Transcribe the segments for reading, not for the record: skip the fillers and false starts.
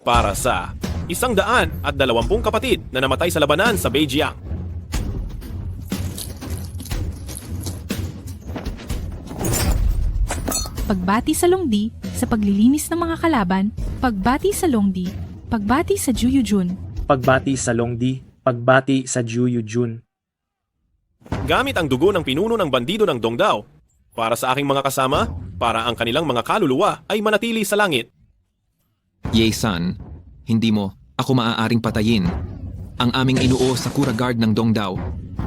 para sa 120 kapatid na namatay sa labanan sa Beijing. Pagbati sa Longdi sa paglilinis ng mga kalaban, pagbati sa Longdi, pagbati sa Juyujun. Pagbati sa Longdi, pagbati sa Juyujun. Gamit ang dugo ng pinuno ng bandido ng Dongdao para sa aking mga kasama, para ang kanilang mga kaluluwa ay manatili sa langit. Ye-san, hindi mo ako maaaring patayin. Ang aming inuo sa Kura Guard ng Dongdao,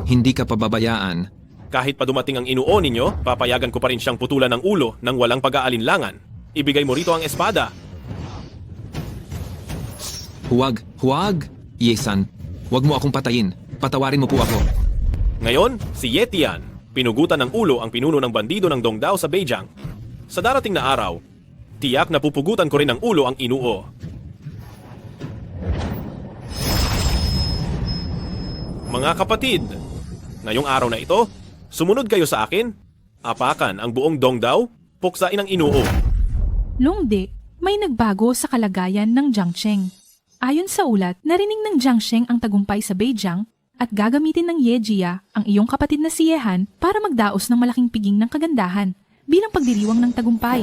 hindi ka pababayaan. Kahit pa dumating ang inuo ninyo, papayagan ko pa rin siyang putulan ng ulo ng walang pag-aalinlangan. Ibigay mo rito ang espada. Huwag! Ye-san, huwag mo akong patayin. Patawarin mo po ako. Ngayon, si Yetian, pinugutan ng ulo ang pinuno ng bandido ng Dongdao sa Beijing. Sa darating na araw, tiyak na pupugutan ko rin ng ulo ang inuo. Mga kapatid, ngayong araw na ito, sumunod kayo sa akin, apakan ang buong Dongdao, puksain ang inuo. Longdi, may nagbago sa kalagayan ng Jiangsheng. Ayon sa ulat, narinig ng Jiangsheng ang tagumpay sa Beijing at gagamitin ng Ye Jia, ang iyong kapatid na si Yehan, para magdaos ng malaking piging ng kagandahan bilang pagdiriwang ng tagumpay.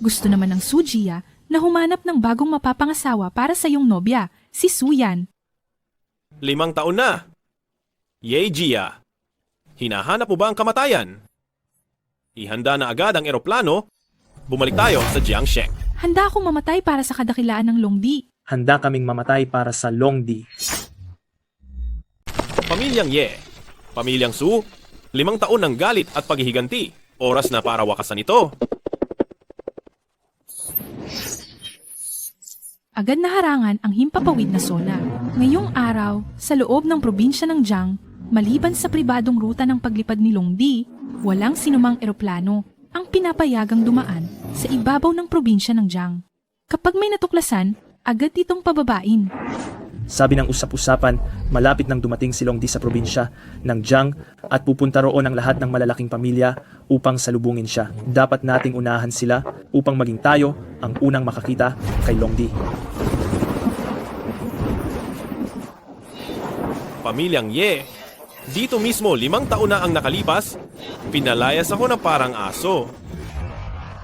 Gusto naman ng Su Jia na humanap ng bagong mapapangasawa para sa iyong nobya, si Su Yan. 5 taon na. Ye Jia, hinahanap mo ba ang kamatayan? Ihanda na agad ang eroplano. Bumalik tayo sa Jiangsheng. Handa akong mamatay para sa kadakilaan ng Longdi. Handa kaming mamatay para sa Longdi. Pamilyang Ye, Pamilyang Su, 5 taon ng galit at paghihiganti. Oras na para wakasan ito. Agad na harangan ang himpapawid na sona. Ngayong araw, sa loob ng probinsya ng Jiang, maliban sa pribadong ruta ng paglipad ni Longdi, walang sinumang eroplano ang pinapayagang dumaan sa ibabaw ng probinsya ng Jiang. Kapag may natuklasan, agad itong pababain. Sabi ng usap-usapan, malapit nang dumating si Longdi sa probinsya ng Jiang at pupunta roon ang lahat ng malalaking pamilya upang salubungin siya. Dapat nating unahan sila upang maging tayo ang unang makakita kay Longdi. Pamilyang Ye, dito mismo 5 taon na ang nakalipas, pinalayas ako ng parang aso.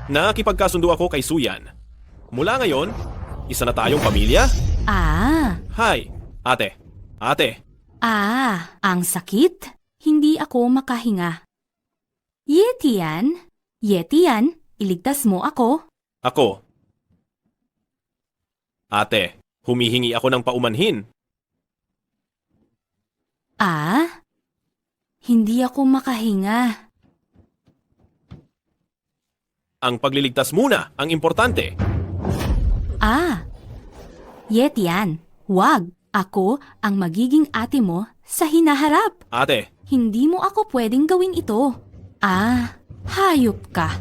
Nakipagkasundo ako kay Suyan. Mula ngayon, isa na tayong pamilya? Hi, ate. Ang sakit. Hindi ako makahinga. Yetian, iligtas mo ako. Ako. Ate, humihingi ako ng paumanhin. Hindi ako makahinga. Ang pagliligtas muna ang importante. Yetian, wag. Ako ang magiging ate mo sa hinaharap. Ate, Hindi mo ako pwedeng gawin ito. Hayop ka.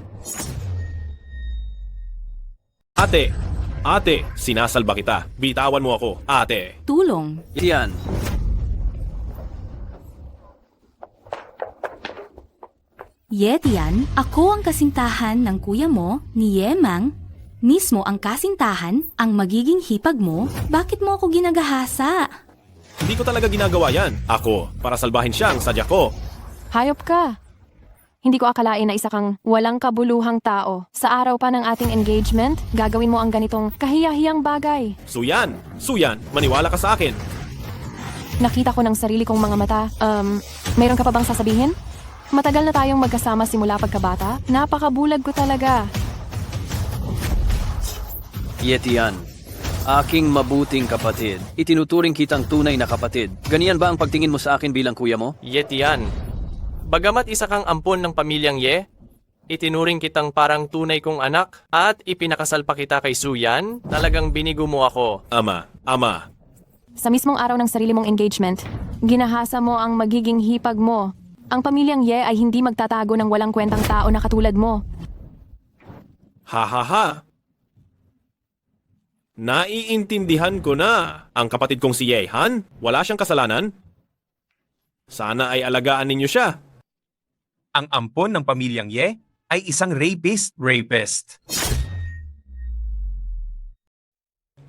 ate, sinasalba kita. Bitawan mo ako, ate. Tulong. Yan. Yetian, ako ang kasintahan ng kuya mo, ni Yemang. Mismo ang kasintahan, ang magiging hipag mo. Bakit mo ako ginagahasa? Hindi ko talaga ginagawa yan. Ako, para salbahin siya ang sadya ko. Hayop ka. Hindi ko akalain na isa kang walang kabuluhang tao. Sa araw pa ng ating engagement, gagawin mo ang ganitong kahiyahiyang bagay. Suyan, maniwala ka sa akin. Nakita ko ng sarili kong mga mata. Mayroon ka pa bang sasabihin? Matagal na tayong magkasama simula pagkabata. Napakabulag ko talaga. Yetian. Aking mabuting kapatid. Itinuturing kitang tunay na kapatid. Ganyan ba ang pagtingin mo sa akin bilang kuya mo? Yetian, bagamat isa kang ampon ng pamilyang Ye, itinuring kitang parang tunay kong anak at ipinakasal pa kita kay Suyan, talagang binigo mo ako. Ama. Sa mismong araw ng sarili mong engagement, ginahasa mo ang magiging hipag mo. Ang pamilyang Ye ay hindi magtatago ng walang kwentang tao na katulad mo. Ha. Naiintindihan ko na. Ang kapatid kong si Yehan, wala siyang kasalanan. Sana ay alagaan ninyo siya. Ang ampon ng pamilyang Ye ay isang rapist. 5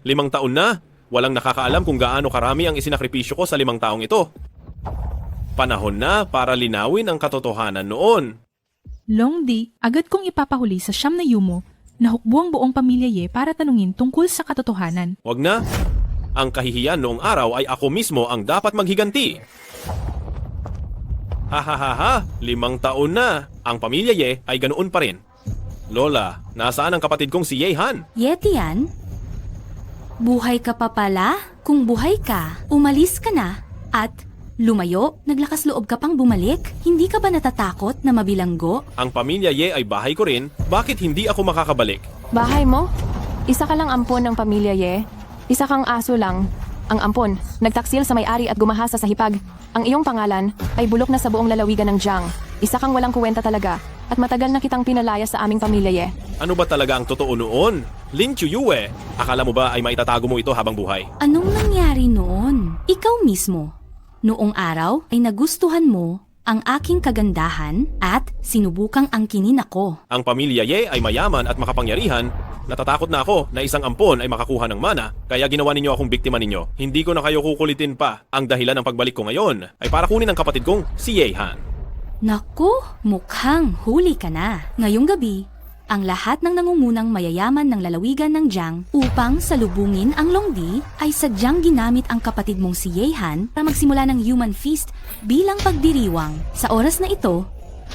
5 taon na. Walang nakakaalam kung gaano karami ang isinakripisyo ko sa 5 taong ito. Panahon na para linawin ang katotohanan noon. Longdi, agad kong ipapahuli sa siyam na yumo na hukbo ang buong pamilya Ye para tanungin tungkol sa katotohanan. Wag na. Ang kahihiyan noong araw ay ako mismo ang dapat maghiganti. Hahaha, 5 taon na. Ang pamilya Ye ay ganoon pa rin. Lola, nasaan ang kapatid kong si Yehan? Yetian? Buhay ka pa pala? Kung buhay ka, umalis ka na. At lumayo, naglakas loob ka pang bumalik? Hindi ka ba natatakot na mabilanggo? Ang pamilya Ye ay bahay ko rin. Bakit hindi ako makakabalik? Bahay mo? Isa ka lang ampon ng pamilya Ye. Isa kang aso lang. Ang ampon, nagtaksil sa may-ari at gumahasa sa hipag. Ang iyong pangalan ay bulok na sa buong lalawigan ng Jiang. Isa kang walang kuwenta talaga at matagal na kitang pinalaya sa aming pamilya Ye. Ano ba talaga ang totoo noon? Lin Chuyue, akala mo ba ay maitatago mo ito habang buhay? Anong nangyari noon? Ikaw mismo. Noong araw ay nagustuhan mo ang aking kagandahan at sinubukang angkinin ako. Ang pamilya Ye ay mayaman at makapangyarihan. Natatakot na ako na isang ampon ay makakuha ng mana, kaya ginawa ninyo akong biktima ninyo. Hindi ko na kayo kukulitin pa. Ang dahilan ng pagbalik ko ngayon ay para kunin ang kapatid kong si Yehan. Naku, mukhang huli ka na. Ngayong gabi, ang lahat ng nangungunang mayayaman ng lalawigan ng Jiang upang salubungin ang Longdi ay sadyang ginamit ang kapatid mong si Yehan para magsimula ng human feast bilang pagdiriwang. Sa oras na ito,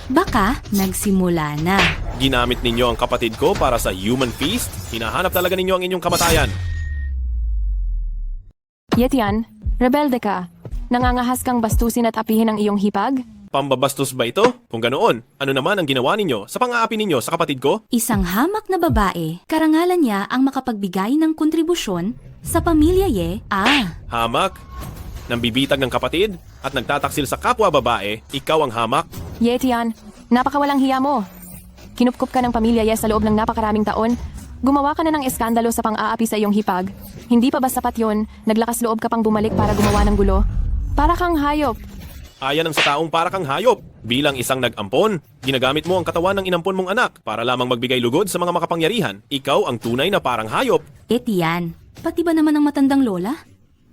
baka nagsimula na. Ginamit ninyo ang kapatid ko para sa human feast? Hinahanap talaga ninyo ang inyong kamatayan. Yetian, rebelde ka. Nangangahas kang bastusin at apihin ang iyong hipag? Pambabastos ba ito? Kung ganoon, ano naman ang ginawa ninyo sa pang-aapi ninyo sa kapatid ko? Isang hamak na babae, karangalan niya ang makapagbigay ng kontribusyon sa pamilya Ye. Hamak? Nambibitag ng kapatid at nagtataksil sa kapwa babae, ikaw ang hamak? Yetian, napakawalang hiya mo. Kinupkup ka ng pamilya Ye sa loob ng napakaraming taon. Gumawa ka na ng eskandalo sa pang-aapi sa iyong hipag. Hindi pa ba sapat yon? Naglakas loob ka pang bumalik para gumawa ng gulo? Para kang hayop. Ayan ang sa taong para kang hayop. Bilang isang nag-ampon, ginagamit mo ang katawan ng inampon mong anak para lamang magbigay lugod sa mga makapangyarihan. Ikaw ang tunay na parang hayop. Etian, pati ba naman ang matandang lola?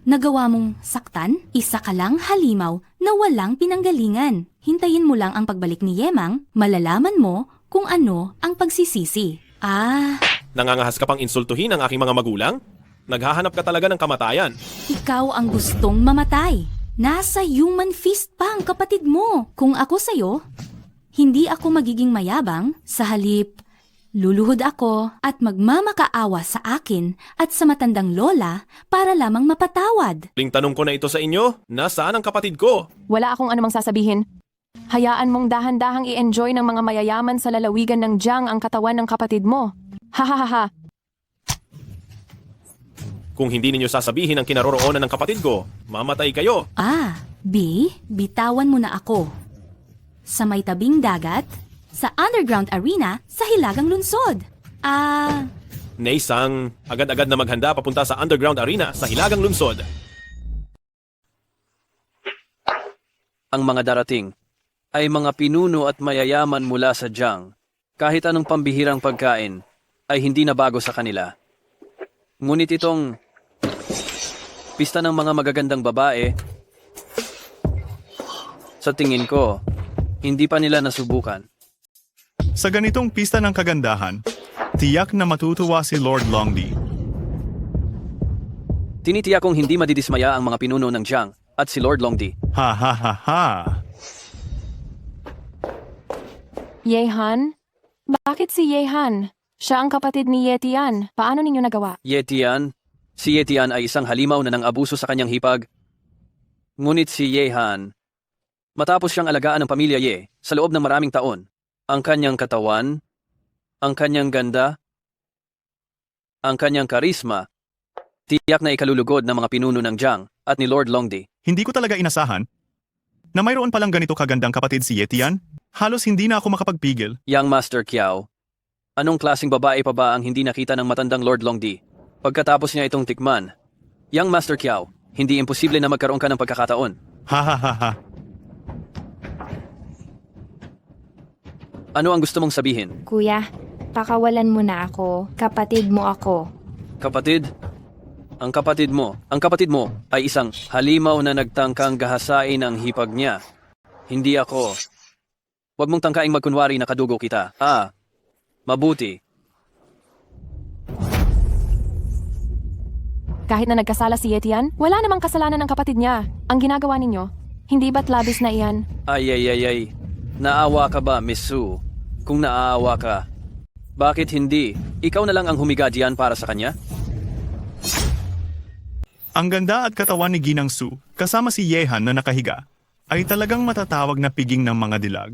Nagawa mong saktan? Isa ka lang halimaw na walang pinanggalingan. Hintayin mo lang ang pagbalik ni Yemang, malalaman mo kung ano ang pagsisisi. Nangangahas ka pang insultuhin ang aking mga magulang? Naghahanap ka talaga ng kamatayan. Ikaw ang gustong mamatay. Nasa human feast pa ang kapatid mo. Kung ako sa'yo, hindi ako magiging mayabang. Sa halip, luluhod ako at magmamakaawa sa akin at sa matandang lola para lamang mapatawad. Ling tanong ko na ito sa inyo, nasaan ang kapatid ko? Wala akong anumang sasabihin. Hayaan mong dahan-dahang i-enjoy ng mga mayayaman sa lalawigan ng Jiang ang katawan ng kapatid mo. Hahaha. Kung hindi ninyo sasabihin ang kinaroroonan ng kapatid ko, mamatay kayo. Bitawan mo na ako. Sa may tabing dagat, sa underground arena, sa Hilagang Lunsod. Naysang, agad-agad na maghanda papunta sa underground arena sa Hilagang Lunsod. Ang mga darating ay mga pinuno at mayayaman mula sa Jiang. Kahit anong pambihirang pagkain ay hindi na bago sa kanila. Ngunit itong pista ng mga magagandang babae, sa tingin ko, hindi pa nila nasubukan. Sa ganitong pista ng kagandahan, tiyak na matutuwa si Lord Longdi. Tinitiyak kong hindi madidismaya ang mga pinuno ng Jiang at si Lord Longdi. Ha ha ha ha. Yehan? Bakit si Yehan? Siya ang kapatid ni Yetian. Paano ninyo nagawa? Yetian? Si Yetian ay isang halimaw na nang-abuso sa kanyang hipag. Ngunit si Yehan, matapos siyang alagaan ng pamilya Ye sa loob ng maraming taon, ang kanyang katawan, ang kanyang ganda, ang kanyang karisma, tiyak na ikalulugod ng mga pinuno ng Jiang at ni Lord Longdi. Hindi ko talaga inasahan na mayroon palang ganito kagandang kapatid si Yetian. Halos hindi na ako makapagpigil. Young Master Kiao, anong klaseng babae pa ba ang hindi nakita ng matandang Lord Longdi? Pagkatapos niya itong tikman, Young Master Kiao, hindi imposible na magkaroon ka ng pagkakataon. Ha ha ha ha. Ano ang gusto mong sabihin? Kuya, pakawalan mo na ako. Kapatid mo ako. Kapatid? ang kapatid mo ay isang halimaw na nagtangkang gahasain ang hipag niya. Hindi ako. Huwag mong tangkaing magkunwari na kadugo kita. Mabuti. Kahit na nagkasala si Yetian, wala namang kasalanan ng kapatid niya. Ang ginagawa ninyo, hindi ba't labis na iyan? Ay. Naawa ka ba, Miss Sue? Kung naaawa ka, bakit hindi? Ikaw na lang ang humiga diyan para sa kanya? Ang ganda at katawan ni Ginang Su, kasama si Yehan na nakahiga, ay talagang matatawag na piging ng mga dilag.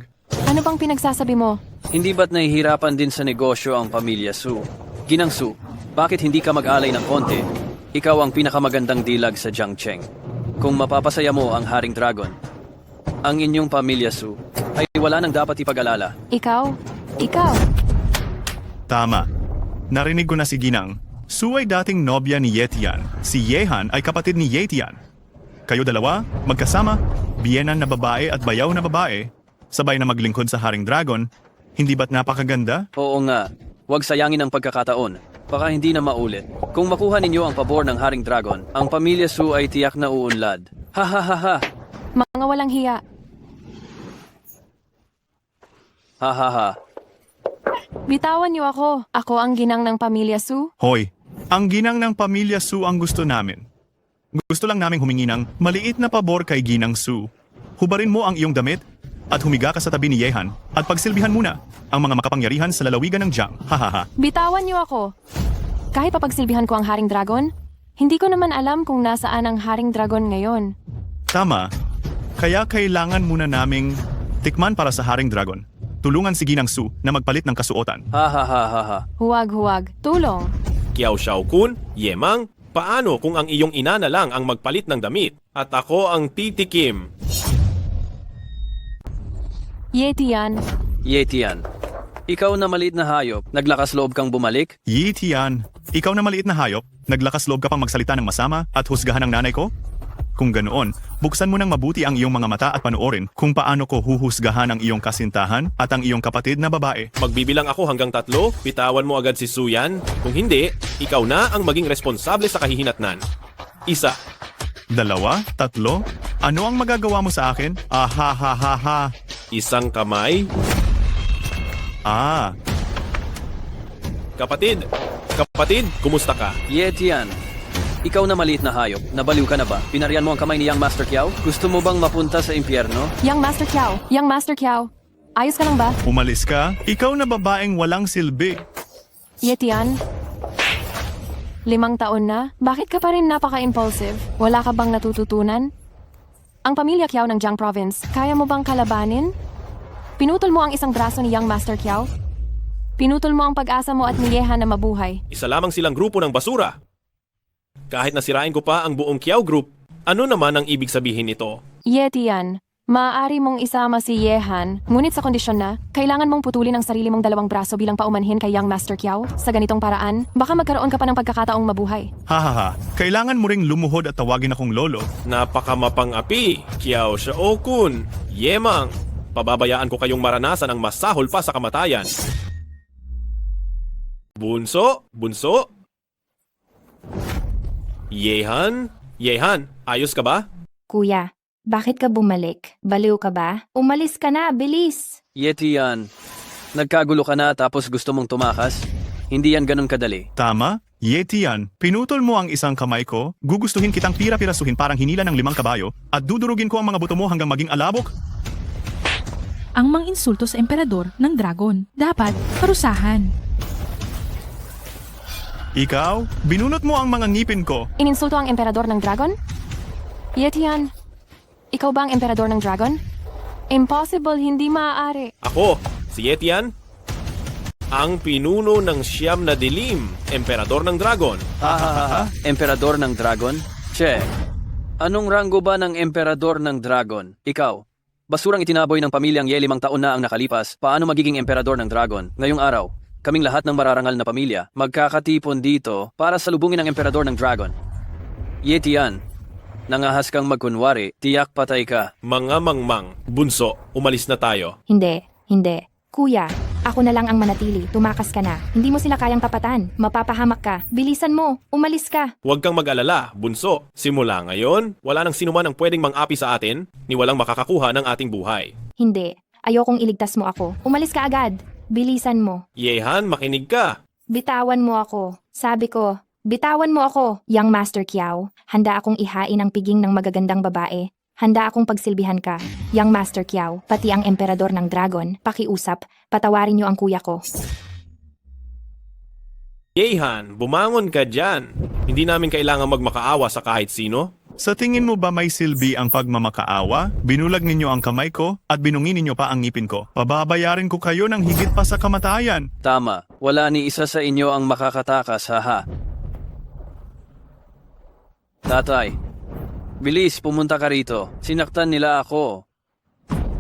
Ano bang pinagsasabi mo? Hindi ba't nahihirapan din sa negosyo ang pamilya Su? Ginang Su, bakit hindi ka mag-alay ng konti? Ikaw ang pinakamagandang dilag sa Jiangcheng. Kung mapapasaya mo ang Haring Dragon, ang inyong pamilya Su ay wala nang dapat ipag-alala. Ikaw? Tama. Narinig ko na si Ginang. Su ay dating nobya ni Yetian. Si Yehan ay kapatid ni Yetian. Kayo dalawa, magkasama, biyenan na babae at bayaw na babae, sabay na maglingkod sa Haring Dragon. Hindi ba't napakaganda? Oo nga, huwag sayangin ang pagkakataon. Baka hindi na maulit. Kung makuha ninyo ang pabor ng Haring Dragon, ang pamilya Su ay tiyak na uunlad. Ha. Mga walang hiya. Ha. Bitawan niyo ako. Ako ang ginang ng pamilya Su. Hoy, ang ginang ng pamilya Su ang gusto namin. Gusto lang naming humingi ng maliit na pabor kay Ginang Su. Hubarin mo ang iyong damit at humiga ka sa tabi ni Yehan at pagsilbihan muna ang mga makapangyarihan sa lalawigan ng Jiang. Ha. Bitawan niyo ako. Kahit papagsilbihan ko ang Haring Dragon, hindi ko naman alam kung nasaan ang Haring Dragon ngayon. Tama. Kaya kailangan muna naming tikman para sa Haring Dragon. Tulungan si Ginang Su na magpalit ng kasuotan. Ha. Huwag. Tulong. Kiao Xiaokun, Yemang, paano kung ang iyong ina na lang ang magpalit ng damit at ako ang titikim? Yetian. Ikaw na maliit na hayop, naglakas loob kang bumalik? Yitian, ikaw na maliit na hayop, naglakas loob ka pang magsalita ng masama at husgahan ng nanay ko? Kung ganoon, buksan mo ng mabuti ang iyong mga mata at panoorin kung paano ko huhusgahan ang iyong kasintahan at ang iyong kapatid na babae. Magbibilang ako hanggang 3, bitawan mo agad si Suyan. Kung hindi, ikaw na ang maging responsable sa kahihinatnan. 1, 2, 3, ano ang magagawa mo sa akin? Ha. 1 kamay. Kapatid, kumusta ka? Yetian, ikaw na maliit na hayop, nabaliw ka na ba? Pinarian mo ang kamay ni Yang Master Kiao? Gusto mo bang mapunta sa impyerno? Yang Master Kiao. Ayos ka lang ba? Umalis ka? Ikaw na babaeng walang silbi. Yetian? 5 taon na? Bakit ka pa rin napaka-impulsive? Wala ka bang natututunan? Ang pamilya Kiao ng Jiang Province, kaya mo bang kalabanin? Pinutol mo ang isang braso ni Yang Master Kiao? Pinutol mo ang pag-asa mo at ni Yehan na mabuhay. Isa lamang silang grupo ng basura. Kahit nasirain ko pa ang buong Kiao Group, ano naman ang ibig sabihin nito? Yetian, maaari mong isama si Yehan, ngunit sa kondisyon na kailangan mong putulin ang sarili mong 2 braso bilang paumanhin kay Yang Master Kiao. Sa ganitong paraan, baka magkaroon ka pa ng pagkakataong mabuhay. Ha. Kailangan mo ring lumuhod at tawagin akong lolo. Napakamapang-api, Kiao Xiaokun, Yemang. Pababayaan ko kayong maranasan ang masahol pa sa kamatayan. Bunso? Yehan, ayos ka ba? Kuya, bakit ka bumalik? Baliw ka ba? Umalis ka na, bilis! Yetian, nagkagulo ka na tapos gusto mong tumakas? Hindi yan ganun kadali. Tama? Yetian, pinutol mo ang isang kamay ko, gugustuhin kitang pira-pirasuhin parang hinila ng 5 kabayo, at dudurugin ko ang mga buto mo hanggang maging alabok? Ang mang-insulto sa emperador ng dragon, dapat parusahan. Ikaw, binunot mo ang mga ngipin ko. Ininsulto ang emperador ng dragon? Yetian, ikaw ba ang emperador ng dragon? Impossible, hindi maaari. Ako, si Yetian, ang pinuno ng siyam na dilim, emperador ng dragon. Emperador ng dragon? Che, anong ranggo ba ng emperador ng dragon? Ikaw, basurang itinaboy ng pamilyang Ye 5 taon na ang nakalipas, paano magiging emperador ng dragon? Ngayong araw, kaming lahat ng mararangal na pamilya, magkakatipon dito para salubungin ang emperador ng dragon. Yetian, nangahas kang magkunwari, tiyak patay ka. Mga mangmang, bunso, umalis na tayo. Hindi. Kuya, Ako na lang ang manatili. Tumakas ka na. Hindi mo sila kayang tapatan. Mapapahamak ka. Bilisan mo. Umalis ka. Huwag kang mag-alala, bunso. Simula ngayon, wala nang sinuman ang pwedeng mang-api sa atin, ni walang makakakuha ng ating buhay. Hindi. Ayokong iligtas mo ako. Umalis ka agad. Bilisan mo. Yehan, makinig ka. Bitawan mo ako. Sabi ko, bitawan mo ako. Young Master Kiao, handa akong ihain ang piging ng magagandang babae. Handa akong pagsilbihan ka. Young Master Kiao, pati ang emperador ng dragon, pakiusap, patawarin niyo ang kuya ko. Yehan, bumangon ka dyan. Hindi namin kailangan magmakaawa sa kahit sino. Sa tingin mo ba may silbi ang pagmamakaawa? Binulag ninyo ang kamay ko at binungin ninyo pa ang ngipin ko. Pababayarin ko kayo ng higit pa sa kamatayan. Tama, wala ni isa sa inyo ang makakatakas, haha. Tatay, bilis, pumunta ka rito. Sinaktan nila ako.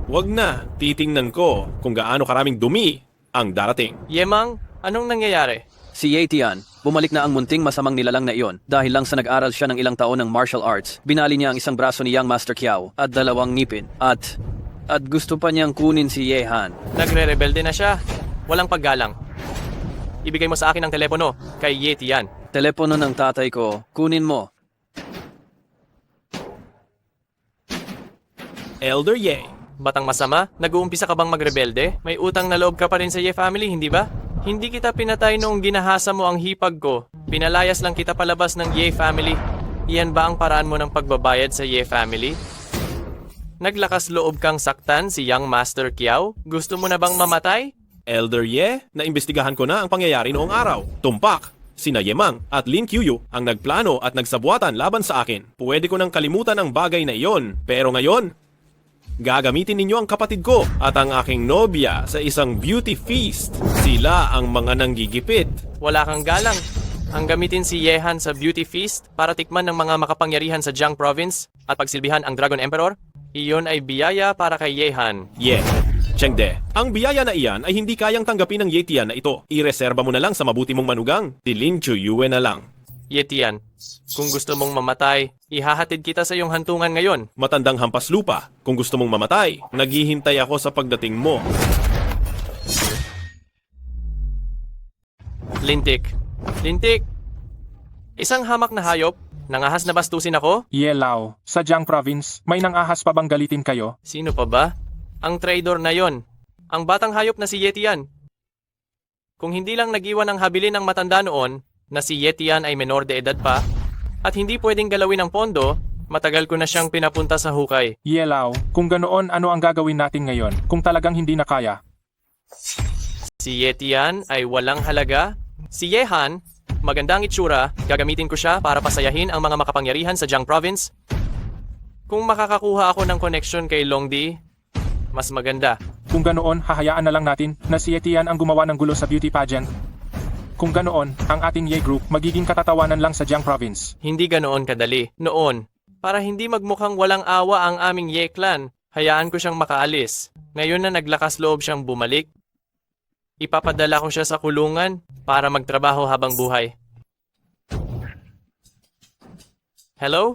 Huwag na, titingnan ko kung gaano karaming dumi ang darating. Yemang, anong nangyayari? Si Yetian, bumalik na ang munting masamang nilalang na iyon dahil lang sa nag-aral siya ng ilang taon ng martial arts. Binali niya ang isang braso ni Young Master Kiao at 2 ngipin at gusto pa niyang kunin si Yehan. Nagre-rebelde na siya. Walang paggalang. Ibigay mo sa akin ang telepono kay Yetian. Telepono ng tatay ko, kunin mo. Elder Ye, Batang masama, nag-uumpisa ka bang magrebelde? May utang na loob ka pa rin sa Ye family, hindi ba? Hindi kita pinatay noong ginahasa mo ang hipag ko. Pinalayas lang kita palabas ng Ye family. Iyan ba ang paraan mo ng pagbabayad sa Ye family? Naglakas loob kang saktan si Young Master Kiao? Gusto mo na bang mamatay? Elder Ye, naimbestigahan ko na ang pangyayari noong araw. Tumpak, sina Yemang at Lin Qiuyu ang nagplano at nagsabuatan laban sa akin. Pwede ko nang kalimutan ang bagay na iyon, pero ngayon, gagamitin ninyo ang kapatid ko at ang aking nobya sa isang beauty feast. Sila ang mga nanggigipit. Wala kang galang. Ang gamitin si Yehan sa beauty feast para tikman ng mga makapangyarihan sa Jiang Province at pagsilbihan ang Dragon Emperor, iyon ay biyaya para kay Yehan. Ye, Chengde, ang biyaya na iyan ay hindi kayang tanggapin ng Yetian na ito. Ireserba mo na lang sa mabuti mong manugang. Lin Qiuyu na lang. Yetian, kung gusto mong mamatay, ihahatid kita sa iyong hantungan ngayon. Matandang hampas lupa. Kung gusto mong mamatay, naghihintay ako sa pagdating mo. Lintik. Lintik! Isang hamak na hayop. Nangahas na bastusin ako? Yelao, sa Jiang Province, may nangahas pa bang galitin kayo? Sino pa ba? Ang traidor na yon. Ang batang hayop na si Yetian. Kung hindi lang nag-iwan ng habilin ng matanda noon, na si Yetian ay menor de edad pa, at hindi pwedeng galawin ang pondo, matagal ko na siyang pinapunta sa hukay. Yelao, kung ganoon ano ang gagawin natin ngayon kung talagang hindi na kaya? Si Yetian ay walang halaga. Si Yehan, magandang itsura, gagamitin ko siya para pasayahin ang mga makapangyarihan sa Jiang Province. Kung makakakuha ako ng connection kay Longdi, mas maganda. Kung ganoon, hahayaan na lang natin na si Yetian ang gumawa ng gulo sa beauty pageant. Kung ganoon, ang ating Ye Group magiging katatawanan lang sa Jiang Province. Hindi ganoon kadali. Noon, para hindi magmukhang walang awa ang aming Ye Clan, hayaan ko siyang makaalis. Ngayon na naglakas loob siyang bumalik, ipapadala ko siya sa kulungan para magtrabaho habang buhay. Hello?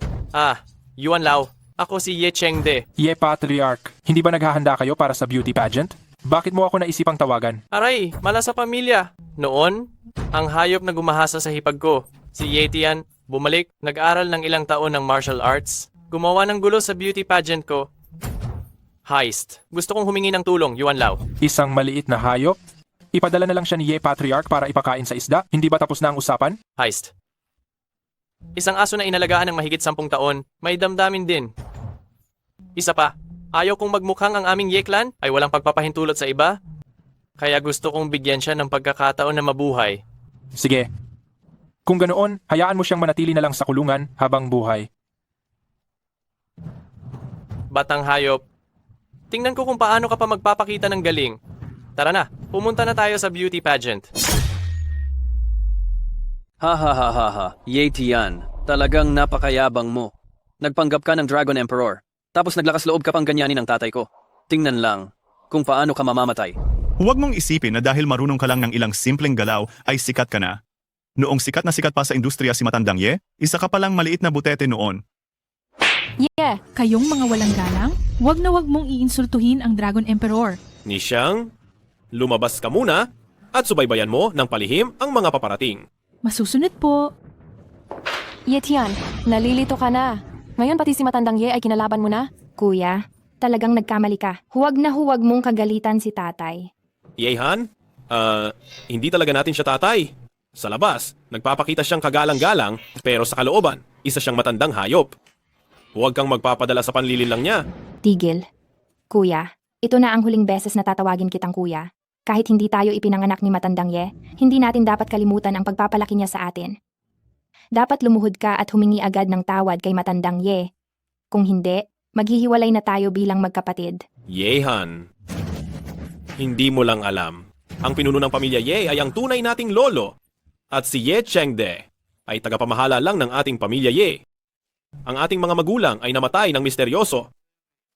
Yuan Lao. Ako si Ye Chengde. Ye Patriarch, hindi ba naghahanda kayo para sa beauty pageant? Bakit mo ako naisipang tawagan? Aray, mala sa pamilya. Noon, ang hayop na gumahasa sa hipag ko, si Yetian, bumalik, nag-aral ng ilang taon ng martial arts, gumawa ng gulo sa beauty pageant ko. Heist. Gusto kong humingi ng tulong, Yuan Lao. Isang maliit na hayop? Ipadala na lang siya ni Ye Patriarch para ipakain sa isda? Hindi ba tapos na ang usapan? Heist. Isang aso na inalagaan ng mahigit 10 taon, may damdamin din. Isa pa, ayaw kong magmukhang ang aming Ye Clan ay walang pagpapahintulot sa iba, kaya gusto kong bigyan siya ng pagkakataon na mabuhay. Sige. Kung ganoon, hayaan mo siyang manatili na lang sa kulungan habang buhay. Batang hayop, tingnan ko kung paano ka pa magpapakita ng galing. Tara na, pumunta na tayo sa beauty pageant. Ha, Yetian, talagang napakayabang mo. Nagpanggap ka ng Dragon Emperor, tapos naglakas loob ka pang ganyanin ng tatay ko. Tingnan lang kung paano ka mamamatay. Huwag mong isipin na dahil marunong ka lang ng ilang simpleng galaw ay sikat ka na. Noong sikat na sikat pa sa industriya si Matandang Ye, isa ka palang maliit na butete noon. Yeah, kayong mga walang galang, wag na wag mong iinsultuhin ang Dragon Emperor. Ni Xiang, lumabas ka muna at subaybayan mo ng palihim ang mga paparating. Masusunod po. Ye Tian, nalilito ka na. Ngayon pati si Matandang Ye ay kinalaban mo na? Kuya, talagang nagkamali ka. Huwag na huwag mong kagalitan si tatay. Yehan, hindi talaga natin siya tatay. Sa labas, nagpapakita siyang kagalang-galang pero sa kalooban, isa siyang matandang hayop. Huwag kang magpapadala sa panlilin lang niya. Tigil. Kuya, ito na ang huling beses na tatawagin kitang kuya. Kahit hindi tayo ipinanganak ni Matandang Ye, hindi natin dapat kalimutan ang pagpapalaki niya sa atin. Dapat lumuhod ka at humingi agad ng tawad kay Matandang Ye. Kung hindi, maghihiwalay na tayo bilang magkapatid. Yehan, hindi mo lang alam. Ang pinuno ng pamilya Ye ay ang tunay nating lolo. At si Ye Chengde ay tagapamahala lang ng ating pamilya Ye. Ang ating mga magulang ay namatay ng misteryoso.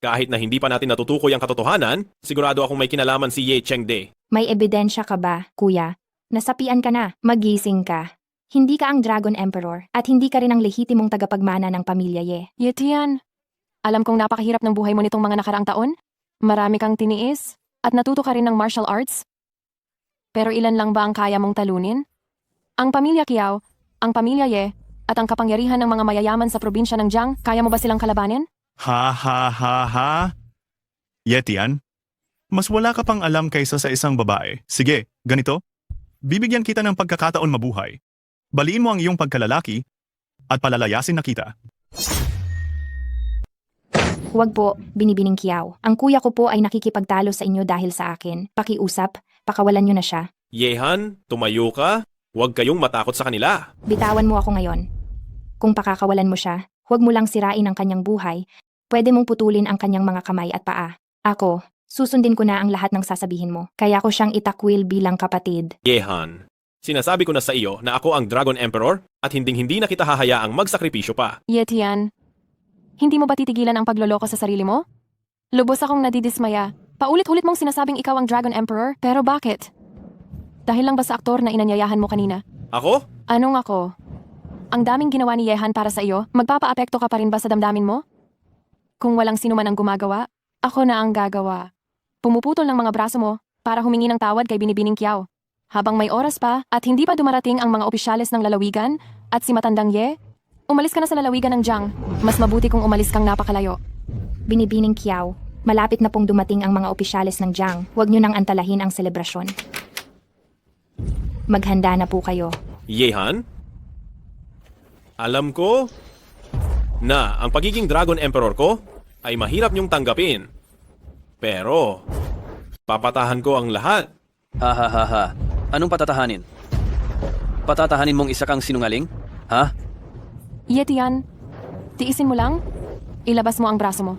Kahit na hindi pa natin natutukoy ang katotohanan, sigurado akong may kinalaman si Ye Chengde. May ebidensya ka ba, kuya? Nasapian ka na, magising ka. Hindi ka ang Dragon Emperor at hindi ka rin ang lehitimong tagapagmana ng pamilya Ye. Ye Tian, alam kong napakahirap ng buhay mo nitong mga nakaraang taon. Marami kang tiniis at natuto ka rin ng martial arts. Pero ilan lang ba ang kaya mong talunin? Ang pamilya Kiao, ang pamilya Ye, at ang kapangyarihan ng mga mayayaman sa probinsya ng Jiang, kaya mo ba silang kalabanin? Ha ha ha ha. Yetian, mas wala ka pang alam kaysa sa isang babae. Sige, ganito. Bibigyan kita ng pagkakataon mabuhay. Baliin mo ang iyong pagkalalaki at palalayasin na kita. Huwag po, binibining Kiao. Ang kuya ko po ay nakikipagtalo sa inyo dahil sa akin. Pakiusap, pakawalan niyo na siya. Yehan, tumayo ka. Huwag kayong matakot sa kanila. Bitawan mo ako ngayon. Kung pakakawalan mo siya, huwag mo lang sirain ang kanyang buhay. Pwede mong putulin ang kanyang mga kamay at paa. Ako, susundin ko na ang lahat ng sasabihin mo. Kaya ko siyang itakwil bilang kapatid. Yehan, sinasabi ko na sa iyo na ako ang Dragon Emperor at hinding-hindi na kita hahayaang magsakripisyo pa. Ye Tian, hindi mo ba titigilan ang pagloloko sa sarili mo? Lubos akong nadidismaya. Paulit-ulit mong sinasabing ikaw ang Dragon Emperor, pero bakit? Dahil lang ba sa aktor na inanyayahan mo kanina? Ako? Anong ako? Ang daming ginawa ni Yehan para sa iyo, magpapaapekto ka pa rin ba sa damdamin mo? Kung walang sino man ang gumagawa, ako na ang gagawa. Pumuputol ng mga braso mo para humingi ng tawad kay Binibining Kiao. Habang may oras pa at hindi pa dumarating ang mga opisyales ng lalawigan at si Matandang Ye, umalis ka na sa lalawigan ng Jiang. Mas mabuti kung umalis kang napakalayo. Binibining Kiao, malapit na pong dumating ang mga opisyales ng Jiang. Huwag niyo nang antalahin ang selebrasyon. Maghanda na po kayo. Yehan? Alam ko na ang pagiging Dragon Emperor ko ay mahirap niyong tanggapin. Pero, papatahan ko ang lahat. Ha ha ha ha. Anong patatahanin? Patatahanin mong isa kang sinungaling? Ha? Ye Tian, tiisin mo lang. Ilabas mo ang braso mo.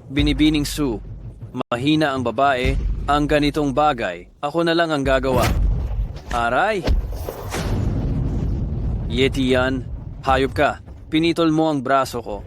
Binibining Su, mahina ang babae, ang ganitong bagay. Ako na lang ang gagawa. Aray! Yetian, hayop ka. Pinitol mo ang braso ko.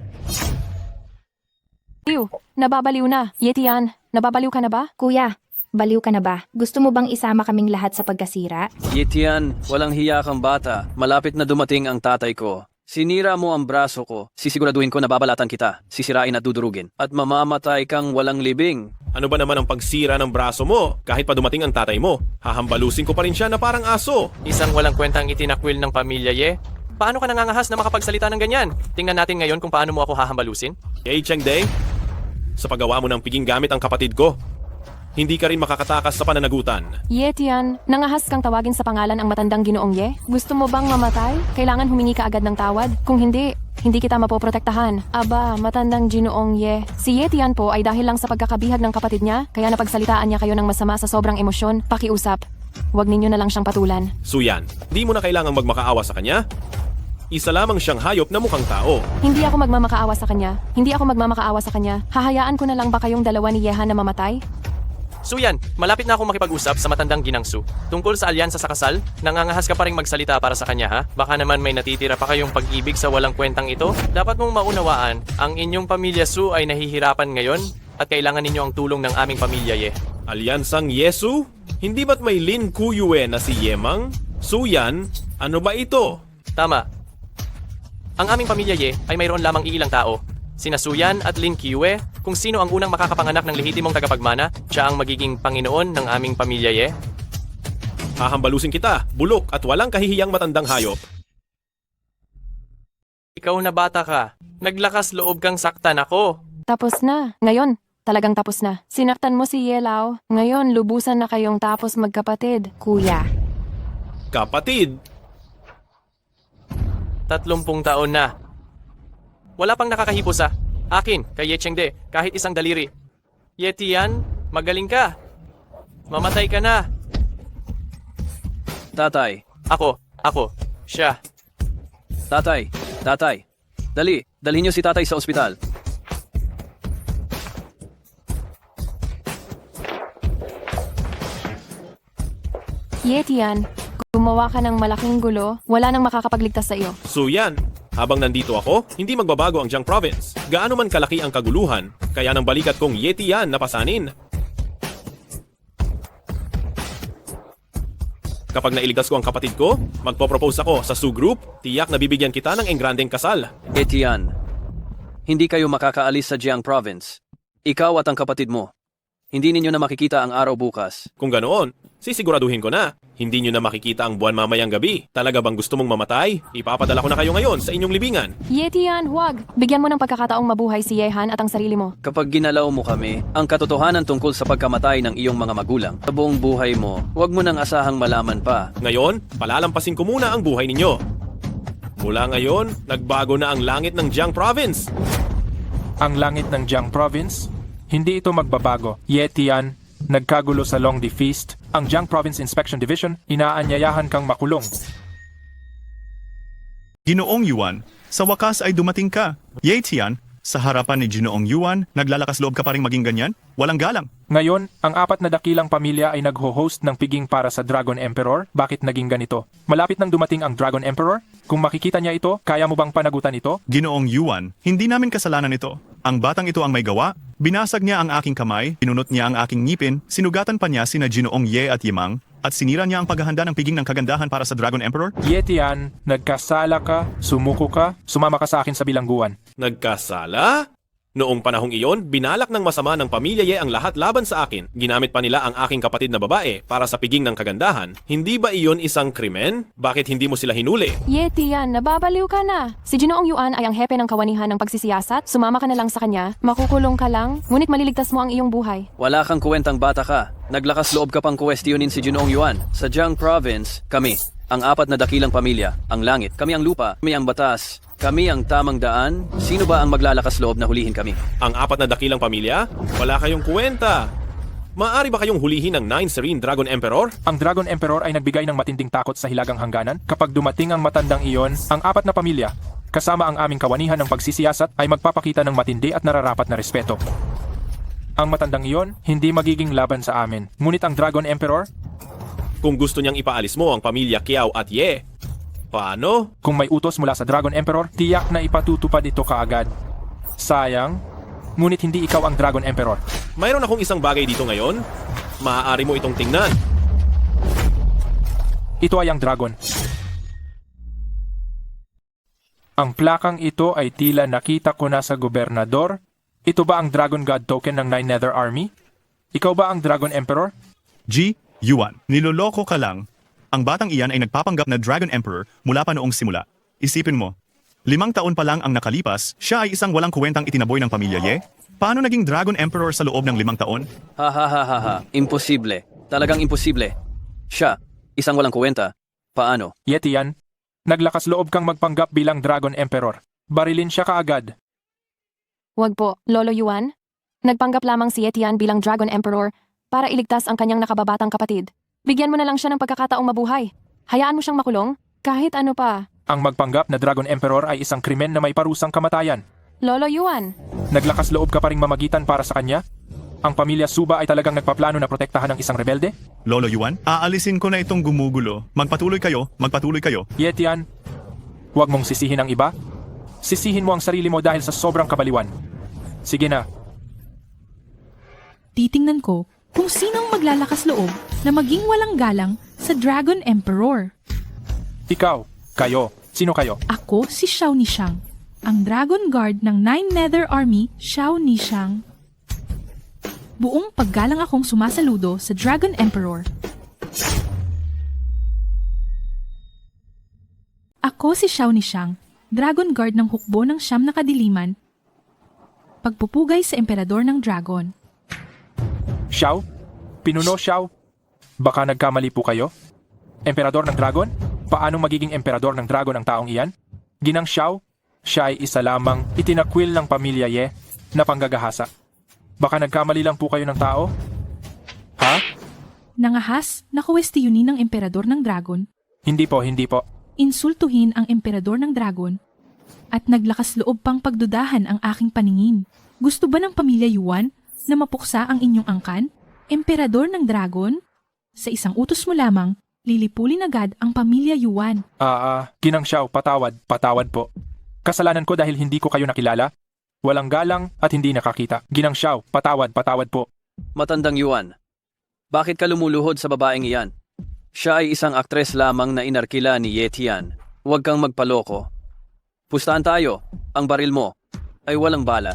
Ew, nababaliw na. Ye Tian, nababaliw ka na ba? Kuya, baliw ka na ba? Gusto mo bang isama kaming lahat sa pagkasira? Yetian, walang hiya kang bata. Malapit na dumating ang tatay ko. Sinira mo ang braso ko. Sisiguraduhin ko na babalatan kita. Sisirain at dudurugin. At mamamatay kang walang libing. Ano ba naman ang pagsira ng braso mo? Kahit pa dumating ang tatay mo, hahambalusin ko pa rin siya na parang aso. Isang walang kwentang itinakwil ng pamilya Ye. Paano ka nangangahas na makapagsalita ng ganyan? Tingnan natin ngayon kung paano mo ako hahambalusin. Ye Chengde, sa paggawa mo ng piging gamit ang kapatid ko, hindi ka rin makakatakas sa pananagutan. Ye Tian, nangahas kang tawagin sa pangalan ang matandang Ginoong Ye? Gusto mo bang mamatay? Kailangan humingi ka agad ng tawad? Kung hindi, hindi kita mapoprotektahan. Aba, matandang Ginoong Ye. Si Ye Tian po ay dahil lang sa pagkakabihag ng kapatid niya, kaya napagsalitaan niya kayo ng masama sa sobrang emosyon. Pakiusap. Huwag ninyo na lang siyang patulan. Suyan, di mo na kailangang magmakaawa sa kanya. Isa lamang siyang hayop na mukhang tao. Hindi ako magmamakaawa sa kanya. Hindi ako magmamakaawa sa kanya. Hahayaan ko na lang ba kayong dalawa ni Yehan na mamatay? Suyan, malapit na akong makipag-usap sa matandang Ginang Su. Tungkol sa alyansa sa kasal, nangangahas ka pa rin magsalita para sa kanya ha? Baka naman may natitira pa kayong pag-ibig sa walang kwentang ito? Dapat mong maunawaan, ang inyong pamilya Su ay nahihirapan ngayon at kailangan ninyo ang tulong ng aming pamilya Ye. Alyansang Yesu? Hindi ba't may Lin Kuyue na si Yemang? Suyan, ano ba ito? Tama. Ang aming pamilya Ye ay mayroon lamang iilang tao. Sina Suyan at Lin Kiyue kung sino ang unang makakapanganak ng lehitimong tagapagmana, siya ang magiging Panginoon ng aming pamilya Ye. Hahambalusin kita, bulok at walang kahihiyang matandang hayop. Ikaw na bata ka. Naglakas loob kang saktan ako. Tapos na. Ngayon, talagang tapos na. Sinaktan mo si Yelao. Ngayon, lubusan na kayong tapos magkapatid. Kuya, Kapatid, 30 taon na. Wala pang nakakahipo sa akin, kay Ye Chengde, kahit isang daliri. Ye Tian, magaling ka. Mamatay ka na. Tatay, Ako, siya. tatay, dali, dalhin niyo si tatay sa ospital. Yetian, gumawa ka ng malaking gulo, wala nang makakapagligtas sa iyo. so yan. Habang nandito ako, hindi magbabago ang Jiang Province. Gaano man kalaki ang kaguluhan, kaya nang balikat kong Yeti yan napasanin. Kapag nailigtas ko ang kapatid ko, magpo-propose ako sa Su Group, tiyak na bibigyan kita ng engrandeng kasal. Etienne, hindi kayo makakaalis sa Jiang Province. Ikaw at ang kapatid mo. Hindi ninyo na makikita ang araw bukas. Kung ganoon, sisiguraduhin ko na. Hindi nyo na makikita ang buwan mamayang gabi. Talaga bang gusto mong mamatay? Ipapadala ko na kayo ngayon sa inyong libingan. Yetian, huwag! Bigyan mo ng pagkakataong mabuhay si Yehan at ang sarili mo. Kapag ginalaw mo kami, ang katotohanan tungkol sa pagkamatay ng iyong mga magulang, sa buong buhay mo, huwag mo nang asahang malaman pa. Ngayon, palalampasin ko muna ang buhay ninyo. Mula ngayon, nagbago na ang langit ng Jiang Province. Ang langit ng Jiang Province? Hindi ito magbabago. Yetian, nagkagulo sa Longdi Feast. Ang Jiang Province Inspection Division, inaanyayahan kang makulong. Ginoong Yuan, sa wakas ay dumating ka. Ye Tian, sa harapan ni Ginoong Yuan, naglalakas loob ka pa rin maging ganyan? Walang galang. Ngayon, ang 4 na dakilang pamilya ay nagho-host ng piging para sa Dragon Emperor. Bakit naging ganito? Malapit nang dumating ang Dragon Emperor? Kung makikita niya ito, kaya mo bang panagutan ito? Ginoong Yuan, hindi namin kasalanan ito. Ang batang ito ang may gawa. Binasag niya ang aking kamay, pinunot niya ang aking ngipin, sinugatan pa niya sina Ginoong Ye at Yimang, at sinira niya ang paghahanda ng piging ng kagandahan para sa Dragon Emperor? Yetian, nagkasala ka, sumuko ka, sumama ka sa akin sa bilangguan. Nagkasala? Noong panahong iyon, binalak ng masama ng pamilya Ye ang lahat laban sa akin. Ginamit pa nila ang aking kapatid na babae para sa piging ng kagandahan. Hindi ba iyon isang krimen? Bakit hindi mo sila hinuli? Yetian, nababaliw ka na. Si Ginoong Yuan ay ang hepe ng kawanihan ng pagsisiyasat. Sumama ka na lang sa kanya, makukulong ka lang, ngunit maliligtas mo ang iyong buhay. Wala kang kuwentang bata ka. Naglakas loob ka pang kuwestiyonin si Ginoong Yuan. Sa Jiang Province, kami, ang 4 na dakilang pamilya, ang langit, kami ang lupa, kami ang batas, kami ang tamang daan. Sino ba ang maglalakas loob na hulihin kami? Ang 4 na dakilang pamilya? Wala kayong kwenta. Maaari ba kayong hulihin ng 9 Serene Dragon Emperor? Ang Dragon Emperor ay nagbigay ng matinding takot sa hilagang hangganan. Kapag dumating ang matandang iyon, ang 4 na pamilya, kasama ang aming kawanihan ng pagsisiyasat, ay magpapakita ng matindi at nararapat na respeto. Ang matandang iyon, hindi magiging laban sa amin. Ngunit ang Dragon Emperor, Kung gusto niyang ipaalis mo ang pamilya Kiao at Ye, paano? kung may utos mula sa Dragon Emperor, tiyak na ipatutupad ito kaagad. Sayang, ngunit hindi ikaw ang Dragon Emperor. Mayroon akong isang bagay dito ngayon. Maaari mo itong tingnan. Ito ay ang dragon. Ang plakang ito ay tila nakita ko na sa gobernador. Ito ba ang Dragon God token ng Nine Nether Army? Ikaw ba ang Dragon Emperor? G. Yuan, niloloko ka lang. Ang batang iyan ay nagpapanggap na Dragon Emperor mula pa noong simula. Isipin mo, 5 taon pa lang ang nakalipas, siya ay isang walang kwentang itinaboy ng pamilya Ye? Paano naging Dragon Emperor sa loob ng 5 taon? Ha. Imposible. Talagang imposible. Siya, isang walang kuwenta. Paano? Yetian, naglakas loob kang magpanggap bilang Dragon Emperor. Barilin siya kaagad. Huwag po, Lolo Yuan. Nagpanggap lamang si Yetian bilang Dragon Emperor para iligtas ang kanyang nakababatang kapatid. Bigyan mo na lang siya ng pagkakataong mabuhay. Hayaan mo siyang makulong, kahit ano pa. Ang magpanggap na Dragon Emperor ay isang krimen na may parusang kamatayan. Lolo Yuan, Naglakas loob ka pa ring mamagitan para sa kanya? Ang pamilya Suba ay talagang nagpaplano na protektahan ng isang rebelde? Lolo Yuan, aalisin ko na itong gumugulo. Magpatuloy kayo. Yetian, huwag mong sisihin ang iba. Sisihin mo ang sarili mo dahil sa sobrang kabaliwan. Sige na. Titingnan ko kung sinong maglalakas loob na maging walang galang sa Dragon Emperor. Ikaw, kayo, sino kayo? Ako si Xiao Nishang, ang Dragon Guard ng Nine Nether Army, Xiao Nishang. buong paggalang akong sumasaludo sa Dragon Emperor. Ako si Xiao Nishang, Dragon Guard ng hukbo ng Siyam na Kadiliman, pagpupugay sa Emperador ng Dragon. Xiao? Pinuno Xiao? Baka nagkamali po kayo? Emperador ng Dragon? Paano magiging Emperador ng Dragon ang taong iyan? Ginang Xiao? Siya ay isa lamang itinakwil ng pamilya Ye na panggagahasa. Baka nagkamali lang po kayo ng tao? Ha? Nangahas na kuwestiyunin ng Emperador ng Dragon, Hindi po, hindi po. insultuhin ang Emperador ng Dragon, at naglakas loob pang pagdudahan ang aking paningin. Gusto ba ng pamilya Yuan na mapuksa ang inyong angkan? Emperador ng Dragon? Sa isang utos mo lamang, lilipulin agad ang pamilya Yuan. Ginang Xiao, patawad po. Kasalanan ko dahil hindi ko kayo nakilala. Walang galang at hindi nakakita. Ginang Xiao, patawad po. Matandang Yuan, bakit ka lumuluhod sa babaeng iyan? Siya ay isang aktres lamang na inarkila ni Ye Tian. Huwag kang magpaloko. Pustahan tayo. Ang baril mo ay walang bala.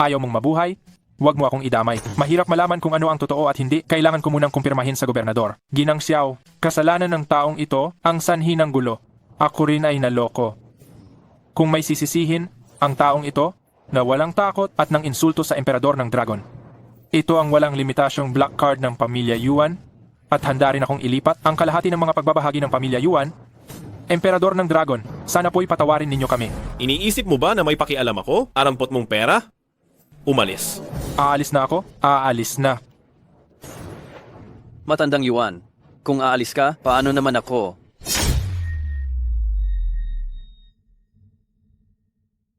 Ayaw mong mabuhay? Huwag mo akong idamay. Mahirap malaman kung ano ang totoo at hindi. Kailangan ko munang kumpirmahin sa gobernador. Ginang Xiao, kasalanan ng taong ito ang sanhi ng gulo. Ako rin ay naloko. Kung may sisisihin, ang taong ito na walang takot at nang insulto sa Emperador ng Dragon. Ito ang walang limitasyong black card ng pamilya Yuan at handa rin akong ilipat ang kalahati ng mga pagbabahagi ng pamilya Yuan. Emperador ng Dragon, sana po'y patawarin ninyo kami. Iniisip mo ba na may pakialam ako? Arampot mong pera? Umalis. Aalis na ako? Aalis na. Matandang Yuan, kung aalis ka, paano naman ako?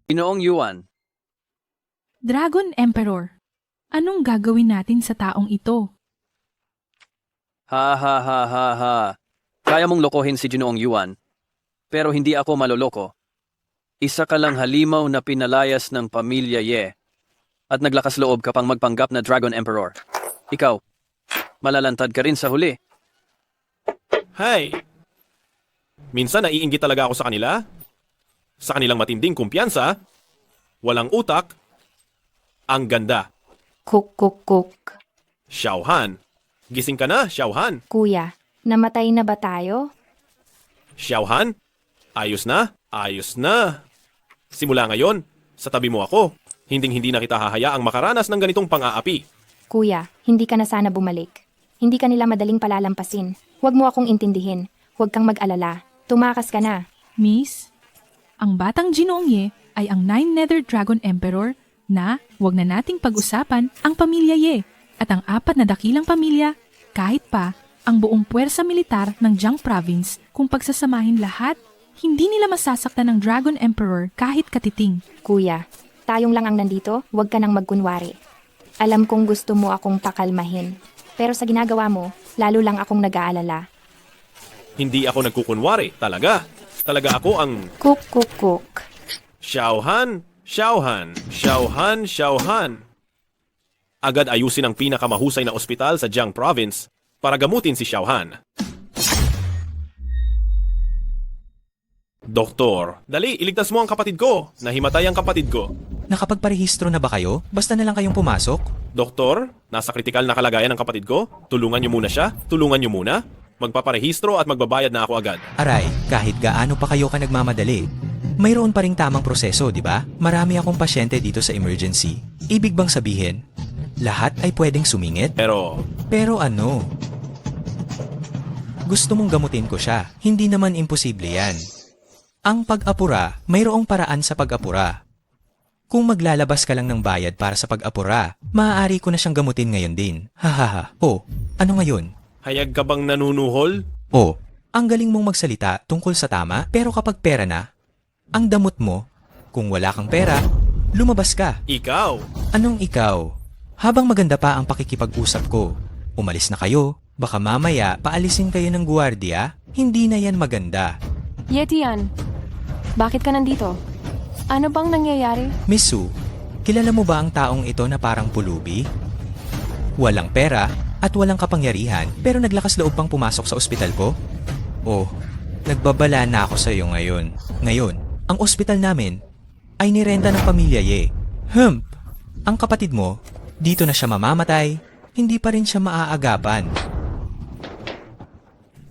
Ginoong Yuan, Dragon Emperor, anong gagawin natin sa taong ito? ha. Kaya mong lokohin si Ginoong Yuan, pero hindi ako maloloko. Isa ka lang halimaw na pinalayas ng pamilya Ye at naglakas loob ka pang magpanggap na Dragon Emperor. Ikaw, malalantad ka rin sa huli. Hay! Minsan naiinggit talaga ako sa kanila. Sa kanilang matinding kumpiyansa, walang utak, ang ganda. Kuk. Xiaohan. Gising ka na, Xiaohan. Kuya, namatay na ba tayo? Xiaohan, ayos na. Simula ngayon, sa tabi mo ako. Hinding-hindi na kita hahayaang makaranas ng ganitong pang-aapi. Kuya, hindi ka na sana bumalik. Hindi ka nila madaling palalampasin. Huwag mo akong intindihin. Huwag kang mag-alala. Tumakas ka na. Miss, ang batang Ginoong Ye ay ang Nine-Nether Dragon Emperor na huwag na nating pag-usapan ang pamilya Ye at ang 4 na dakilang pamilya, kahit pa ang buong puwersa militar ng Jiang Province. Kung pagsasamahin lahat, hindi nila masasaktan ng Dragon Emperor kahit katiting. Kuya, tayong lang ang nandito, huwag ka nang magkunwari. Alam kong gusto mo akong pakalmahin. Pero sa ginagawa mo, lalo lang akong nag-aalala. Hindi ako nagkukunwari, talaga. Talaga ako ang... Kuk. Xiaohan. Agad ayusin ang pinakamahusay na ospital sa Jiang Province para gamutin si Xiaohan. Doktor, dali, iligtas mo ang kapatid ko. Nahimatay ang kapatid ko. Nakapagparehistro na ba kayo? Basta na lang kayong pumasok? Doktor, nasa kritikal na kalagayan ng kapatid ko. Tulungan niyo muna siya. Magpaparehistro at magbabayad na ako agad. Aray, kahit gaano pa kayo ka nagmamadali. Mayroon pa ring tamang proseso, di ba? Marami akong pasyente dito sa emergency. Ibig bang sabihin, lahat ay pwedeng sumingit? Pero ano? Gusto mong gamutin ko siya. Hindi naman imposible yan. Ang pag-apura, mayroong paraan sa pag-apura. Kung maglalabas ka lang ng bayad para sa pag-apura, maaari ko na siyang gamutin ngayon din. Hahaha. Oh, ano ngayon? Hayag ka bang nanunuhol? Oh, ang galing mong magsalita tungkol sa tama, pero kapag pera na, ang damot mo, kung wala kang pera, lumabas ka. Ikaw? Anong ikaw? Habang maganda pa ang pakikipag-usap ko, umalis na kayo, baka mamaya paalisin kayo ng guwardiya, hindi na yan maganda. Ye Tian, bakit ka nandito? Ano bang nangyayari? Miss Su, kilala mo ba ang taong ito na parang pulubi? Walang pera at walang kapangyarihan pero naglakas loob pang pumasok sa ospital ko? Oh, nagbabala na ako sa iyo ngayon. Ngayon, ang ospital namin, ay nirenta ng pamilya Ye. Ang kapatid mo, dito na siya mamamatay, hindi pa rin siya maaagapan.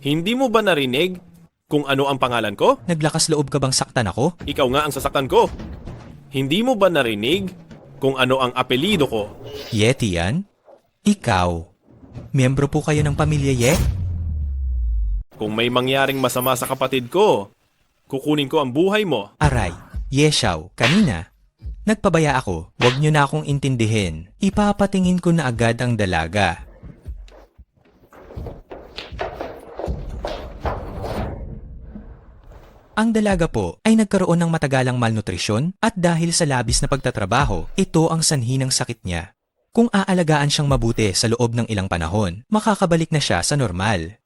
Hindi mo ba narinig kung ano ang pangalan ko? Naglakas loob ka bang saktan ako? Ikaw nga ang sasaktan ko. Hindi mo ba narinig kung ano ang apelido ko? Yeti yan? Ikaw? Miyembro po kayo ng pamilya Ye? Kung may mangyaring masama sa kapatid ko, kukunin ko ang buhay mo. Aray, Yeshaw, kanina. Nagpabaya ako, wag niyo na akong intindihin. Ipapatingin ko na agad ang dalaga. Ang dalaga po ay nagkaroon ng matagalang malnutrisyon at dahil sa labis na pagtatrabaho, ito ang sanhi ng sakit niya. Kung aalagaan siyang mabuti sa loob ng ilang panahon, makakabalik na siya sa normal.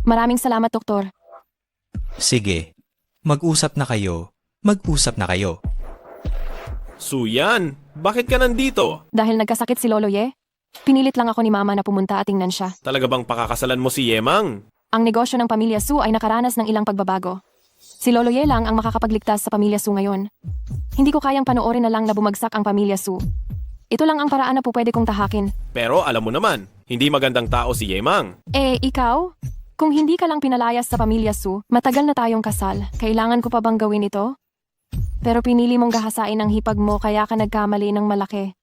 Maraming salamat, Doktor. Sige, mag-usap na kayo. Mag-usap na kayo. Suyan, bakit ka nandito? Dahil nagkasakit si Lolo Ye, pinilit lang ako ni Mama na pumunta at tingnan siya. Talaga bang pakakasalan mo si Yemang? Ang negosyo ng pamilya Su ay nakaranas ng ilang pagbabago. Si Lolo Ye lang ang makakapagligtas sa pamilya Su ngayon. Hindi ko kayang panoorin na lang na bumagsak ang pamilya Su. Ito lang ang paraan na po pwede kong tahakin. Pero alam mo naman, hindi magandang tao si Yemang. Ikaw? Kung hindi ka lang pinalayas sa pamilya Su, matagal na tayong kasal. Kailangan ko pa bang gawin ito? Pero pinili mong gahasain ang hipag mo kaya ka nagkamali ng malaki.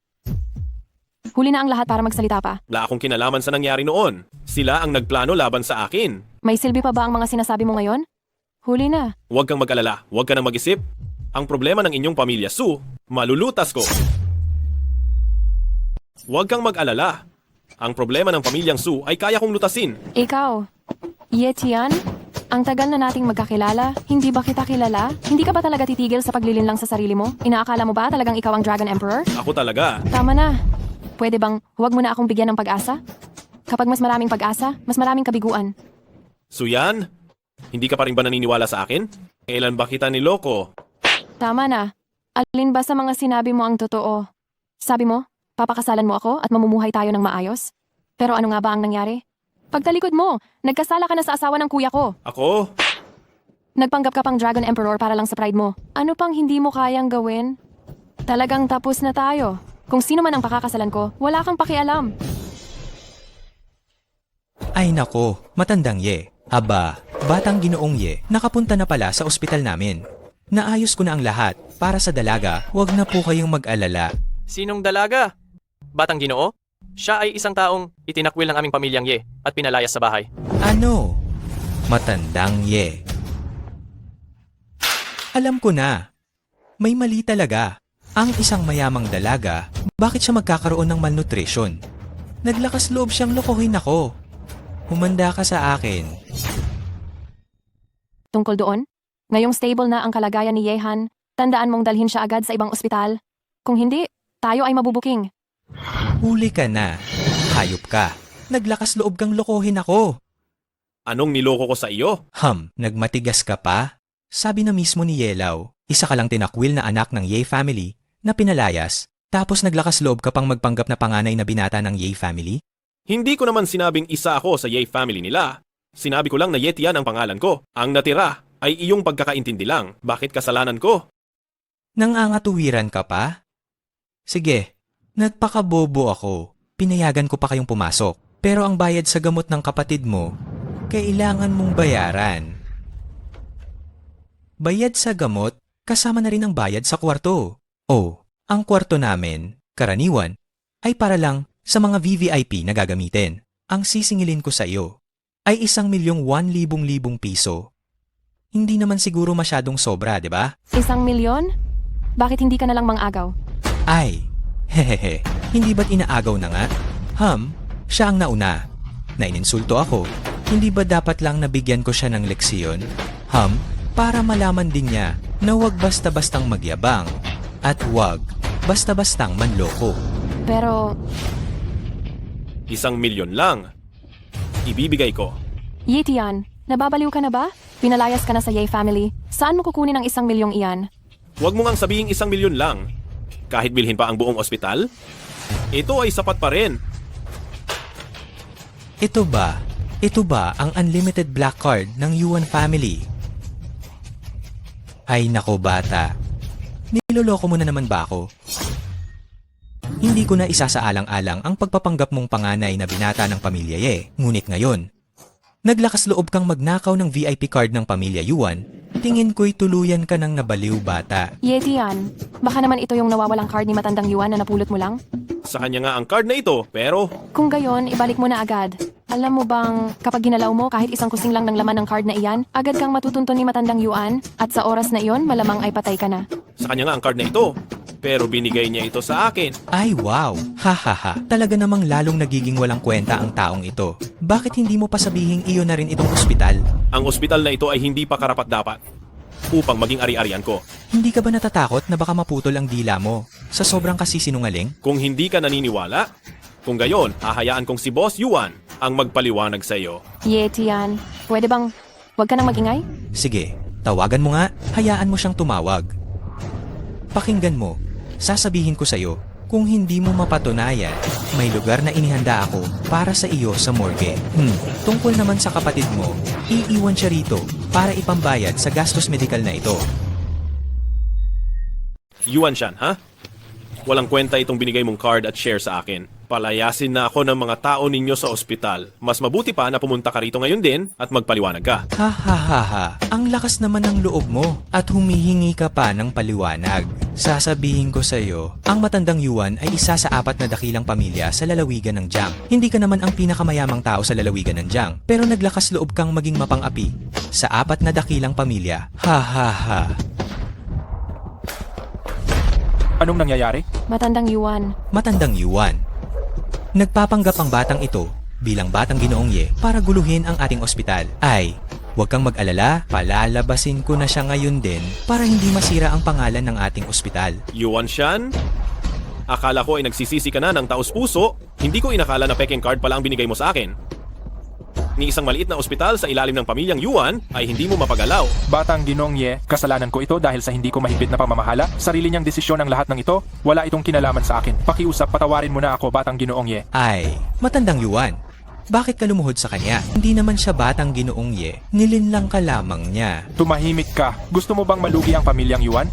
Huli na ang lahat para magsalita pa. Wala akong kinalaman sa nangyari noon. Sila ang nagplano laban sa akin. May silbi pa ba ang mga sinasabi mo ngayon? Huli na. Huwag kang mag-alala, huwag ka nang mag-isip. Ang problema ng inyong pamilya Su, malulutas ko. Huwag kang mag-alala. Ang problema ng pamilyang Su ay kaya kong lutasin. Ikaw, Yetian? Ang tagal na nating magkakilala, hindi ba kita kilala? Hindi ka ba talaga titigil sa paglilinlang sa sarili mo? Inaakala mo ba talagang ikaw ang Dragon Emperor? Ako talaga. Tama na. Pwede bang huwag mo na akong bigyan ng pag-asa? Kapag mas maraming pag-asa, mas maraming kabiguan. Suyan, hindi ka pa rin ba naniniwala sa akin? Kailan ba kita niloko? Tama na. Alin ba sa mga sinabi mo ang totoo? Sabi mo, papakasalan mo ako at mamumuhay tayo ng maayos? Pero ano nga ba ang nangyari? Pagtalikod mo, nagkasala ka na sa asawa ng kuya ko. Ako? Nagpanggap ka pang Dragon Emperor para lang sa pride mo. Ano pang hindi mo kayang gawin? Talagang tapos na tayo. Kung sino man ang pakakasalan ko, wala kang pakialam. Ay nako, matandang Ye. Aba, batang ginoong Ye, nakapunta na pala sa ospital namin. Naayos ko na ang lahat. Para sa dalaga, wag na po kayong mag-alala. Sinong dalaga? Batang Ginoo? Siya ay isang taong itinakwil ng aming pamilyang Ye at pinalayas sa bahay. Ano? Matandang Ye. Alam ko na. May mali talaga. Ang isang mayamang dalaga, bakit siya magkakaroon ng malnutrition? Naglakas loob siyang lokohin ako. Humanda ka sa akin. Tungkol doon, ngayong stable na ang kalagayan ni Yehan, tandaan mong dalhin siya agad sa ibang ospital. Kung hindi, tayo ay mabubuking. Huli ka na. Hayop ka. Naglakas loob kang lokohin ako. Anong niloko ko sa iyo? Nagmatigas ka pa? Sabi na mismo ni Yelaw, isa ka lang tinakwil na anak ng Ye family na pinalayas, tapos naglakas loob ka pang magpanggap na panganay na binata ng Ye family? Hindi ko naman sinabing isa ako sa Ye family nila. Sinabi ko lang na Yetian ang pangalan ko. Ang natira ay iyong pagkakaintindi lang. Bakit kasalanan ko? Nangangatuwiran ka pa? Sige, nagpakabobo ako. Pinayagan ko pa kayong pumasok. Pero ang bayad sa gamot ng kapatid mo, kailangan mong bayaran. Bayad sa gamot, kasama na rin ang bayad sa kwarto. Ang kwarto namin, karaniwan, ay para lang sa mga VVIP na gagamitin. Ang sisingilin ko sa iyo ay 1,100,000 piso. Hindi naman siguro masyadong sobra, di ba? 1,000,000? Bakit hindi ka na lang mang-agaw? Ay, hehehe, hindi ba't inaagaw na nga? Siya ang nauna. Naininsulto ako. Hindi ba dapat lang nabigyan ko siya ng leksiyon? Para malaman din niya na huwag basta-bastang magyabang at huwag basta-bastang manloko. Pero, 1,000,000 lang. Ibibigay ko. Yetian, nababaliw ka na ba? Pinalayas ka na sa Ye family. Saan mo kukunin ang 1,000,000 iyan? Huwag mo ngang sabihing 1,000,000 lang. Kahit bilhin pa ang buong ospital? Ito ay sapat pa rin. Ito ba ang unlimited black card ng Yuan family? Ay nako bata, Niloloko mo na naman ba ako? Hindi ko na isasaalang-alang ang pagpapanggap mong panganay na binata ng pamilya Ye. Ngunit ngayon, naglakas loob kang magnakaw ng VIP card ng pamilya Yuan. Tingin ko'y tuluyan ka ng nabaliw bata. Yetian, baka naman ito yung nawawalang card ni Matandang Yuan na napulot mo lang? Sa kanya nga ang card na ito, pero Kung gayon, ibalik mo na agad. Alam mo bang kapag ginalaw mo kahit isang kusing lang ng laman ng card na iyan, agad kang matutunton ni Matandang Yuan at sa oras na iyon malamang ay patay ka na. sa kanya nga ang card na ito. Pero binigay niya ito sa akin. Ay wow! Hahaha! Talaga namang lalong nagiging walang kwenta ang taong ito. Bakit hindi mo pa sabihing iyon na rin itong ospital? Ang ospital na ito ay hindi pa karapat-dapat upang maging ari-arian ko. Hindi ka ba natatakot na baka maputol ang dila mo sa sobrang kasisinungaling? Kung hindi ka naniniwala, kung gayon, hahayaan kong si Boss Yuan ang magpaliwanag sa iyo. Yetian, pwede bang huwag ka nang magingay? Sige, tawagan mo nga, hayaan mo siyang tumawag. Pakinggan mo, sasabihin ko sa'yo, kung hindi mo mapatunayan, may lugar na inihanda ako para sa iyo sa morgue. Tungkol naman sa kapatid mo, iiwan siya rito para ipambayad sa gastos medikal na ito. Yuan Shan, ha? Walang kwenta itong binigay mong card at share sa akin. Palayasin na ako ng mga tao ninyo sa ospital. Mas mabuti pa na pumunta ka rito ngayon din at magpaliwanag ka. Ha ha ha ha, ang lakas naman ng loob mo at humihingi ka pa ng paliwanag. Sasabihin ko sa iyo, ang Matandang Yuan ay isa sa 4 na dakilang pamilya sa lalawigan ng Jiang. Hindi ka naman ang pinakamayamang tao sa lalawigan ng Jiang, pero naglakas loob kang maging mapang-api sa 4 na dakilang pamilya. Ha ha ha. Anong nangyayari? Matandang Yuan, Matandang Yuan. Nagpapanggap ang batang ito bilang batang Ginoong Ye para guluhin ang ating ospital. Ay, huwag kang mag-alala, palalabasin ko na siya ngayon din para hindi masira ang pangalan ng ating ospital. Yuan Shan? Akala ko ay nagsisisi ka na ng taos-puso. Hindi ko inakala na peking card pala ang binigay mo sa akin. Ni isang maliit na ospital sa ilalim ng pamilyang Yuan ay hindi mo mapagalaw. Batang Ginong Ye, kasalanan ko ito dahil sa hindi ko mahigpit na pamamahala. Sarili niyang desisyon ang lahat ng ito. Wala itong kinalaman sa akin. Pakiusap, patawarin mo na ako, Batang Ginoong Ye. Ay, Matandang Yuan. Bakit ka lumuhod sa kanya? Hindi naman siya batang Ginoong Ye. Nilinlang ka lamang niya. Tumahimik ka. Gusto mo bang malugi ang pamilyang Yuan?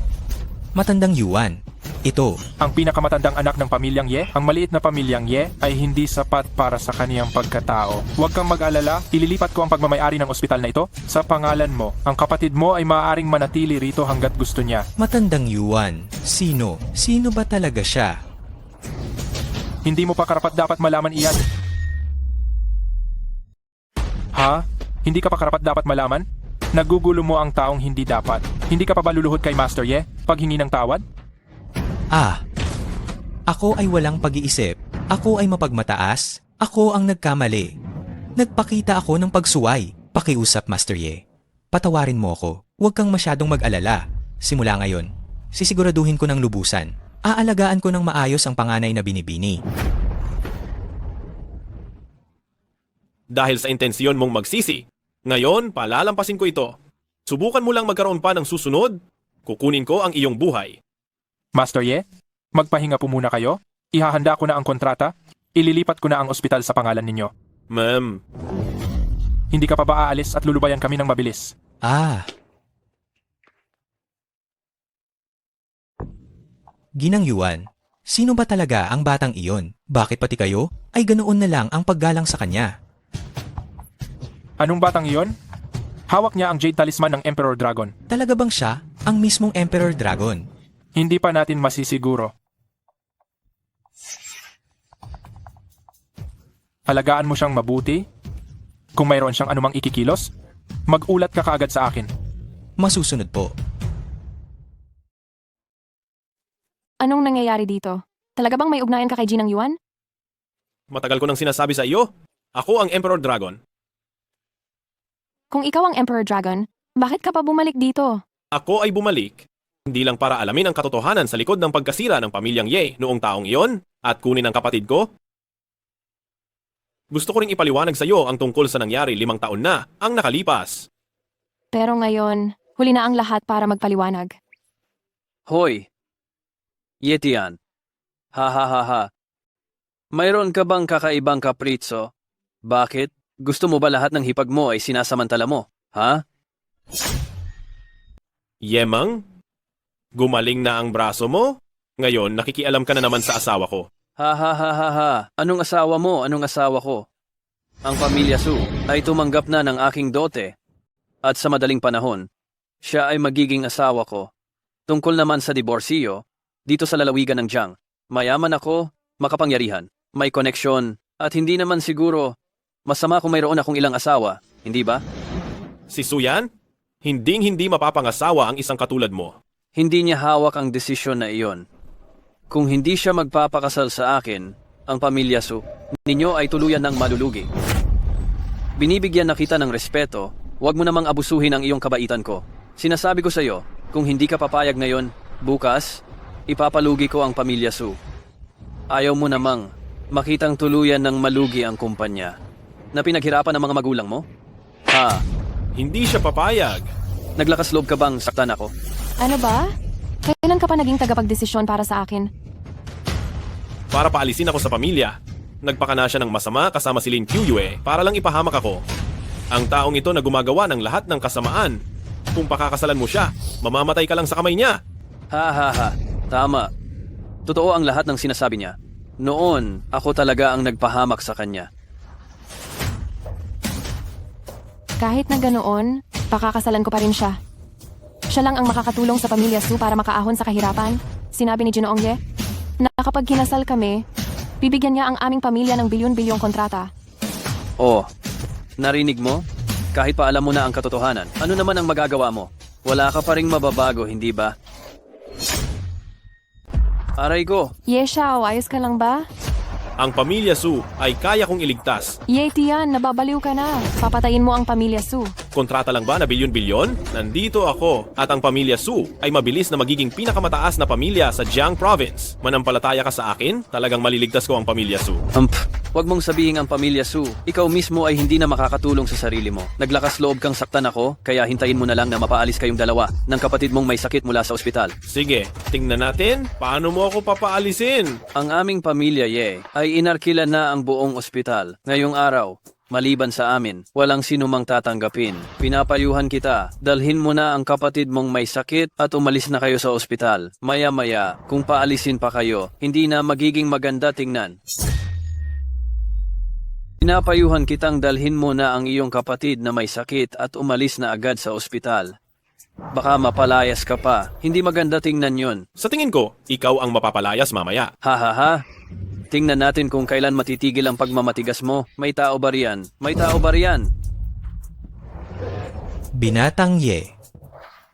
Matandang Yuan. Ito, Ang pinakamatandang anak ng pamilyang Ye, ang maliit na pamilyang Ye, ay hindi sapat para sa kaniyang pagkatao. Huwag kang mag-alala, ililipat ko ang pagmamayari ng ospital na ito. Sa pangalan mo, ang kapatid mo ay maaaring manatili rito hanggat gusto niya. Matandang Yuan. Sino? Sino ba talaga siya? Hindi mo pa karapat-dapat malaman iyan. Ha? Hindi ka pa karapat-dapat malaman? Nagugulo mo ang taong hindi dapat. Hindi ka pa ba luluhod kay Master Ye? Paghingi ng tawad? Ah, ako ay walang pag-iisip. Ako ay mapagmataas. Ako ang nagkamali. Nagpakita ako ng pagsuway. Pakiusap, Master Ye. Patawarin mo ako. Huwag kang masyadong mag-alala. Simula ngayon, sisiguraduhin ko ng lubusan. Aalagaan ko ng maayos ang panganay na binibini. Dahil sa intensyon mong magsisi, ngayon palalampasin ko ito. Subukan mo lang magkaroon pa ng susunod. Kukunin ko ang iyong buhay. Master Ye, magpahinga po muna kayo. Ihahanda ko na ang kontrata. Ililipat ko na ang ospital sa pangalan ninyo. Ma'am, Hindi ka pa ba aalis at lulubayan kami ng mabilis? Ah. Ginang Yuan, sino ba talaga ang batang iyon? Bakit pati kayo ay ganoon na lang ang paggalang sa kanya? Anong batang iyon? Hawak niya ang Jade Talisman ng Emperor Dragon. Talaga bang siya ang mismong Emperor Dragon? Hindi pa natin masisiguro. Alagaan mo siyang mabuti. Kung mayroon siyang anumang ikikilos, mag-ulat ka kaagad sa akin. Masusunod po. anong nangyayari dito? Talaga bang may ugnayan ka kay Ginang Yuan? matagal ko nang sinasabi sa iyo, ako ang Emperor Dragon. Kung ikaw ang Emperor Dragon, bakit ka pa bumalik dito? Ako ay bumalik, hindi lang para alamin ang katotohanan sa likod ng pagkasira ng pamilyang Ye noong taong iyon at kunin ang kapatid ko. Gusto ko ring ipaliwanag sa iyo ang tungkol sa nangyari 5 taon na ang nakalipas. Pero ngayon, huli na ang lahat para magpaliwanag. Hoy, Yetian. Ha ha ha ha. Mayroon ka bang kakaibang kapritso? Bakit? Gusto mo ba lahat ng hipag mo ay sinasamantala mo? Ha? Yemang? Gumaling na ang braso mo? Ngayon, nakikialam ka na naman sa asawa ko. Ha ha ha ha ha. Anong asawa mo? Anong asawa ko? Ang pamilya Su ay tumanggap na ng aking dote. At sa madaling panahon, siya ay magiging asawa ko. Tungkol naman sa diborsyo, dito sa lalawigan ng Jiang, mayaman ako, makapangyarihan, may koneksyon, at hindi naman siguro masama kung mayroon akong ilang asawa, hindi ba? Si Suyan? Hinding-hindi mapapangasawa ang isang katulad mo. Hindi niya hawak ang desisyon na iyon. Kung hindi siya magpapakasal sa akin, ang pamilya Su, ninyo ay tuluyan ng malulugi. Binibigyan na kita ng respeto, huwag mo namang abusuhin ang iyong kabaitan ko. Sinasabi ko sa iyo, kung hindi ka papayag ngayon, bukas, ipapalugi ko ang pamilya Su. Ayaw mo namang makitang tuluyan ng malugi ang kumpanya na pinaghirapan ng mga magulang mo? Ha? Hindi siya papayag. Naglakas loob ka bang saktan ako? Ano ba? Kailan ka pa naging tagapagdesisyon para sa akin? Para paalisin ako sa pamilya. Nagpakana siya ng masama kasama si Lin Kyuyue para lang ipahamak ako. Ang taong ito na gumagawa ng lahat ng kasamaan. Kung pakakasalan mo siya, mamamatay ka lang sa kamay niya. Ha ha ha. Tama. Totoo ang lahat ng sinasabi niya. Noon, ako talaga ang nagpahamak sa kanya. Kahit na ganoon, pakakasalan ko pa rin siya. Siya lang ang makakatulong sa pamilya Su para makaahon sa kahirapan. Sinabi ni Ginoong Ye na kapag kinasal kami, bibigyan niya ang aming pamilya ng bilyon-bilyong kontrata. Oh, narinig mo? Kahit pa alam mo na ang katotohanan, ano naman ang magagawa mo? Wala ka pa ring mababago, hindi ba? Aray ko! Ye Xiao, ayos ka lang ba? Ang pamilya Su ay kaya kong iligtas. Ye Tian, nababaliw ka na. Papatayin mo ang pamilya Su. Kontrata lang ba na bilyon-bilyon? Nandito ako at ang pamilya Su ay mabilis na magiging pinakamataas na pamilya sa Jiang Province. Manampalataya ka sa akin? Talagang maliligtas ko ang pamilya Su. Wag mong sabihin ang pamilya Su. Ikaw mismo ay hindi na makakatulong sa sarili mo. Naglakas loob kang saktan ako, kaya hintayin mo na lang na mapaalis kayong dalawa ng kapatid mong may sakit mula sa ospital. Sige, tingnan natin. Paano mo ako papaalisin? Ang aming pamilya Ye ay inarkila na ang buong ospital. Ngayong araw, maliban sa amin, walang sinumang tatanggapin. Pinapayuhan kita, dalhin mo na ang kapatid mong may sakit at umalis na kayo sa ospital. Maya-maya, kung paalisin pa kayo, hindi na magiging maganda tingnan. Pinapayuhan kitang dalhin mo na ang iyong kapatid na may sakit at umalis na agad sa ospital. Baka mapalayas ka pa. Hindi maganda tingnan yon. Sa tingin ko, ikaw ang mapapalayas mamaya. Ha ha ha. Tingnan natin kung kailan matitigil ang pagmamatigas mo. May tao ba riyan? May tao ba riyan? Binatang Ye,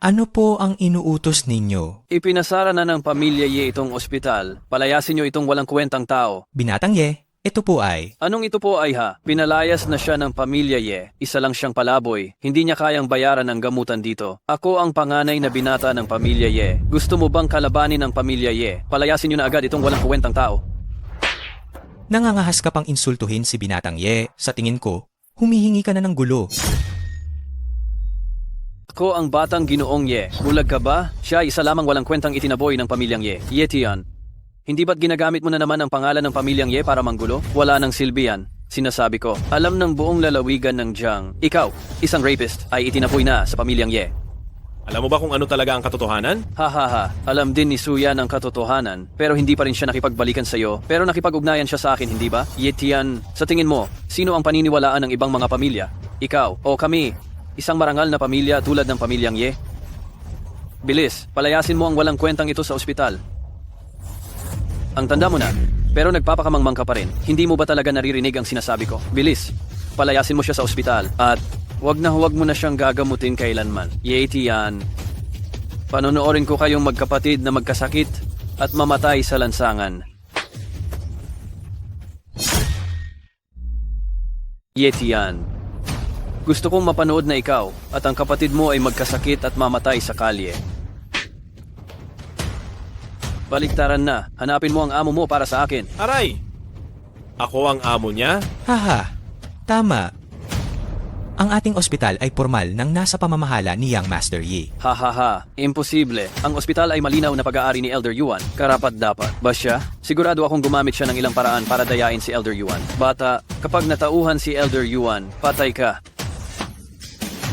ano po ang inuutos ninyo? Ipinasara na ng pamilya Ye itong ospital. Palayasin niyo itong walang kwentang tao. Binatang Ye, ito po ay... Anong ito po ay ha? Pinalayas na siya ng pamilya Ye. Isa lang siyang palaboy. Hindi niya kayang bayaran ang gamutan dito. Ako ang panganay na binata ng pamilya Ye. Gusto mo bang kalabanin ang pamilya Ye? Palayasin niyo na agad itong walang kwentang tao. Nangangahas ka pang insultuhin si Binatang Ye. Sa tingin ko, humihingi ka na ng gulo. Ako ang batang Ginoong Ye. Bulag ka ba? Siya ay isa lamang walang kwentang itinaboy ng pamilyang Ye. Ye Tian. Hindi ba't ginagamit mo na naman ang pangalan ng pamilyang Ye para manggulo? Wala nang silbi yan. Sinasabi ko, alam ng buong lalawigan ng Jiang. Ikaw, isang rapist, ay itinaboy na sa pamilyang Ye. Alam mo ba kung ano talaga ang katotohanan? Ha ha ha, alam din ni Suyan ang katotohanan, pero hindi pa rin siya nakipagbalikan sa iyo, pero nakipag-ugnayan siya sa akin, hindi ba? Ye Tian, sa tingin mo, sino ang paniniwalaan ng ibang mga pamilya? Ikaw o kami, isang marangal na pamilya tulad ng pamilyang Ye? Bilis, palayasin mo ang walang kwentang ito sa ospital. Ang tanda mo na, pero nagpapakamangmang ka pa rin. Hindi mo ba talaga naririnig ang sinasabi ko? Bilis, palayasin mo siya sa ospital at huwag mo na siyang gagamutin kailanman. Ye Tian, panonoorin ko kayong magkapatid na magkasakit at mamatay sa lansangan. Ye Tian, gusto kong mapanood na ikaw at ang kapatid mo ay magkasakit at mamatay sa kalye. Baliktaran na, hanapin mo ang amo mo para sa akin. Aray! Ako ang amo niya? Haha, tama. Ang ating ospital ay formal nang nasa pamamahala ni Young Master Yi. Ha ha ha, imposible. Ang ospital ay malinaw na pag-aari ni Elder Yuan. Karapat dapat. Ba siya? Sigurado akong gumamit siya ng ilang paraan para dayain si Elder Yuan. Bata, kapag natauhan si Elder Yuan, patay ka.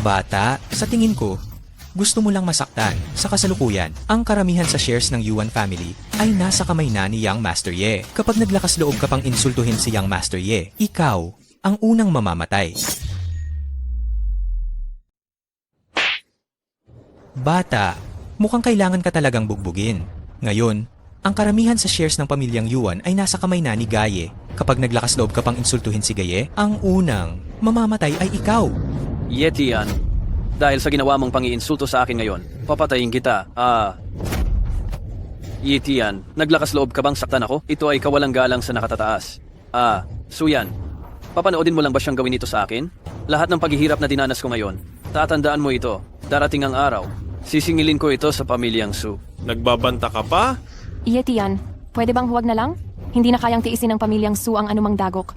Bata, sa tingin ko, gusto mo lang masaktan. Sa kasalukuyan, ang karamihan sa shares ng Yuan family ay nasa kamay na ni Young Master Ye. Kapag naglakas loob ka pang insultuhin si Young Master Ye, ikaw ang unang mamamatay. Bata, mukhang kailangan ka talagang bugbugin. Ngayon, ang karamihan sa shares ng pamilyang Yuan ay nasa kamay na ni Gaye. Kapag naglakas loob ka pang insultuhin si Gaye, ang unang mamamatay ay ikaw. Ye Tian, dahil sa ginawa mong pangiinsulto sa akin ngayon, papatayin kita. Ye Tian, naglakas loob ka bang saktan ako? Ito ay kawalang galang sa nakatataas. Suyan, papanoodin mo lang ba siyang gawin ito sa akin? Lahat ng paghihirap na dinanas ko ngayon, tatandaan mo ito. Darating ang araw, sisingilin ko ito sa pamilyang Su. Nagbabanta ka pa? Yetian, pwede bang huwag na lang? Hindi na kayang tiisin ng pamilyang Su ang anumang dagok.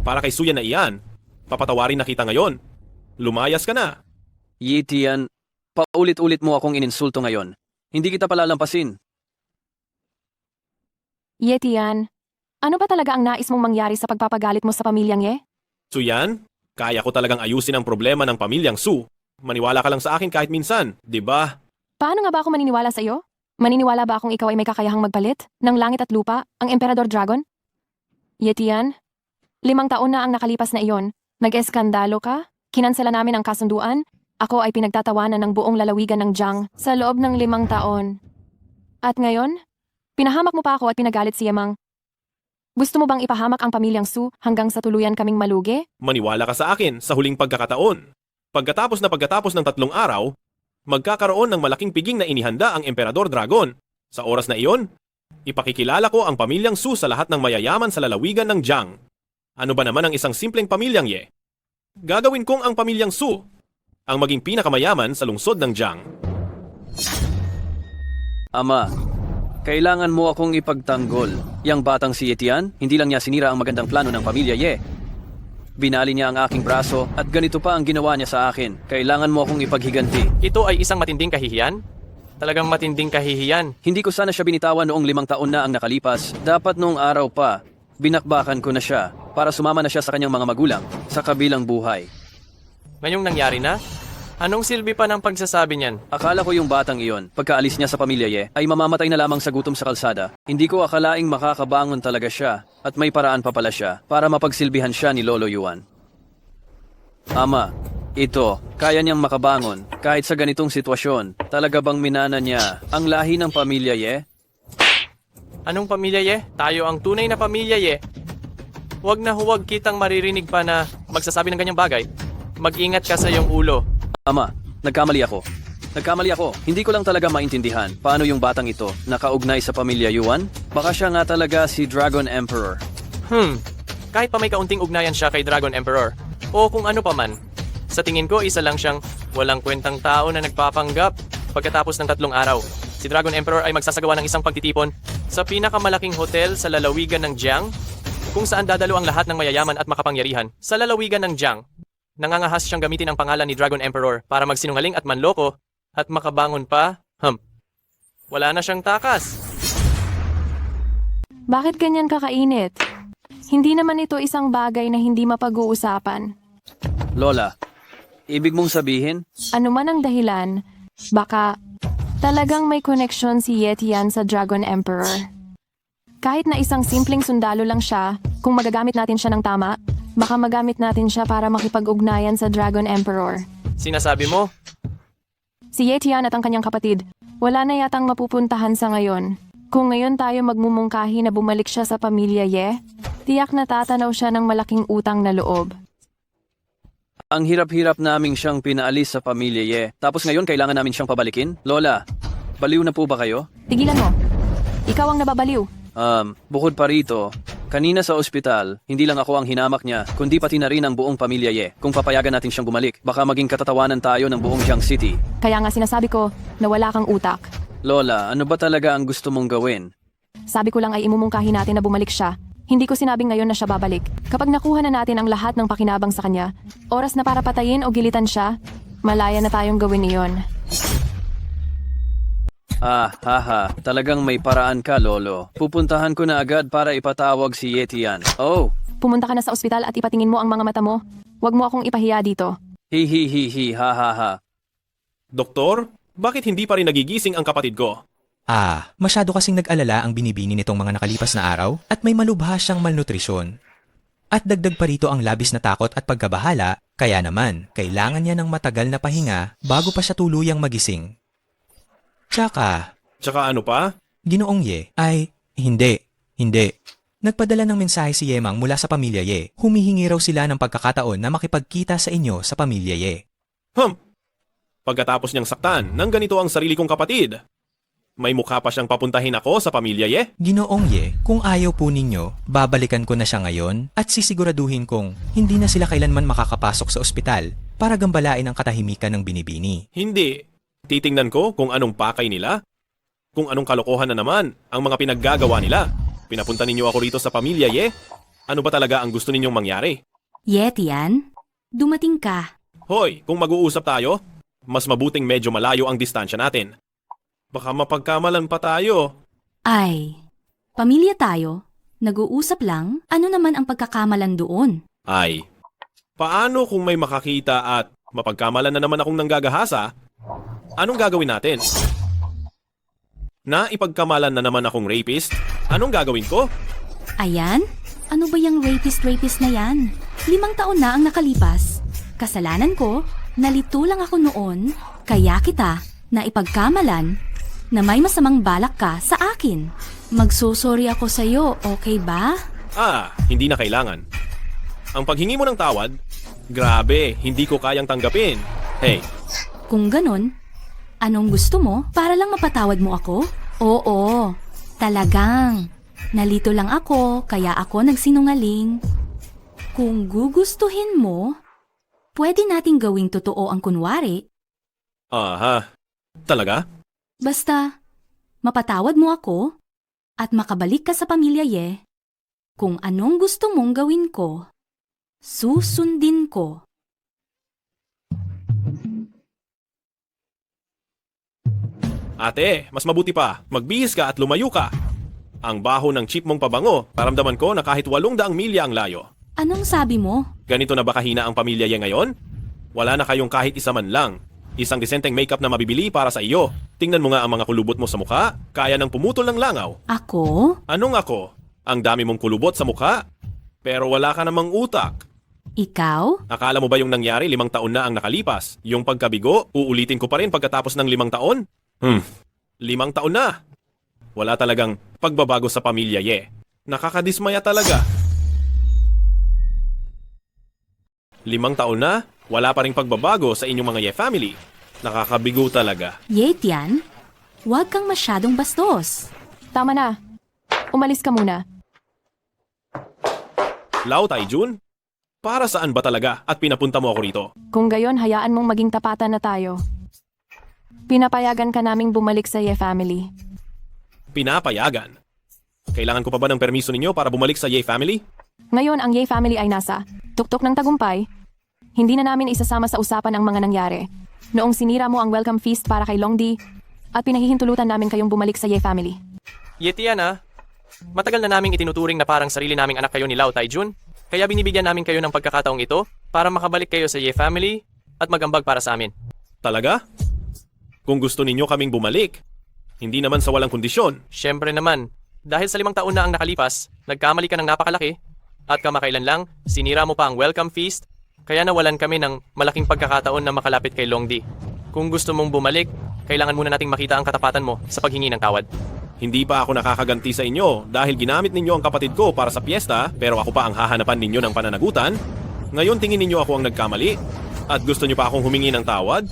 Para kay Suyan na iyan, papatawarin na kita ngayon. Lumayas ka na. Ye Tian, paulit-ulit mo akong ininsulto ngayon. Hindi kita palalampasin. Yetian, ano ba talaga ang nais mong mangyari sa pagpapagalit mo sa pamilyang Ye? Suyan, kaya ko talagang ayusin ang problema ng pamilyang Su. Maniwala ka lang sa akin kahit minsan, di ba? Paano nga ba ako maniniwala sa iyo? Maniniwala ba akong ikaw ay may kakayahang magpalit ng langit at lupa, ang Emperador Dragon? Yetian, 5 taon na ang nakalipas na iyon. Nag-eskandalo ka? Kinansela namin ang kasunduan? Ako ay pinagtatawanan ng buong lalawigan ng Jiang sa loob ng 5 taon. At ngayon, pinahamak mo pa ako at pinagalit si Yamang. Gusto mo bang ipahamak ang pamilyang Su hanggang sa tuluyan kaming malugi? Maniwala ka sa akin sa huling pagkakataon. Pagkatapos ng 3 araw, magkakaroon ng malaking piging na inihanda ang Emperador Dragon. Sa oras na iyon, ipakikilala ko ang pamilyang Su sa lahat ng mayayaman sa lalawigan ng Jiang. Ano ba naman ang isang simpleng pamilyang Ye? Gagawin kong ang pamilyang Su ang maging pinakamayaman sa lungsod ng Jiang. Ama, kailangan mo akong ipagtanggol. Yang batang si Yetian, hindi lang niya sinira ang magandang plano ng pamilya Ye. Binali niya ang aking braso at ganito pa ang ginawa niya sa akin. Kailangan mo akong ipaghiganti. Ito ay isang matinding kahihiyan? Talagang matinding kahihiyan. Hindi ko sana siya binitawan noong 5 taon na ang nakalipas. Dapat noong araw pa, binakbakan ko na siya para sumama na siya sa kanyang mga magulang sa kabilang buhay. Ngayong nangyari na? Anong silbi pa ng pagsasabi niyan? Akala ko yung batang iyon, pagkaalis niya sa pamilya Ye, ay mamamatay na lamang sa gutom sa kalsada. Hindi ko akalaing makakabangon talaga siya at may paraan pa pala siya para mapagsilbihan siya ni Lolo Yuan. Ama, ito, kaya niyang makabangon kahit sa ganitong sitwasyon. Talaga bang minana niya ang lahi ng pamilya Ye? Anong pamilya Ye? Tayo ang tunay na pamilya Ye. Huwag na huwag kitang maririnig pa na magsasabi ng ganyang bagay. Mag-ingat ka sa iyong ulo. Ama, nagkamali ako. Hindi ko lang talaga maintindihan paano yung batang ito nakaugnay sa pamilya Yuan. Baka siya nga talaga si Dragon Emperor. Kahit pa may kaunting ugnayan siya kay Dragon Emperor, o kung ano pa man, sa tingin ko isa lang siyang walang kwentang tao na nagpapanggap. Pagkatapos ng 3 araw, si Dragon Emperor ay magsasagawa ng isang pagtitipon sa pinakamalaking hotel sa lalawigan ng Jiang, kung saan dadalo ang lahat ng mayayaman at makapangyarihan sa lalawigan ng Jiang. Nangangahas siyang gamitin ang pangalan ni Dragon Emperor para magsinungaling at manloko at makabangon pa. Wala na siyang takas. Bakit ganyan kakainit? Hindi naman ito isang bagay na hindi mapag-uusapan. Lola, ibig mong sabihin? Ano man ang dahilan, baka talagang may koneksyon si Yetian sa Dragon Emperor. Kahit na isang simpleng sundalo lang siya, kung magagamit natin siya ng tama, baka magamit natin siya para makipag-ugnayan sa Dragon Emperor. Sinasabi mo? Si Yetian at ang kanyang kapatid, wala na yatang mapupuntahan sa ngayon. Kung ngayon tayo magmumungkahi na bumalik siya sa pamilya Ye, tiyak na tatanaw siya ng malaking utang na loob. Ang hirap-hirap naming siyang pinaalis sa pamilya Ye. Tapos ngayon kailangan namin siyang pabalikin? Lola, baliw na po ba kayo? Tigilan mo. Ikaw ang nababaliw. Bukod pa rito, kanina sa ospital, hindi lang ako ang hinamak niya, kundi pati na rin ang buong pamilya Ye. Kung papayagan natin siyang bumalik, baka maging katatawanan tayo ng buong Jiang City. Kaya nga sinasabi ko na wala kang utak. Lola, ano ba talaga ang gusto mong gawin? Sabi ko lang ay imumungkahi natin na bumalik siya. Hindi ko sinabing ngayon na siya babalik. Kapag nakuha na natin ang lahat ng pakinabang sa kanya, oras na para patayin o gilitan siya, malaya na tayong gawin iyon. Talagang may paraan ka, Lolo. Pupuntahan ko na agad para ipatawag si Yetian. Oh, Pumunta ka na sa ospital at ipatingin mo ang mga mata mo. Huwag mo akong ipahiya dito. Hihihihi ha ha ha. Doktor, bakit hindi pa rin nagigising ang kapatid ko? Masyado kasing nag-alala ang binibini nitong mga nakalipas na araw at may malubha siyang malnutrisyon. At dagdag pa rito ang labis na takot at pagkabahala, kaya naman, kailangan niya ng matagal na pahinga bago pa siya tuluyang magising. Tsaka Ano pa? Ginoong Ye, hindi. Nagpadala ng mensahe si Yemang mula sa pamilya Ye. Humihingi raw sila ng pagkakataon na makipagkita sa inyo sa pamilya Ye. Pagkatapos niyang saktan ng ganito ang sarili kong kapatid, may mukha pa siyang papuntahin ako sa pamilya Ye? Ginoong Ye, kung ayaw po ninyo, babalikan ko na siya ngayon at sisiguraduhin kong hindi na sila kailanman makakapasok sa ospital para gambalain ang katahimikan ng binibini. Hindi. Titingnan ko kung anong pakay nila. Kung anong kalokohan na naman ang mga pinaggagawa nila. Pinapunta ninyo ako rito sa pamilya Ye? Ano ba talaga ang gusto ninyong mangyari? Ye, Tian, dumating ka. Hoy, kung mag-uusap tayo, mas mabuting medyo malayo ang distansya natin. Baka mapagkamalan pa tayo. Ay, pamilya tayo, nag-uusap lang, ano naman ang pagkakamalan doon? Ay, paano kung may makakita at mapagkamalan na naman akong nanggagahasa? Anong gagawin natin? Na ipagkamalan na naman akong rapist? Anong gagawin ko? Ayan, ano ba yung rapist na yan? 5 taon na ang nakalipas. Kasalanan ko, nalito lang ako noon, kaya kita na ipagkamalan na may masamang balak ka sa akin. Magsusorry ako sa'yo, okay ba? Hindi na kailangan. Ang paghingi mo ng tawad, grabe, hindi ko kayang tanggapin. Hey. Kung ganon, anong gusto mo para lang mapatawad mo ako? Oo, talagang. Nalito lang ako, kaya ako nagsinungaling. Kung gugustuhin mo, pwede nating gawing totoo ang kunwari. Talaga? Basta, mapatawad mo ako at makabalik ka sa pamilya Ye. Kung anong gusto mong gawin ko, susundin ko. Ate, mas mabuti pa, magbihis ka at lumayo ka. Ang baho ng chip mong pabango, paramdaman ko na kahit 800 milya ang layo. Anong sabi mo? Ganito na ba kahina ang pamilya Ye ngayon? Wala na kayong kahit isa man lang. Isang disenteng makeup na mabibili para sa iyo. Tingnan mo nga ang mga kulubot mo sa mukha. Kaya nang pumutol ng langaw. Ako? Anong ako? Ang dami mong kulubot sa mukha. Pero wala ka namang utak. Ikaw? Akala mo ba yung nangyari 5 taon na ang nakalipas? Yung pagkabigo, uulitin ko pa rin pagkatapos ng 5 taon? 5 taon na. Wala talagang pagbabago sa pamilya Ye. Nakakadismaya talaga. 5 taon na, wala pa ring pagbabago sa inyong mga Ye family. Nakakabigo talaga. Ye, Tian, huwag kang masyadong bastos. Tama na. Umalis ka muna. Lao Taijun? Para saan ba talaga at pinapunta mo ako rito? Kung gayon, hayaan mong maging tapatan na tayo. Pinapayagan ka naming bumalik sa Ye family. Pinapayagan? Kailangan ko pa ba ng permiso ninyo para bumalik sa Ye family? Ngayon, ang Ye family ay nasa tuktok ng tagumpay. Hindi na namin isasama sa usapan ang mga nangyari. Noong sinira mo ang welcome feast para kay Longdi at pinahihintulutan namin kayong bumalik sa Ye family. Ye, Tian matagal na naming itinuturing na parang sarili naming anak kayo ni Lao Taijun. Kaya binibigyan namin kayo ng pagkakataong ito para makabalik kayo sa Ye family at magambag para sa amin. Talaga? Kung gusto ninyo kaming bumalik, hindi naman sa walang kondisyon. Siyempre naman, dahil sa 5 taon na ang nakalipas, nagkamali ka ng napakalaki at kamakailan lang, sinira mo pa ang welcome feast, kaya nawalan kami ng malaking pagkakataon na makalapit kay Longdi. Kung gusto mong bumalik, kailangan muna nating makita ang katapatan mo sa paghingi ng tawad. Hindi pa ako nakakaganti sa inyo dahil ginamit ninyo ang kapatid ko para sa piyesta pero ako pa ang hahanapan ninyo ng pananagutan. Ngayon tingin ninyo ako ang nagkamali at gusto nyo pa akong humingi ng tawad?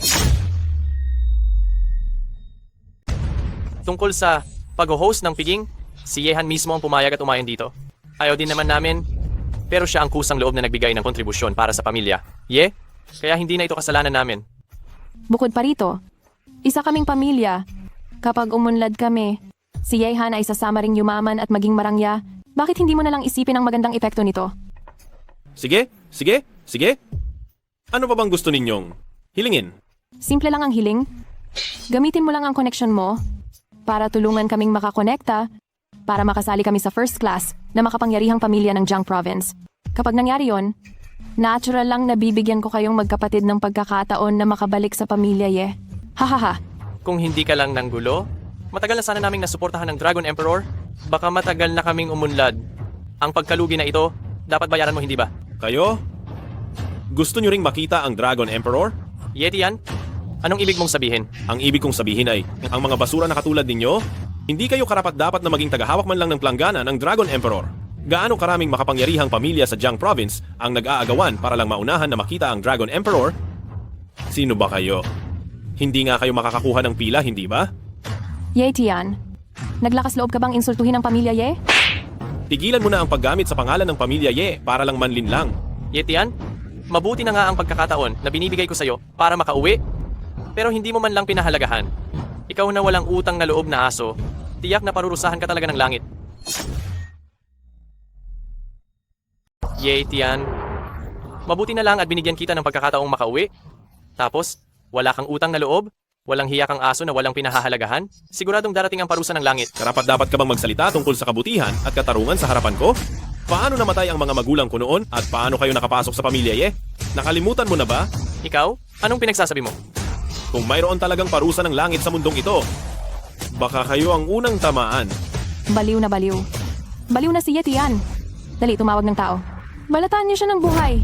Tungkol sa pag-host ng piging, si Yehan mismo ang pumayag at umayon dito. Ayaw din naman namin, pero siya ang kusang loob na nagbigay ng kontribusyon para sa pamilya. Kaya hindi na ito kasalanan namin. Bukod pa rito, isa kaming pamilya. Kapag umunlad kami, si Yehan ay sasama ring yumaman at maging marangya. Bakit hindi mo na lang isipin ang magandang epekto nito? Sige. Ano pa bang gusto ninyong hilingin? Simple lang ang hiling. Gamitin mo lang ang connection mo para tulungan kaming makakonekta para makasali kami sa first class na makapangyarihang pamilya ng Jiang Province. Kapag nangyari yon, Natural lang na bibigyan ko kayong magkapatid ng pagkakataon na makabalik sa pamilya, Ye. Hahaha. Kung hindi ka lang ng gulo, matagal na sana naming nasuportahan ng Dragon Emperor. Baka matagal na kaming umunlad. Ang pagkalugi na ito, dapat bayaran mo, hindi ba? Kayo? Gusto nyo ring makita ang Dragon Emperor? Yetian, anong ibig mong sabihin? Ang ibig kong sabihin ay, ang mga basura na katulad ninyo, hindi kayo karapat-dapat na maging tagahawak man lang ng planggana ng Dragon Emperor. Gaano karaming makapangyarihang pamilya sa Jiang Province ang nag-aagawan para lang maunahan na makita ang Dragon Emperor? Sino ba kayo? Hindi nga kayo makakakuha ng pila, hindi ba? Ye Tian, naglakas loob ka bang insultuhin ang pamilya Ye? Tigilan mo na ang paggamit sa pangalan ng pamilya Ye para lang manlin lang. Yetian, mabuti na nga ang pagkakataon na binibigay ko sa'yo para makauwi. Pero hindi mo man lang pinahalagahan. Ikaw na walang utang na loob na aso, tiyak na parurusahan ka talaga ng langit. Yetian, mabuti na lang at binigyan kita ng pagkakataong makauwi. Tapos, wala kang utang na loob, walang hiya kang aso na walang pinahahalagahan, siguradong darating ang parusa ng langit. Karapat-dapat ka bang magsalita tungkol sa kabutihan at katarungan sa harapan ko? Paano namatay ang mga magulang ko noon at paano kayo nakapasok sa pamilya Ye? Nakalimutan mo na ba? Ikaw, anong pinagsasabi mo? Kung mayroon talagang parusa ng langit sa mundong ito, baka kayo ang unang tamaan. Baliw na baliw. Baliw na si Ye Tian. Dali, tumawag ng tao. Balataan niyo siya ng buhay.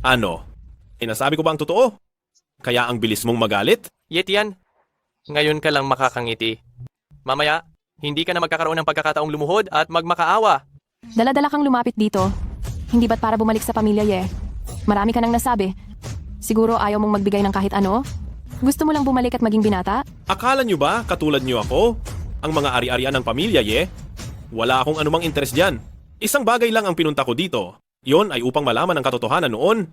Ano? Inasabi ko ba ang totoo? Kaya ang bilis mong magalit? Yetian, ngayon ka lang makakangiti. Mamaya, hindi ka na magkakaroon ng pagkakataong lumuhod at magmakaawa. Dala-dala kang lumapit dito. Hindi ba't para bumalik sa pamilya Ye? Marami ka nang nasabi. Siguro ayaw mong magbigay ng kahit ano? Gusto mo lang bumalik at maging binata? Akala nyo ba katulad nyo ako? Ang mga ari-arian ng pamilya Ye? Wala akong anumang interes dyan. Isang bagay lang ang pinunta ko dito. Yon ay upang malaman ang katotohanan noon.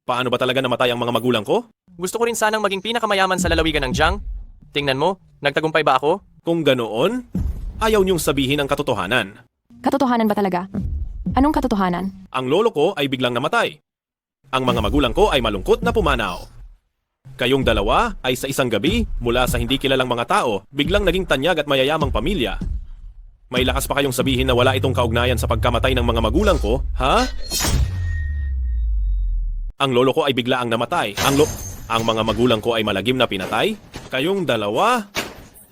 Paano ba talaga namatay ang mga magulang ko? Gusto ko rin sanang maging pinakamayaman sa lalawigan ng Jiang. Tingnan mo, nagtagumpay ba ako? Kung ganoon, ayaw niyong sabihin ang katotohanan. Katotohanan ba talaga? Anong katotohanan? Ang lolo ko ay biglang namatay. Ang mga magulang ko ay malungkot na pumanaw. Kayong dalawa ay sa isang gabi, mula sa hindi kilalang mga tao, biglang naging tanyag at mayayamang pamilya. May lakas pa kayong sabihin na wala itong kaugnayan sa pagkamatay ng mga magulang ko, ha? Ang lolo ko ay bigla ang namatay. Ang mga magulang ko ay malagim na pinatay. Kayong dalawa,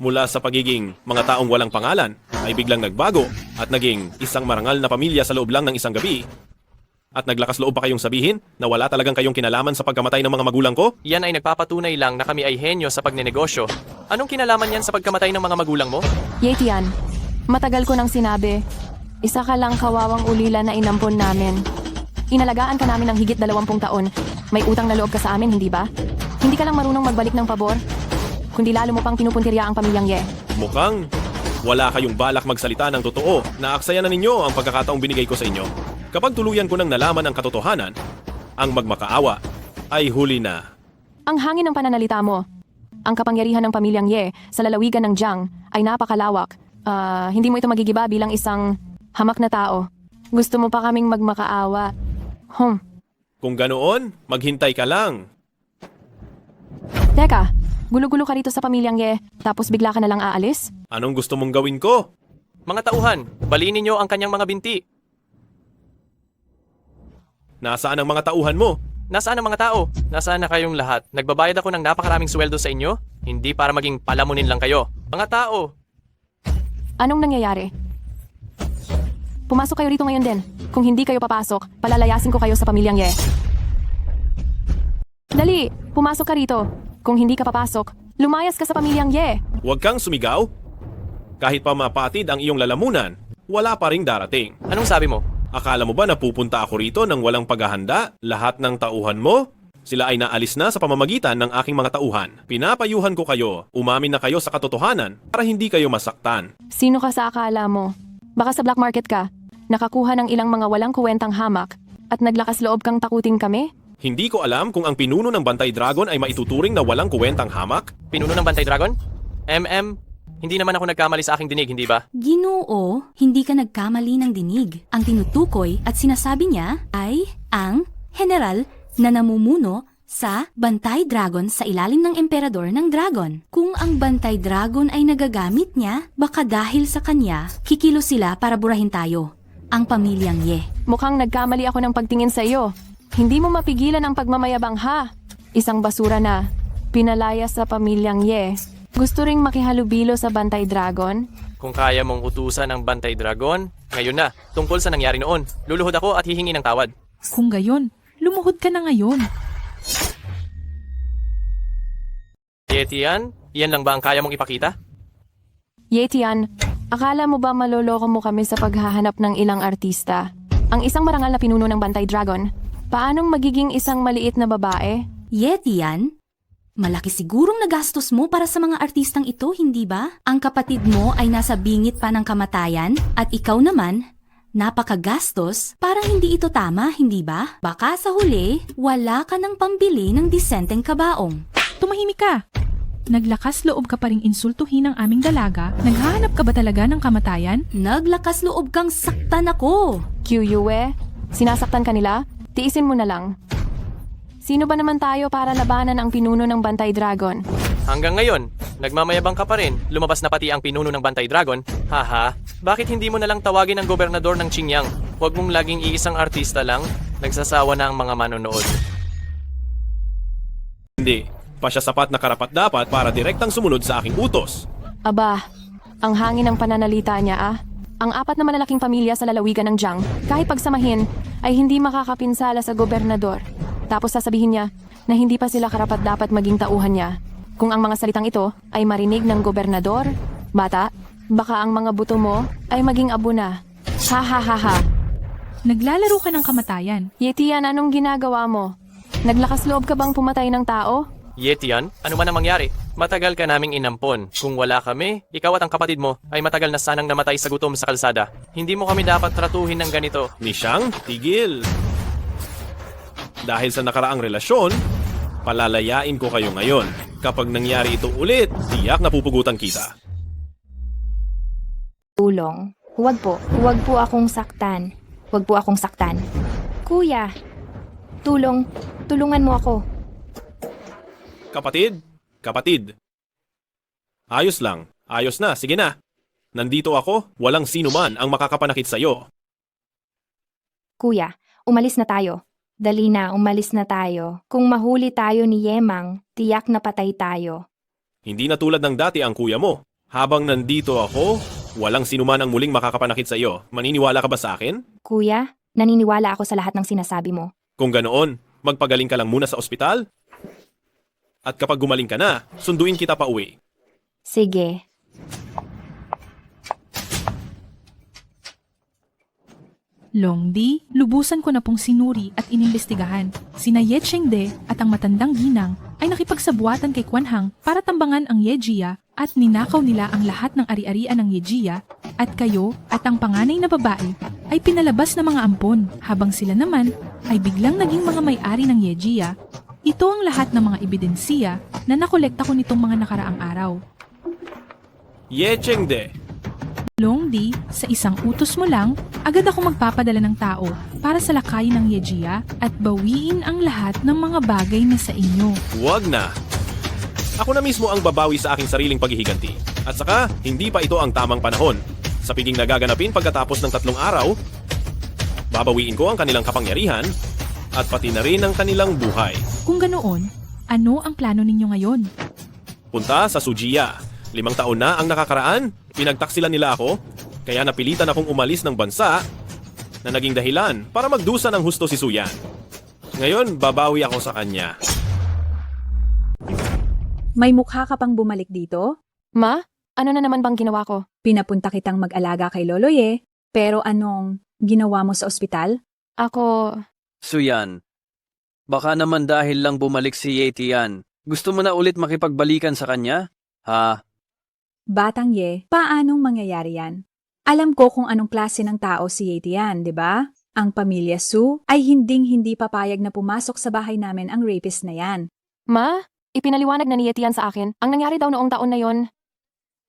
mula sa pagiging mga taong walang pangalan, ay biglang nagbago at naging isang marangal na pamilya sa loob lang ng isang gabi. At naglakas loob pa kayong sabihin na wala talagang kayong kinalaman sa pagkamatay ng mga magulang ko? Yan ay nagpapatunay lang na kami ay henyo sa pagnenegosyo. Anong kinalaman yan sa pagkamatay ng mga magulang mo? Ye Tian, matagal ko nang sinabi. Isa ka lang kawawang ulila na inampon namin. Inalagaan ka namin ng higit 20 taon. May utang na loob ka sa amin, hindi ba? Hindi ka lang marunong magbalik ng pabor. Kundi lalo mo pang pinupuntirya ang pamilyang Ye. Mukhang wala kayong balak magsalita ng totoo. Naaksayan na ninyo ang pagkakataong binigay ko sa inyo. Kapag tuluyan ko nang nalaman ang katotohanan, ang magmakaawa ay huli na. Ang hangin ng pananalita mo. Ang kapangyarihan ng pamilyang Ye sa lalawigan ng Jiang ay napakalawak. Hindi mo ito magigiba bilang isang hamak na tao. Gusto mo pa kaming magmakaawa. Kung ganoon, maghintay ka lang. Teka, gulo-gulo ka rito sa pamilyang Ye, tapos bigla ka na lang aalis? Anong gusto mong gawin ko? Mga tauhan, baliin ninyo ang kanyang mga binti. Nasaan ang mga tauhan mo? Nasaan ang mga tao? Nasaan na kayong lahat? Nagbabayad ako ng napakaraming sweldo sa inyo? Hindi para maging palamunin lang kayo. Mga tao! Anong nangyayari? Pumasok kayo rito ngayon din. Kung hindi kayo papasok, palalayasin ko kayo sa pamilyang Ye. Dali, pumasok ka rito. Kung hindi ka papasok, lumayas ka sa pamilyang Ye. Huwag kang sumigaw. Kahit pa mapatid ang iyong lalamunan, wala pa ring darating. Anong sabi mo? Akala mo ba na pupunta ako rito nang walang paghahanda? Lahat ng tauhan mo? Sila ay naalis na sa pamamagitan ng aking mga tauhan. Pinapayuhan ko kayo, umamin na kayo sa katotohanan para hindi kayo masaktan. Sino ka sa akala mo? Baka sa black market ka, nakakuha ng ilang mga walang kuwentang hamak at naglakas loob kang takutin kami? Hindi ko alam kung ang pinuno ng Bantay Dragon ay maituturing na walang kuwentang hamak. Pinuno ng Bantay Dragon? Hindi naman ako nagkamali sa aking dinig, hindi ba? Ginoo, hindi ka nagkamali ng dinig. Ang tinutukoy at sinasabi niya ay ang general na namumuno sa Bantay Dragon sa ilalim ng Emperador ng Dragon. Kung ang Bantay Dragon ay nagagamit niya, baka dahil sa kanya, kikilo sila para burahin tayo. Ang pamilyang Ye. Mukhang nagkamali ako ng pagtingin sa iyo. Hindi mo mapigilan ang pagmamayabang ha. Isang basura na. Pinalaya sa pamilyang Ye. Gusto ring makihalubilo sa Bantay Dragon? Kung kaya mong utusan ang Bantay Dragon, ngayon na, tungkol sa nangyari noon. Luluhod ako at hihingi ng tawad. Kung gayon, lumuhod ka na ngayon. Yetian, iyan lang ba ang kaya mong ipakita? Yetian, akala mo ba maloloko mo kami sa paghahanap ng ilang artista? Ang isang marangal na pinuno ng Bantay Dragon, paanong magiging isang maliit na babae? Yetian, malaki sigurong nagastos mo para sa mga artistang ito, hindi ba? Ang kapatid mo ay nasa bingit pa ng kamatayan at ikaw naman, napakagastos, parang hindi ito tama, hindi ba? Baka sa huli, wala ka ng pambili ng disenteng kabaong. Tumahimik ka! Naglakas loob ka pa ring insultuhin ang aming dalaga? Naghahanap ka ba talaga ng kamatayan? Naglakas loob kang saktan ako. Kyuyue, sinasaktan ka nila? Tiisin mo na lang. Sino ba naman tayo para labanan ang pinuno ng Bantay Dragon? Hanggang ngayon, nagmamayabang ka pa rin. Lumabas na pati ang pinuno ng Bantay Dragon. Haha, bakit hindi mo na lang tawagin ang gobernador ng Qingyang? Huwag mong laging iisang artista lang. Nagsasawa na ang mga manonood. Hindi. Pa siya sapat na karapat-dapat para direktang sumunod sa aking utos. Aba, ang hangin ng pananalita niya ah. Ang apat na malalaking pamilya sa lalawigan ng Jiang, kahit pagsamahin, ay hindi makakapinsala sa gobernador. Tapos sasabihin niya na hindi pa sila karapat-dapat maging tauhan niya. Kung ang mga salitang ito ay marinig ng gobernador, bata, baka ang mga buto mo ay maging abo na. Ha ha ha ha. Naglalaro ka ng kamatayan. Yetian, anong ginagawa mo? Naglakas loob ka bang pumatay ng tao? Yetian, ano man ang mangyari? Matagal ka naming inampon. Kung wala kami, ikaw at ang kapatid mo ay matagal na sanang namatay sa gutom sa kalsada. Hindi mo kami dapat tratuhin ng ganito. Nishang, tigil. Dahil sa nakaraang relasyon, palalayain ko kayo ngayon. Kapag nangyari ito ulit, tiyak na pupugutan kita. Tulong. Huwag po. Huwag po akong saktan. Huwag po akong saktan. Kuya, tulong. Tulungan mo ako. Kapatid. Ayos lang. Ayos na. Sige na. Nandito ako. Walang sino man ang makakapanakit sa'yo. Kuya, umalis na tayo. Dali na, umalis na tayo. Kung mahuli tayo ni Yemang, tiyak na patay tayo. Hindi na tulad ng dati ang kuya mo. Habang nandito ako, walang sino man ang muling makakapanakit sa'yo. Maniniwala ka ba sa akin? Kuya, naniniwala ako sa lahat ng sinasabi mo. Kung ganoon, magpagaling ka lang muna sa ospital. At kapag gumaling ka na, sunduin kita pa uwi. Sige. Longdi, lubusan ko na pong sinuri at inimbestigahan. Sina Ye Chengde at ang matandang ginang ay nakipagsabuatan kay Quan Hang para tambangan ang Yejia at ninakaw nila ang lahat ng ari-arian ng Yejia at kayo at ang panganay na babae ay pinalabas na mga ampon habang sila naman ay biglang naging mga may-ari ng Yejia. Ito ang lahat ng mga ebidensiya na nakolekta ko nitong mga nakaraang araw. Ye Chengde, Longdi, sa isang utos mo lang, agad ako magpapadala ng tao para salakayin ang Yejia at bawiin ang lahat ng mga bagay na sa inyo. huwag na. Ako na mismo ang babawi sa aking sariling paghihiganti. At saka, hindi pa ito ang tamang panahon. Sa piging nagaganapin pagkatapos ng 3 araw, babawiin ko ang kanilang kapangyarihan at pati na rin ang kanilang buhay. Kung ganoon, ano ang plano ninyo ngayon? Punta sa Sujiya. 5 taon na ang nakakaraan. Pinagtaksilan nila ako, kaya napilitan akong umalis ng bansa na naging dahilan para magdusa ng husto si Suyan. Ngayon, babawi ako sa kanya. May mukha ka pang bumalik dito? Ma, ano na naman bang ginawa ko? Pinapunta kitang mag-alaga kay Lolo Ye, pero anong ginawa mo sa ospital? Ako... Suyan, baka naman dahil lang bumalik si Yetian. Gusto mo na ulit makipagbalikan sa kanya? Ha? Batang Ye, paanong mangyayari yan? Alam ko kung anong klase ng tao si Yetian, di ba? Ang pamilya Su ay hinding-hindi papayag na pumasok sa bahay namin ang rapist na yan. Ma, ipinaliwanag na ni Yetian sa akin, ang nangyari daw noong taon na yon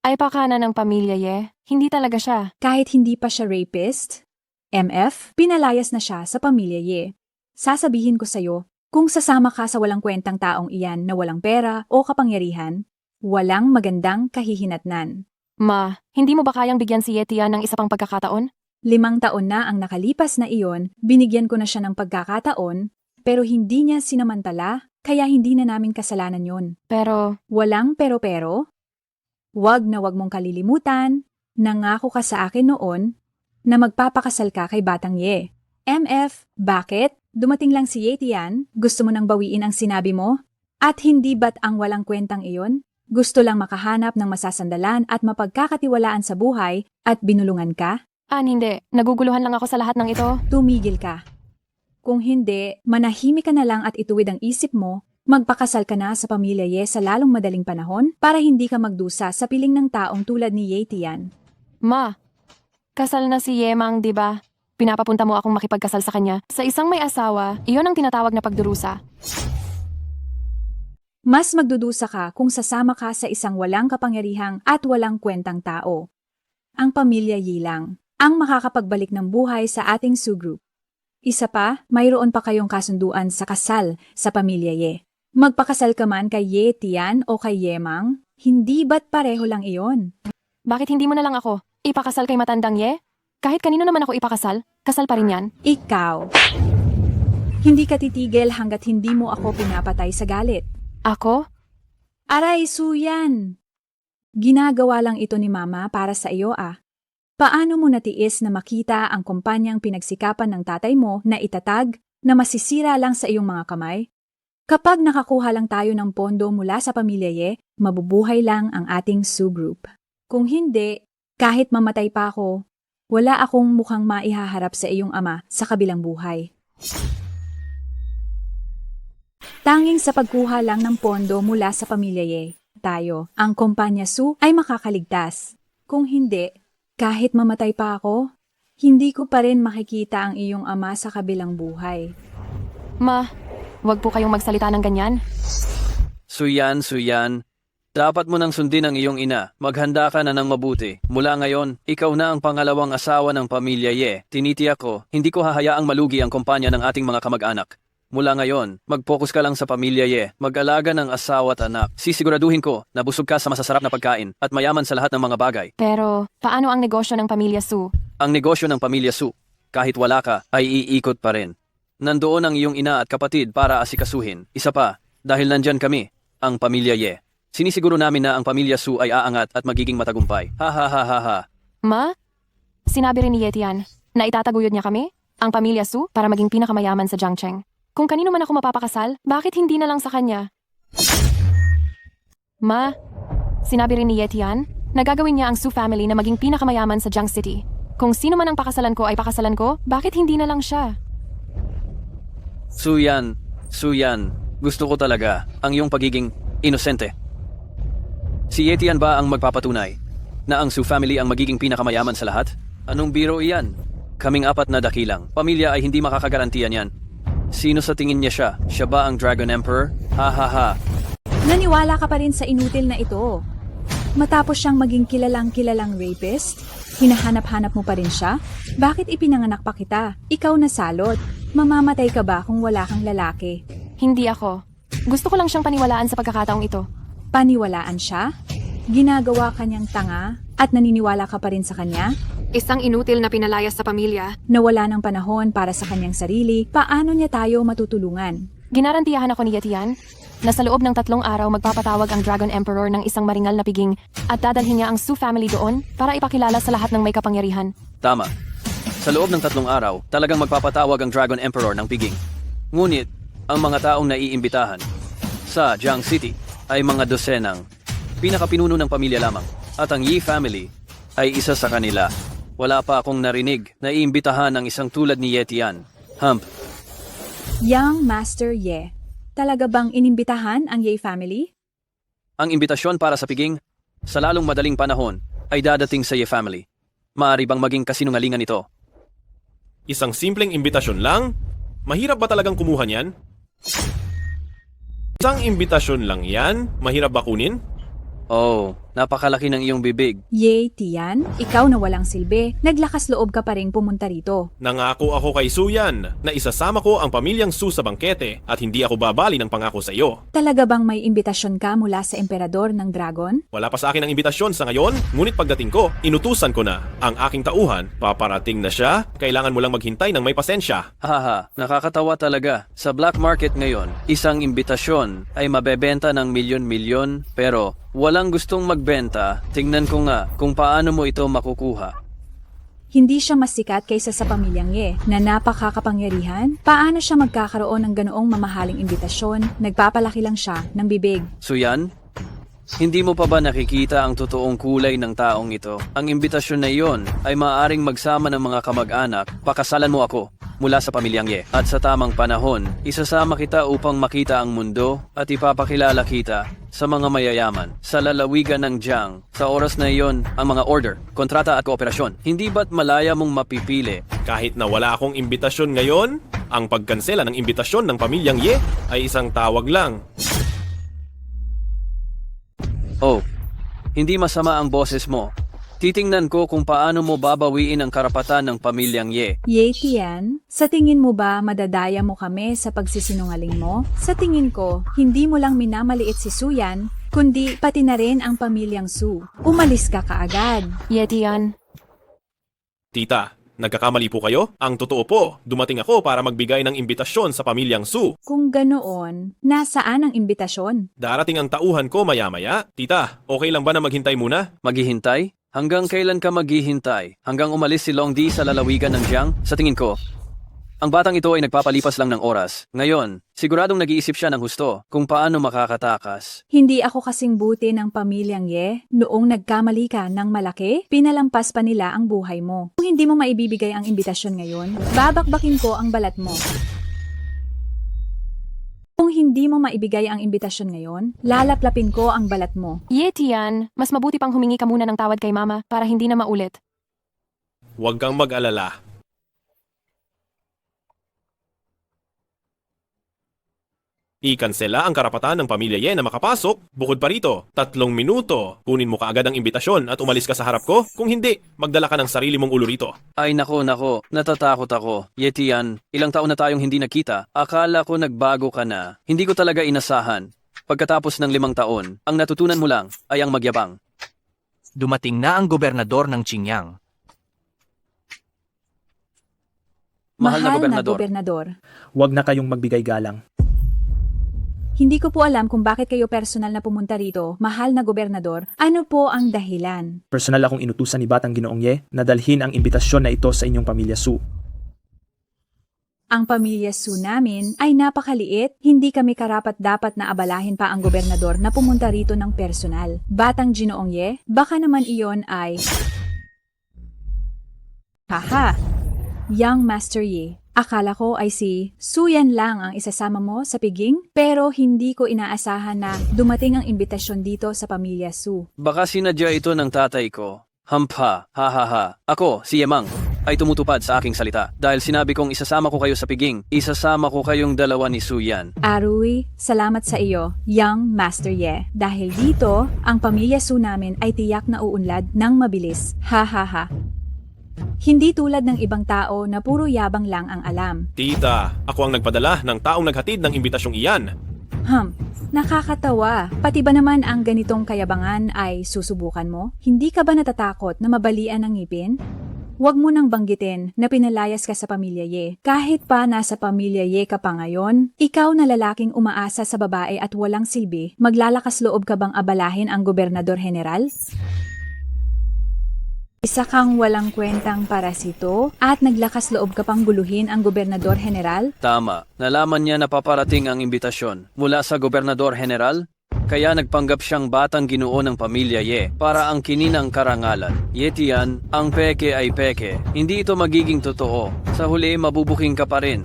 ay pakana ng pamilya Ye. Hindi talaga siya. Kahit hindi pa siya rapist, MF, pinalayas na siya sa pamilya Ye. Sasabihin ko sa'yo, kung sasama ka sa walang kwentang taong iyan na walang pera o kapangyarihan, walang magandang kahihinatnan. Ma, hindi mo ba kayang bigyan si Yetian ng isa pang pagkakataon? 5 taon na ang nakalipas na iyon, binigyan ko na siya ng pagkakataon, pero hindi niya sinamantala, kaya hindi na namin kasalanan yon. Pero, Walang pero-pero? Wag na wag mong kalilimutan, nangako ka sa akin noon na magpapakasal ka kay Batang Ye. MF, bakit? Dumating lang si Yetian, gusto mo nang bawiin ang sinabi mo? At hindi ba't ang walang kwentang iyon? Gusto lang makahanap ng masasandalan at mapagkakatiwalaan sa buhay at binulungan ka? hindi. Naguguluhan lang ako sa lahat ng ito. Tumigil ka. Kung hindi, manahimik ka na lang at ituwid ang isip mo, magpakasal ka na sa pamilya Ye sa lalong madaling panahon para hindi ka magdusa sa piling ng taong tulad ni Yetian. Ma, kasal na si Yemang, di ba? Pinapapunta mo akong makipagkasal sa kanya. Sa isang may asawa, iyon ang tinatawag na pagdurusa. Mas magdudusa ka kung sasama ka sa isang walang kapangyarihang at walang kwentang tao. Ang pamilya Yi lang ang makakapagbalik ng buhay sa ating Su Group. Isa pa, mayroon pa kayong kasunduan sa kasal sa pamilya Ye. Magpakasal ka man kay Yetian o kay Yemang, hindi ba't pareho lang iyon? Bakit hindi mo na lang ako ipakasal kay matandang Ye? Kahit kanino naman ako ipakasal, kasal pa rin yan. Ikaw. Hindi ka titigil hanggat hindi mo ako pinapatay sa galit. Ako? Aray, Suyan! Ginagawa lang ito ni Mama para sa iyo Paano mo natiis na makita ang kumpanyang pinagsikapan ng tatay mo na itatag na masisira lang sa iyong mga kamay? Kapag nakakuha lang tayo ng pondo mula sa pamilya Ye, mabubuhay lang ang ating Su Group. Kung hindi, kahit mamatay pa ako, wala akong mukhang maihaharap sa iyong ama sa kabilang buhay. Tanging sa pagkuha lang ng pondo mula sa pamilya Ye, tayo, ang kumpanya Su ay makakaligtas. Kung hindi, kahit mamatay pa ako, hindi ko pa rin makikita ang iyong ama sa kabilang buhay. Ma, wag po kayong magsalita ng ganyan. Suyan, dapat mo nang sundin ang iyong ina. Maghanda ka na ng mabuti. Mula ngayon, ikaw na ang pangalawang asawa ng pamilya Ye. Tinitiyak ko, hindi ko hahayaang malugi ang kumpanya ng ating mga kamag-anak. Mula ngayon, mag-focus ka lang sa pamilya Ye. Mag-alaga ng asawa at anak. Sisiguraduhin ko na busog ka sa masasarap na pagkain at mayaman sa lahat ng mga bagay. Pero, paano ang negosyo ng pamilya Su? Ang negosyo ng pamilya Su, kahit wala ka, ay iikot pa rin. Nandoon ang iyong ina at kapatid para asikasuhin. Isa pa, dahil nandyan kami, ang pamilya Ye. Sinisiguro namin na ang pamilya Su ay aangat at magiging matagumpay. Ha ha ha ha ha. Ma, sinabi rin ni Yetian na itataguyod niya kami, ang pamilya Su, para maging pinakamayaman sa Jiangcheng. Kung kanino man ako mapapakasal, bakit hindi na lang sa kanya? Ma, sinabi rin ni Yetian na gagawin niya ang Su family na maging pinakamayaman sa Jiang City. Kung sino man ang pakasalan ko ay pakasalan ko, bakit hindi na lang siya? Suyan, gusto ko talaga ang iyong pagiging inosente. Si Yetian ba ang magpapatunay na ang Su family ang magiging pinakamayaman sa lahat? Anong biro iyan? Kaming apat na dakilang. Pamilya ay hindi makakagarantiyan yan. Sino sa tingin niya siya? Siya ba ang Dragon Emperor? Ha ha ha. Naniwala ka pa rin sa inutil na ito. Matapos siyang maging kilalang rapist, hinahanap-hanap mo pa rin siya? Bakit ipinanganak pa kita? Ikaw na salot. Mamamatay ka ba kung wala kang lalaki? Hindi ako. Gusto ko lang siyang paniwalaan sa pagkakataong ito. Paniwalaan siya? Ginagawa kanyang tanga at naniniwala ka pa rin sa kanya? Isang inutil na pinalayas sa pamilya. Nawala ng panahon para sa kanyang sarili, paano niya tayo matutulungan? Ginarantiyahan ako ni Yetian na sa loob ng 3 araw magpapatawag ang Dragon Emperor ng isang maringal na piging at dadalhin niya ang Su family doon para ipakilala sa lahat ng may kapangyarihan. Tama. Sa loob ng 3 araw, talagang magpapatawag ang Dragon Emperor ng piging. Ngunit, ang mga taong naiimbitahan sa Jiang City ay mga dosenang pinakapinuno ng pamilya lamang at ang Yi family ay isa sa kanila. Wala pa akong narinig na iimbitahan ng isang tulad ni Yetian. Young Master Ye, talaga bang inimbitahan ang Ye family? Ang imbitasyon para sa piging, sa lalong madaling panahon, ay dadating sa Ye family. Maaari bang maging kasinungalingan ito? Isang simpleng imbitasyon lang? Mahirap ba talagang kumuha niyan? Isang imbitasyon lang yan? Mahirap ba kunin? Oh, Napakalaki ng iyong bibig. Ye, Tian, ikaw na walang silbi, naglakas loob ka pa ring pumunta rito. Nangako ako kay Suyan na isasama ko ang pamilyang Su sa bangkete at hindi ako babali ng pangako sa iyo. Talaga bang may imbitasyon ka mula sa emperador ng dragon? Wala pa sa akin ang imbitasyon sa ngayon, ngunit pagdating ko, inutusan ko na ang aking tauhan. Paparating na siya, kailangan mo lang maghintay ng may pasensya. Haha, nakakatawa talaga. Sa black market ngayon, isang imbitasyon ay mabebenta ng milyon-milyon, pero walang gustong magbenta. Tingnan ko nga kung paano mo ito makukuha. Hindi siya mas sikat kaysa sa pamilyang Ye na napakakapangyarihan? Paano siya magkakaroon ng ganoong mamahaling imbitasyon? Nagpapalaki lang siya ng bibig. Suyan, hindi mo pa ba nakikita ang totoong kulay ng taong ito? Ang imbitasyon na iyon ay maaaring magsama ng mga kamag-anak. Pakasalan mo ako mula sa pamilyang Ye. At sa tamang panahon, isasama kita upang makita ang mundo at ipapakilala kita sa mga mayayaman. Sa lalawigan ng Jiang, sa oras na iyon, ang mga order, kontrata at kooperasyon. Hindi ba't malaya mong mapipili? Kahit na wala akong imbitasyon ngayon, ang pagkansela ng imbitasyon ng pamilyang Ye ay isang tawag lang. Oh, hindi masama ang boses mo. Titingnan ko kung paano mo babawiin ang karapatan ng pamilyang Ye. Ye, Tian, sa tingin mo ba madadaya mo kami sa pagsisinungaling mo? Sa tingin ko, hindi mo lang minamaliit si Suyan, kundi pati na rin ang pamilyang Su. Umalis ka kaagad. Ye, Tian. Tita, nagkakamali po kayo? Ang totoo po, dumating ako para magbigay ng imbitasyon sa pamilyang Su. Kung ganoon, nasaan ang imbitasyon? Darating ang tauhan ko maya-maya. Tita, okay lang ba na maghintay muna? Maghihintay? Hanggang kailan ka maghihintay? Hanggang umalis si Long Di sa lalawigan ng Jiang? Sa tingin ko, ang batang ito ay nagpapalipas lang ng oras. Ngayon, siguradong nag-iisip siya ng husto kung paano makakatakas. Hindi ako kasing buti ng pamilyang Ye. Noong nagkamali ka ng malaki, pinalampas pa nila ang buhay mo. Kung hindi mo maibibigay ang imbitasyon ngayon, babakbakin ko ang balat mo. Kung hindi mo maibigay ang imbitasyon ngayon, lalaplapin ko ang balat mo. Ye, Tian, mas mabuti pang humingi ka muna ng tawad kay Mama para hindi na maulit. Huwag kang mag-alala. Ikansela ang karapatan ng pamilya Ye na makapasok. Bukod pa rito, 3 minuto. Kunin mo kaagad ang imbitasyon at umalis ka sa harap ko. Kung hindi, magdala ka ng sarili mong ulo rito. Ay nako, natatakot ako. Ye, Tian, ilang taon na tayong hindi nakita. Akala ko nagbago ka na. Hindi ko talaga inasahan. Pagkatapos ng 5 taon, ang natutunan mo lang ay ang magyabang. Dumating na ang gobernador ng Qingyang. Mahal na gobernador. Huwag na kayong magbigay galang. Hindi ko po alam kung bakit kayo personal na pumunta rito, mahal na gobernador. Ano po ang dahilan? Personal akong inutusan ni Batang Ginoong Ye na dalhin ang imbitasyon na ito sa inyong pamilya Su. Ang pamilya Su namin ay napakaliit, hindi kami karapat-dapat na abalahin pa ang gobernador na pumunta rito ng personal. Batang Ginoong Ye, baka naman iyon ay... Haha! Young Master Ye, akala ko ay si Suyan lang ang isasama mo sa piging, pero hindi ko inaasahan na dumating ang imbitasyon dito sa pamilya Su. Baka sinadya ito ng tatay ko. Hampha, ha. Ako, si Yemang, ay tumutupad sa aking salita. Dahil sinabi kong isasama ko kayo sa piging, isasama ko kayong dalawa ni Suyan. Arui, salamat sa iyo, Young Master Ye. Dahil dito, ang pamilya Su namin ay tiyak na uunlad ng mabilis. Ha. Hindi tulad ng ibang tao na puro yabang lang ang alam. Tita, ako ang nagpadala ng taong naghatid ng imbitasyong iyan. Nakakatawa. Pati ba naman ang ganitong kayabangan ay susubukan mo? Hindi ka ba natatakot na mabalian ng ngipin? Huwag mo nang banggitin na pinalayas ka sa pamilya Ye. Kahit pa nasa pamilya Ye ka pa ngayon, ikaw na lalaking umaasa sa babae at walang silbi, maglalakas loob ka bang abalahin ang gobernador general? Isa kang walang kwentang parasito at naglakas loob ka pang guluhin ang gobernador general? Tama. Nalaman niya na paparating ang imbitasyon mula sa gobernador general, kaya nagpanggap siyang batang ginoo ng pamilya Ye para angkinin ang karangalan. Ye, Tian, ang peke ay peke. Hindi ito magiging totoo. Sa huli, mabubuking ka pa rin.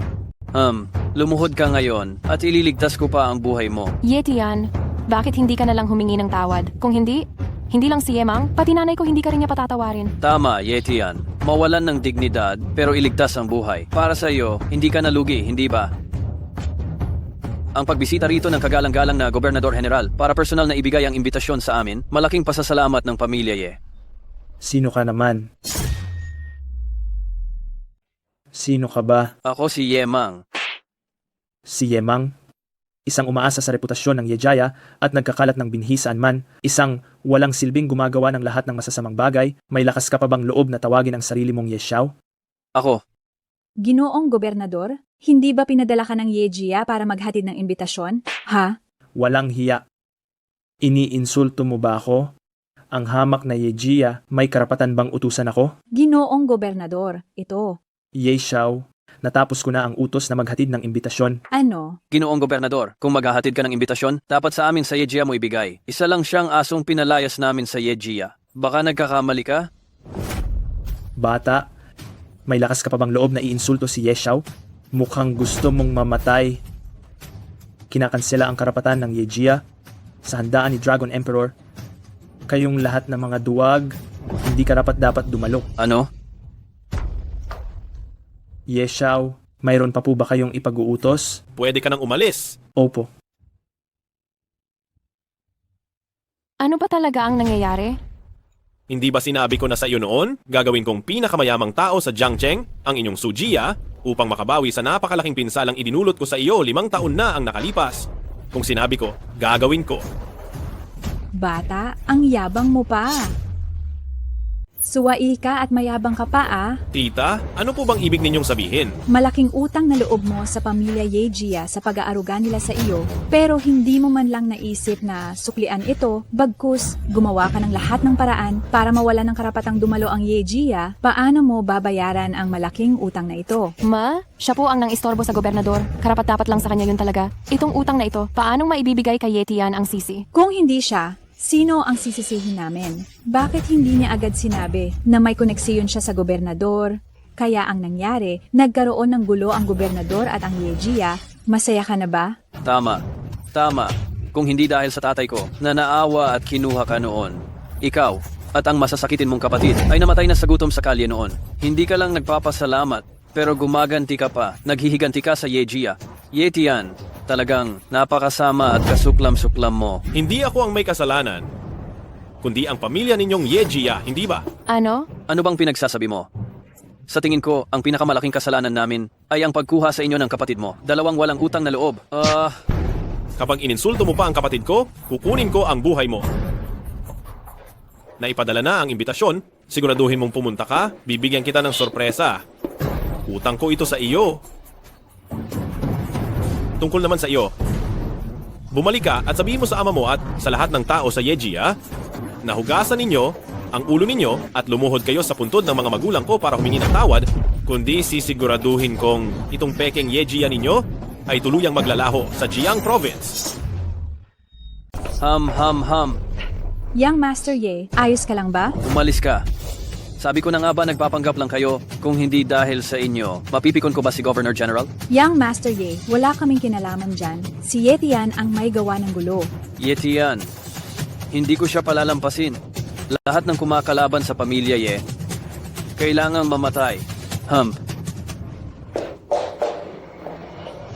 Lumuhod ka ngayon at ililigtas ko pa ang buhay mo. Ye, Tian, bakit hindi ka na lang humingi ng tawad? Kung hindi lang si Yemang, pati nanay ko hindi ka rin niya patatawarin. Tama, Ye, Tian. Mawalan ng dignidad pero iligtas ang buhay. Para sa iyo, hindi ka nalugi, hindi ba? Ang pagbisita rito ng kagalang-galang na Gobernador General para personal na ibigay ang imbitasyon sa amin, malaking pasasalamat ng pamilya Ye. Sino ka naman? Sino ka ba? Ako si Yemang. Si Yemang? Isang umaasa sa reputasyon ng Yejaya at nagkakalat ng binhi saan man, isang walang silbing gumagawa ng lahat ng masasamang bagay, may lakas ka pa bang loob na tawagin ang sarili mong Yeshao? Ako. Ginoong gobernador, hindi ba pinadala ka ng Yejia para maghatid ng imbitasyon? Ha? Walang hiya. Iniinsulto mo ba ako? Ang hamak na Yejia, may karapatan bang utusan ako? Ginoong gobernador, ito. Yeshao, natapos ko na ang utos na maghatid ng imbitasyon. Ano? Ginoong Gobernador, kung maghahatid ka ng imbitasyon, dapat sa amin sa Yejia mo ibigay. Isa lang siyang asong pinalayas namin sa Yejia. Baka nagkakamali ka? Bata, may lakas ka pa bang loob na iinsulto si Yeshao? Mukhang gusto mong mamatay. Kinakansela ang karapatan ng Yejia sa handaan ni Dragon Emperor. Kayong lahat ng mga duwag, hindi karapat-dapat dumalo. Ano? Yeshao, mayroon pa po ba kayong ipag-uutos? Pwede ka nang umalis. Opo. Ano ba talaga ang nangyayari? Hindi ba sinabi ko na sa iyo noon, gagawin kong pinakamayamang tao sa Jiangcheng, ang inyong Sujia, upang makabawi sa napakalaking pinsalang idinulot ko sa iyo 5 taon na ang nakalipas. Kung sinabi ko, gagawin ko. Bata, ang yabang mo pa. Suwail ka at mayabang ka pa ah. Tita, ano po bang ibig ninyong sabihin? Malaking utang na loob mo sa pamilya Yejia sa pag-aaruga nila sa iyo, pero hindi mo man lang naisip na suklian ito, bagkus gumawa ka ng lahat ng paraan para mawala ng karapatang dumalo ang Yejia. Paano mo babayaran ang malaking utang na ito? Ma, siya po ang nang-istorbo sa gobernador. Karapat-dapat lang sa kanya yun talaga. Itong utang na ito, paanong maibibigay kay Yetian ang sisi? Kung hindi siya, sino ang sisisihin namin? Bakit hindi niya agad sinabi na may koneksyon siya sa gobernador? Kaya ang nangyari, nagkaroon ng gulo ang gobernador at ang Yejia. Masaya ka na ba? Tama. Tama. Kung hindi dahil sa tatay ko na naawa at kinuha ka noon, ikaw at ang masasakitin mong kapatid ay namatay na sa gutom sa kalye noon. Hindi ka lang nagpapasalamat, pero gumaganti ka pa. Naghihiganti ka sa Yejia. Yetian, talagang napakasama at kasuklam-suklam mo. Hindi ako ang may kasalanan, kundi ang pamilya ninyong Yejia, hindi ba? Ano? Ano bang pinagsasabi mo? Sa tingin ko, ang pinakamalaking kasalanan namin ay ang pagkuha sa inyo ng kapatid mo. 2 walang utang na loob. Kapag ininsulto mo pa ang kapatid ko, kukunin ko ang buhay mo. Naipadala na ang imbitasyon, siguraduhin mong pumunta ka, bibigyan kita ng sorpresa. Utang ko ito sa iyo. Tungkol naman sa iyo, bumalik ka at sabihin mo sa ama mo at sa lahat ng tao sa Yejia na hugasan ninyo ang ulo ninyo at lumuhod kayo sa puntod ng mga magulang ko para humingi ng tawad, kundi sisiguraduhin kong itong pekeng Yejia ninyo ay tuluyang maglalaho sa Jiang Province. Young Master Ye, ayos ka lang ba? Umalis ka. Sabi ko na nga ba nagpapanggap lang kayo kung hindi dahil sa inyo. Mapipikon ko ba si Governor General? Young Master Ye, wala kaming kinalaman dyan. Si Yetian ang may gawa ng gulo. Yetian, hindi ko siya palalampasin. Lahat ng kumakalaban sa pamilya Ye, kailangang mamatay.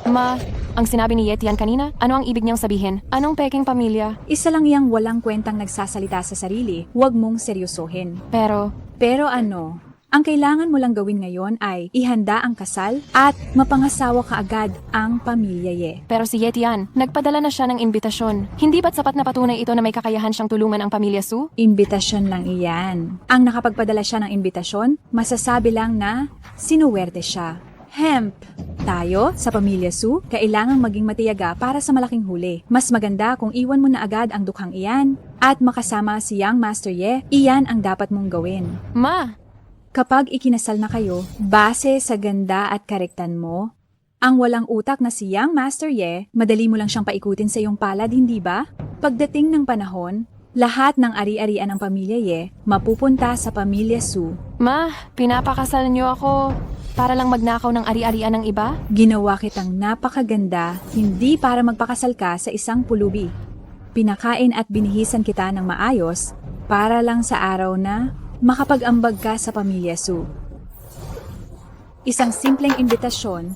Ma, ang sinabi ni Yetian kanina, ano ang ibig niyang sabihin? Anong peking pamilya? Isa lang yang walang kwentang nagsasalita sa sarili. Huwag mong seryosohin. Pero ano, ang kailangan mo lang gawin ngayon ay ihanda ang kasal at mapangasawa ka agad ang pamilya Ye. Pero si Yetian, nagpadala na siya ng imbitasyon. Hindi ba't sapat na patunay ito na may kakayahan siyang tulungan ang pamilya Su? Imbitasyon lang iyan. Ang nakapagpadala siya ng imbitasyon, masasabi lang na sinuwerte siya. Tayo, sa pamilya Su, kailangang maging matiyaga para sa malaking huli. Mas maganda kung iwan mo na agad ang dukhang iyan at makasama si Young Master Ye, iyan ang dapat mong gawin. Ma! Kapag ikinasal na kayo, base sa ganda at karektan mo, ang walang utak na si Young Master Ye, madali mo lang siyang paikutin sa iyong palad, hindi ba? Pagdating ng panahon, lahat ng ari-arian ng pamilya Ye mapupunta sa pamilya Su. Ma, pinapakasal niyo ako para lang magnakaw ng ari-arian ng iba? Ginawa kitang napakaganda, hindi para magpakasal ka sa isang pulubi. Pinakain at binihisan kita ng maayos para lang sa araw na makapag-ambag ka sa pamilya Su. Isang simpleng imbitasyon,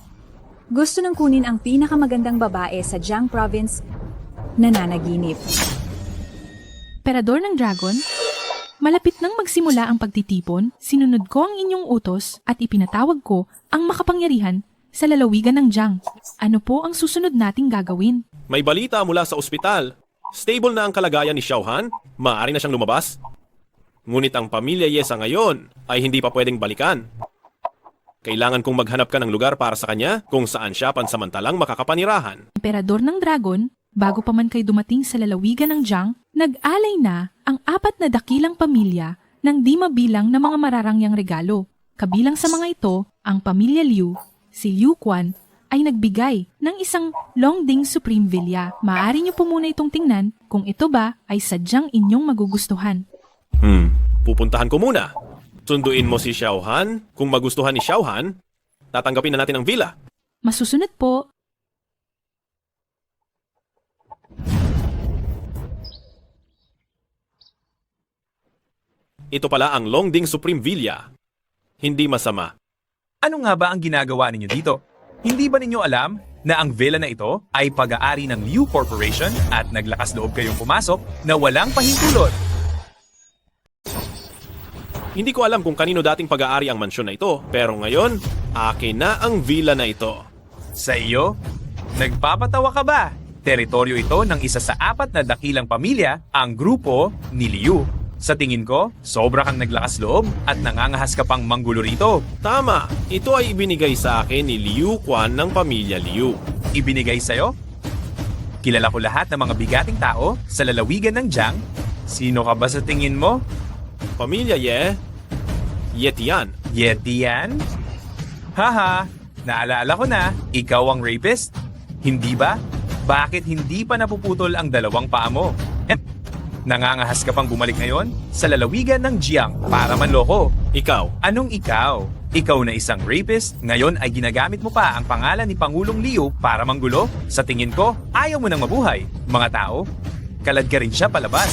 gusto nang kunin ang pinakamagandang babae sa Jiang Province, nananaginip. Emperador ng Dragon, malapit nang magsimula ang pagtitipon, sinunod ko ang inyong utos at ipinatawag ko ang makapangyarihan sa lalawigan ng Jiang. Ano po ang susunod nating gagawin? May balita mula sa ospital. Stable na ang kalagayan ni Xiao Han. Maaari na siyang lumabas. Ngunit ang pamilya Ye sa ngayon ay hindi pa pwedeng balikan. Kailangan kong maghanap ka ng lugar para sa kanya kung saan siya pansamantalang makakapanirahan. Emperador ng Dragon, bago pa man kayo dumating sa lalawigan ng Jiang, nag-alay na ang 4 na dakilang pamilya ng di mabilang na mga mararangyang regalo. Kabilang sa mga ito, ang pamilya Liu, si Liu Quan, ay nagbigay ng isang Longding Supreme Villa. Maaari niyo po muna itong tingnan kung ito ba ay sadyang inyong magugustuhan. Pupuntahan ko muna. Sunduin mo si Xiao Han. Kung magustuhan ni Xiao Han, tatanggapin na natin ang villa. Masusunod po. Ito pala ang Longding Supreme Villa. Hindi masama. Ano nga ba ang ginagawa ninyo dito? Hindi ba ninyo alam na ang villa na ito ay pag-aari ng Liu Corporation at naglakas loob kayong pumasok na walang pahintulot? Hindi ko alam kung kanino dating pag-aari ang mansyon na ito, pero ngayon, akin na ang villa na ito. Sa iyo? Nagpapatawa ka ba? Teritoryo ito ng isa sa 4 na dakilang pamilya, ang grupo ni Liu. Sa tingin ko, sobra kang naglakas loob at nangangahas ka pang manggulo rito. Tama, ito ay ibinigay sa akin ni Liu Quan ng pamilya Liu. Ibinigay sa'yo? Kilala ko lahat ng mga bigating tao sa lalawigan ng Jiang. Sino ka ba sa tingin mo? Pamilya Ye, Yetian. Yetian? Haha, naalala ko na, ikaw ang rapist? Hindi ba? Bakit hindi pa napuputol ang 2 paa mo? Nangangahas ka pang bumalik ngayon sa lalawigan ng Jiang para manloko. Ikaw. Anong ikaw? Ikaw na isang rapist, ngayon ay ginagamit mo pa ang pangalan ni Pangulong Liu para manggulo? Sa tingin ko, ayaw mo nang mabuhay. Mga tao, kalad ka rin siya palabas.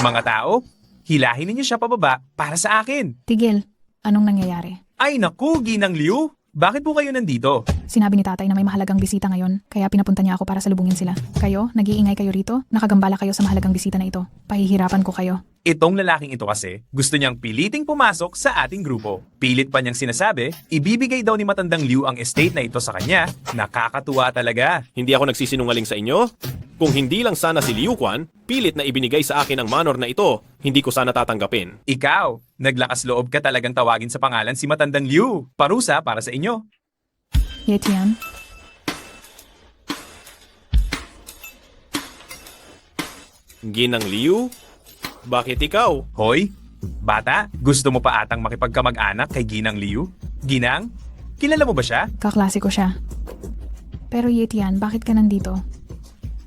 Mga tao, hilahin ninyo siya pababa para sa akin. Tigil, anong nangyayari? Ay naku, Ginang Liu! Bakit po kayo nandito? Sinabi ni tatay na may mahalagang bisita ngayon, kaya pinapunta niya ako para salubungin sila. Kayo, nag-iingay kayo rito? Nakagambala kayo sa mahalagang bisita na ito. Pahihirapan ko kayo. Itong lalaking ito kasi, gusto niyang piliting pumasok sa ating grupo. Pilit pa niyang sinasabi, ibibigay daw ni Matandang Liu ang estate na ito sa kanya. Nakakatuwa talaga. Hindi ako nagsisinungaling sa inyo. Kung hindi lang sana si Liu Quan, pilit na ibinigay sa akin ang manor na ito, hindi ko sana tatanggapin. Ikaw, naglakas loob ka talagang tawagin sa pangalan si Matandang Liu. Parusa para sa inyo. Yetian, Ginang Liu? Bakit ikaw? Hoy, bata, gusto mo pa atang makipagkamag-anak kay Ginang Liu? Ginang, kilala mo ba siya? kaklase ko siya. Pero Yetian, bakit ka nandito?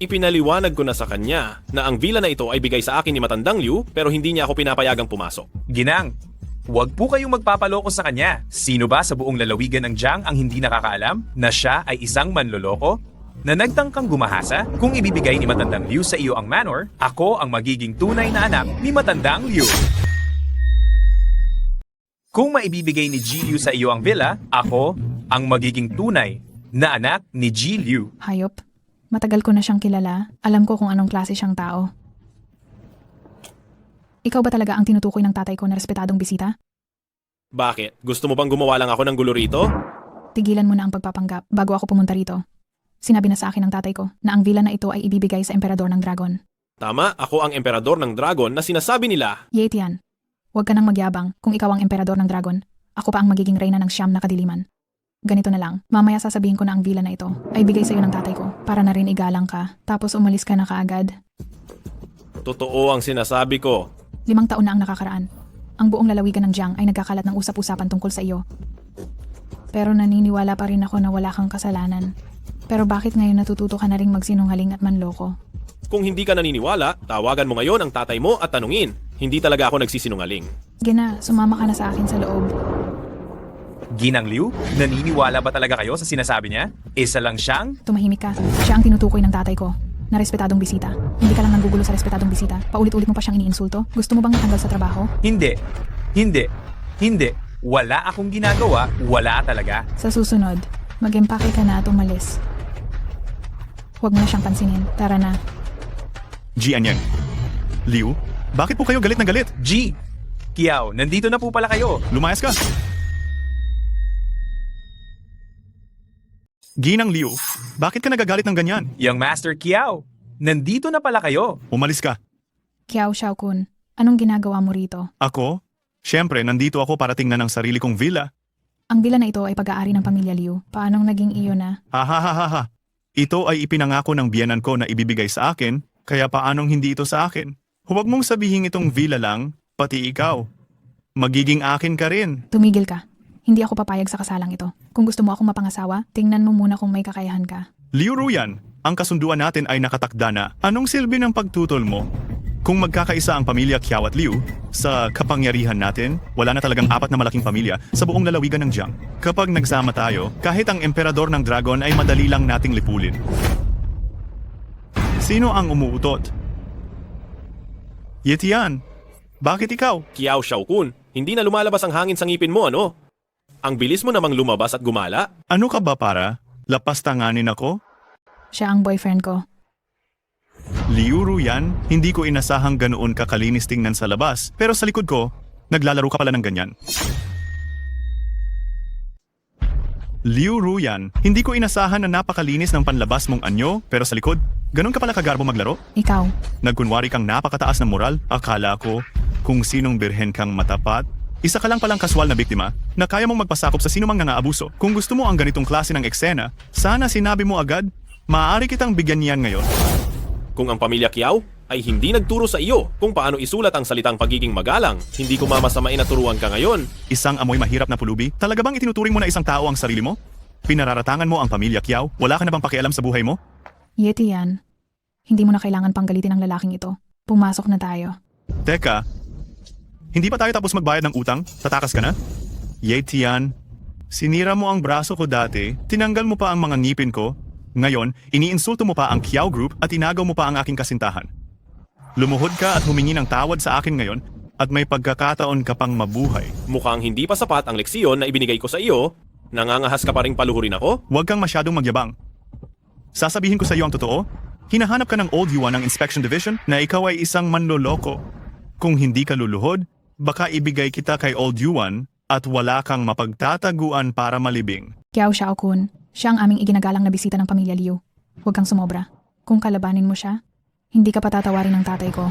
Ipinaliwanag ko na sa kanya na ang villa na ito ay bigay sa akin ni Matandang Liu pero hindi niya ako pinapayagang pumasok. Ginang, huwag po kayong magpapaloko sa kanya. Sino ba sa buong lalawigan ng Jiang ang hindi nakakaalam na siya ay isang manloloko? Na nagtangkang gumahasa? Kung ibibigay ni Matandang Liu sa iyo ang manor, ako ang magiging tunay na anak ni Matandang Liu. Kung maibibigay ni Ji Liu sa iyo ang villa, ako ang magiging tunay na anak ni Ji Liu. Hayop. Matagal ko na siyang kilala. Alam ko kung anong klase siyang tao. Ikaw ba talaga ang tinutukoy ng tatay ko na respetadong bisita? Bakit? Gusto mo bang gumawa lang ako ng gulo rito? Tigilan mo na ang pagpapanggap bago ako pumunta rito. Sinabi na sa akin ng tatay ko na ang villa na ito ay ibibigay sa Emperador ng Dragon. Tama, ako ang Emperador ng Dragon na sinasabi nila. Yetian, huwag ka nang magyabang kung ikaw ang Emperador ng Dragon. Ako pa ang magiging reyna ng Siyam na kadiliman. Ganito na lang, mamaya sasabihin ko na ang villa na ito ay bigay sa iyo ng tatay ko para na rin igalang ka, tapos umalis ka na kaagad. Totoo ang sinasabi ko. 5 taon na ang nakakaraan. Ang buong lalawigan ng Jiang ay nagkakalat ng usap-usapan tungkol sa iyo. Pero naniniwala pa rin ako na wala kang kasalanan. Pero bakit ngayon natututo ka na rin magsinungaling at manloko? Kung hindi ka naniniwala, tawagan mo ngayon ang tatay mo at tanungin. Hindi talaga ako nagsisinungaling. Gina, sumama ka na sa akin sa loob. Ginang Liu, naniniwala ba talaga kayo sa sinasabi niya? Isa lang siyang... Tumahimik ka. Siya ang tinutukoy ng tatay ko na respetadong bisita. Hindi ka lang nanggugulo sa respetadong bisita. Paulit-ulit mo pa siyang iniinsulto. Gusto mo bang natanggal sa trabaho? Hindi. Hindi. Hindi. Wala akong ginagawa. Wala talaga. Sa susunod, Mag-empake ka na at umalis. Huwag mo na siyang pansinin. Tara na. G. Anyang. Liu, bakit po kayo galit na galit? G! Kiao, nandito na po pala kayo. Lumayas ka. Ginang Liu, bakit ka nagagalit ng ganyan? Young Master Kiao, nandito na pala kayo. Umalis ka. Kiao Xiaokun, anong ginagawa mo rito? Ako? Siyempre, nandito ako para tingnan ang sarili kong villa. Ang villa na ito ay pag-aari ng pamilya Liu. Paanong naging iyo na? Ha. Ito ay ipinangako ng biyenan ko na ibibigay sa akin, kaya paanong hindi ito sa akin? Huwag mong sabihin itong villa lang, pati ikaw. Magiging akin ka rin. Tumigil ka. Hindi ako papayag sa kasalang ito. Kung gusto mo akong mapangasawa, tingnan mo muna kung may kakayahan ka. Liu Ruyan, ang kasunduan natin ay nakatakda na. Anong silbi ng pagtutol mo? Kung magkakaisa ang pamilya Kiao at Liu, sa kapangyarihan natin, wala na talagang 4 na malaking pamilya sa buong lalawigan ng Jiang. Kapag nagsama tayo, kahit ang emperador ng dragon ay madali lang nating lipulin. Sino ang umuutot? Yetian, bakit ikaw? Kiao Xiaokun, hindi na lumalabas ang hangin sa ngipin mo, ano? Ang bilis mo namang lumabas at gumala. Ano ka ba para? Lapastanganin ako? Siya ang boyfriend ko. Liu Ruyan, hindi ko inasahang ganoon kakalinis tingnan sa labas, pero sa likod ko, naglalaro ka pala ng ganyan. Liu Ruyan, hindi ko inasahan na napakalinis ng panlabas mong anyo, pero sa likod, ganon ka pala kagarbo maglaro? Ikaw. Nagkunwari kang napakataas na moral, akala ko kung sinong birhen kang matapat. Isa ka lang palang kaswal na biktima na kaya mong magpasakop sa sinumang nangaabuso. Kung gusto mo ang ganitong klase ng eksena, sana sinabi mo agad, maaari kitang bigyan niyan ngayon. Kung ang pamilya Kiao ay hindi nagturo sa iyo kung paano isulat ang salitang pagiging magalang, hindi ko mamasamain na turuan ka ngayon. Isang amoy mahirap na pulubi, talaga bang itinuturing mo na isang tao ang sarili mo? Pinararatangan mo ang pamilya Kiao, wala ka na bang pakialam sa buhay mo? Yeti yan. Hindi mo na kailangan pang galitin ang lalaking ito. Pumasok na tayo. Teka, hindi pa tayo tapos magbayad ng utang? Tatakas ka na? Yetian, sinira mo ang braso ko dati, tinanggal mo pa ang mga ngipin ko, ngayon, iniinsulto mo pa ang Kiao Group at inagaw mo pa ang aking kasintahan. Lumuhod ka at humingi ng tawad sa akin ngayon at may pagkakataon ka pang mabuhay. Mukhang hindi pa sapat ang leksyon na ibinigay ko sa iyo. Nangangahas ka pa ring paluhurin ako? Huwag kang masyadong magyabang. Sasabihin ko sa iyo ang totoo, hinahanap ka ng Old Yuan ng Inspection Division na ikaw ay isang manloloko. Kung hindi ka luluhod, baka ibigay kita kay Old Yuan at wala kang mapagtataguan para malibing. Kiao Xiaokun, siya ang aming iginagalang na bisita ng pamilya Liu. Huwag kang sumobra. Kung kalabanin mo siya, hindi ka patatawarin ng tatay ko.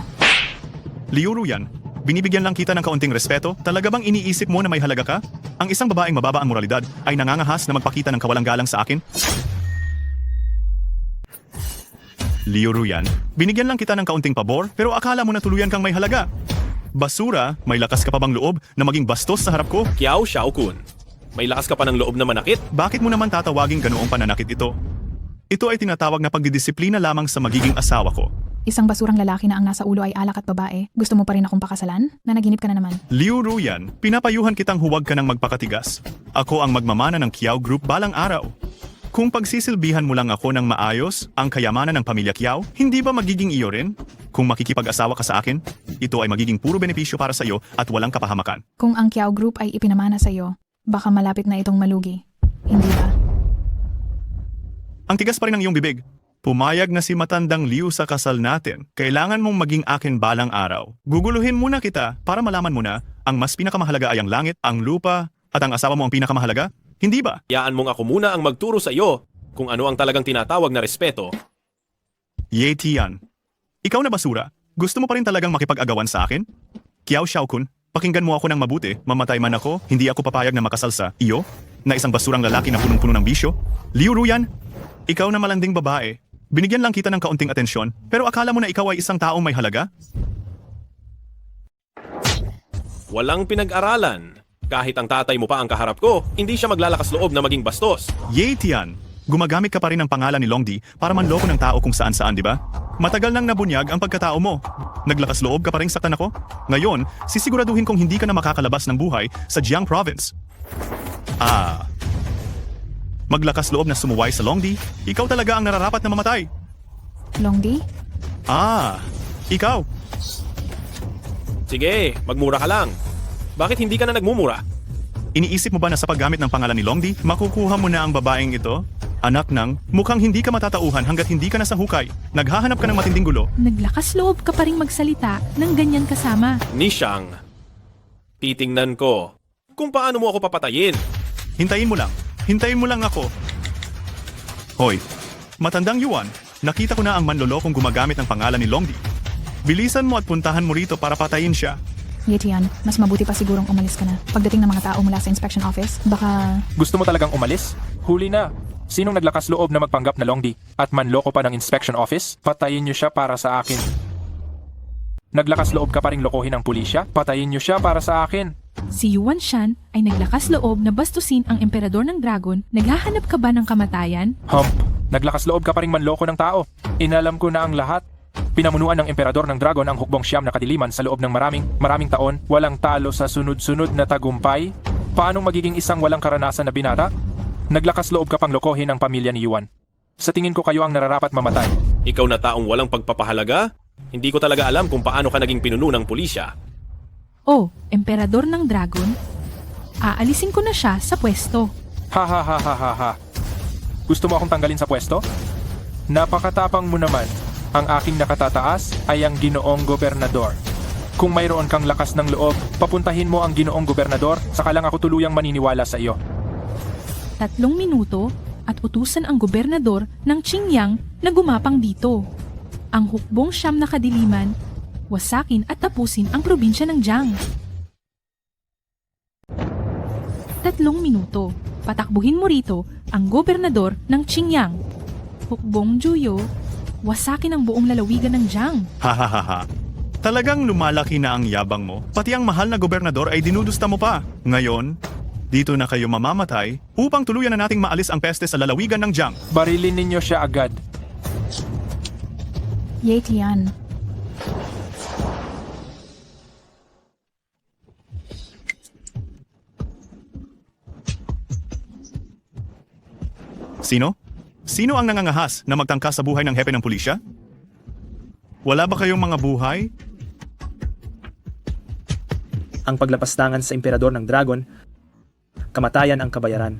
Liu Ruyan, binibigyan lang kita ng kaunting respeto? Talaga bang iniisip mo na may halaga ka? Ang isang babaeng mababa ang moralidad ay nangangahas na magpakita ng kawalang galang sa akin? Liu Ruyan, binigyan lang kita ng kaunting pabor pero akala mo na tuluyan kang may halaga. Basura, may lakas ka pa bang loob na maging bastos sa harap ko? Kiao Xiaokun, may lakas ka pa ng loob na manakit? Bakit mo naman tatawagin ganoong pananakit ito? Ito ay tinatawag na pagdidisiplina lamang sa magiging asawa ko. Isang basurang lalaki na ang nasa ulo ay alak at babae. Gusto mo pa rin akong pakasalan? Nanaginip ka na naman. Liu Ruyan, pinapayuhan kitang huwag ka ng magpakatigas. Ako ang magmamana ng Kiao Group balang araw. Kung pagsisilbihan mo lang ako ng maayos ang kayamanan ng pamilya Kiao, hindi ba magiging iyo rin? Kung makikipag-asawa ka sa akin, ito ay magiging puro benepisyo para sa iyo at walang kapahamakan. Kung ang Kiao Group ay ipinamana sa iyo, baka malapit na itong malugi. Hindi ba? Ang tigas pa rin ng iyong bibig. Pumayag na si matandang Liu sa kasal natin. Kailangan mong maging akin balang araw. Guguluhin muna kita para malaman mo na ang mas pinakamahalaga ay ang langit, ang lupa, at ang asawa mo ang pinakamahalaga? Hindi ba? Hayaan mong ako muna ang magturo sa iyo kung ano ang talagang tinatawag na respeto. Yetian, ikaw na basura. Gusto mo pa rin talagang makipag-agawan sa akin? Kiao Xiaokun, pakinggan mo ako ng mabuti. Mamatay man ako, hindi ako papayag na makasal sa iyo na isang basurang lalaki na punong-puno ng bisyo. Liu Ruyan, ikaw na malanding babae. Binigyan lang kita ng kaunting atensyon, pero akala mo na ikaw ay isang taong may halaga? Walang pinag-aralan. Kahit ang tatay mo pa ang kaharap ko, hindi siya maglalakas loob na maging bastos. Yetian, gumagamit ka pa rin ng pangalan ni Longdi para manloko ng tao kung saan-saan, di ba? Matagal nang nabunyag ang pagkatao mo. Naglakas loob ka pa rin saktan ako? Ngayon, sisiguraduhin kong hindi ka na makakalabas ng buhay sa Jiang Province. Maglakas loob na sumuway sa Longdi, ikaw talaga ang nararapat na mamatay. Longdi? Ikaw. Sige, magmura ka lang. Bakit hindi ka na nagmumura? Iniisip mo ba na sa paggamit ng pangalan ni Longdi, makukuha mo na ang babaeng ito? Anak ng, mukhang hindi ka matatauhan hanggat hindi ka na sa hukay. Naghahanap ka ng matinding gulo. Naglakas loob ka pa ring magsalita ng ganyan kasama. Nishang, titingnan ko kung paano mo ako papatayin. Hintayin mo lang. Hintayin mo lang ako. Hoy, matandang Yuan, nakita ko na ang manlolokong gumagamit ng pangalan ni Longdi. Bilisan mo at puntahan mo rito para patayin siya. Yetian, mas mabuti pa sigurong umalis ka na. Pagdating ng mga tao mula sa inspection office, baka... Gusto mo talagang umalis? Huli na. Sinong naglakas loob na magpanggap na Longdi at manloko pa ng inspection office? Patayin niyo siya para sa akin. Naglakas loob ka pa ring lokohin ng pulisya? Patayin niyo siya para sa akin. Si Yuan Shan ay naglakas loob na bastusin ang emperador ng dragon. Naghahanap ka ba ng kamatayan? Naglakas loob ka pa ring manloko ng tao. Inalam ko na ang lahat. Pinamunuan ng emperador ng dragon ang hukbong siyam na kadiliman sa loob ng maraming taon, walang talo sa sunod-sunod na tagumpay. Paano magiging isang walang karanasan na binata? Naglakas loob ka pang lokohin ang pamilya ni Yuan. Sa tingin ko kayo ang nararapat mamatay. Ikaw na taong walang pagpapahalaga? Hindi ko talaga alam kung paano ka naging pinuno ng pulisya. Oh, emperador ng dragon? Aalisin ko na siya sa pwesto. Ha. Gusto mo akong tanggalin sa pwesto? Napakatapang mo naman. Ang aking nakatataas ay ang ginoong gobernador. Kung mayroon kang lakas ng loob, papuntahin mo ang ginoong gobernador, saka lang ako tuluyang maniniwala sa iyo. 3 minuto at utusan ang gobernador ng Qingyang na gumapang dito. Ang hukbong siyam na kadiliman, wasakin at tapusin ang probinsya ng Jiang. 3 minuto, patakbuhin mo rito ang gobernador ng Qingyang. Hukbong Juyo, wasakin ang buong lalawigan ng Jiang. Ha. Talagang lumalaki na ang yabang mo. Pati ang mahal na gobernador ay dinudusta mo pa. Ngayon, dito na kayo mamamatay upang tuluyan na nating maalis ang peste sa lalawigan ng Jiang. Barilin ninyo siya agad. Yetian, Sino? Sino ang nangangahas na magtangka sa buhay ng hepe ng pulisya? Wala ba kayong mga buhay? Ang paglapastangan sa emperador ng dragon, kamatayan ang kabayaran.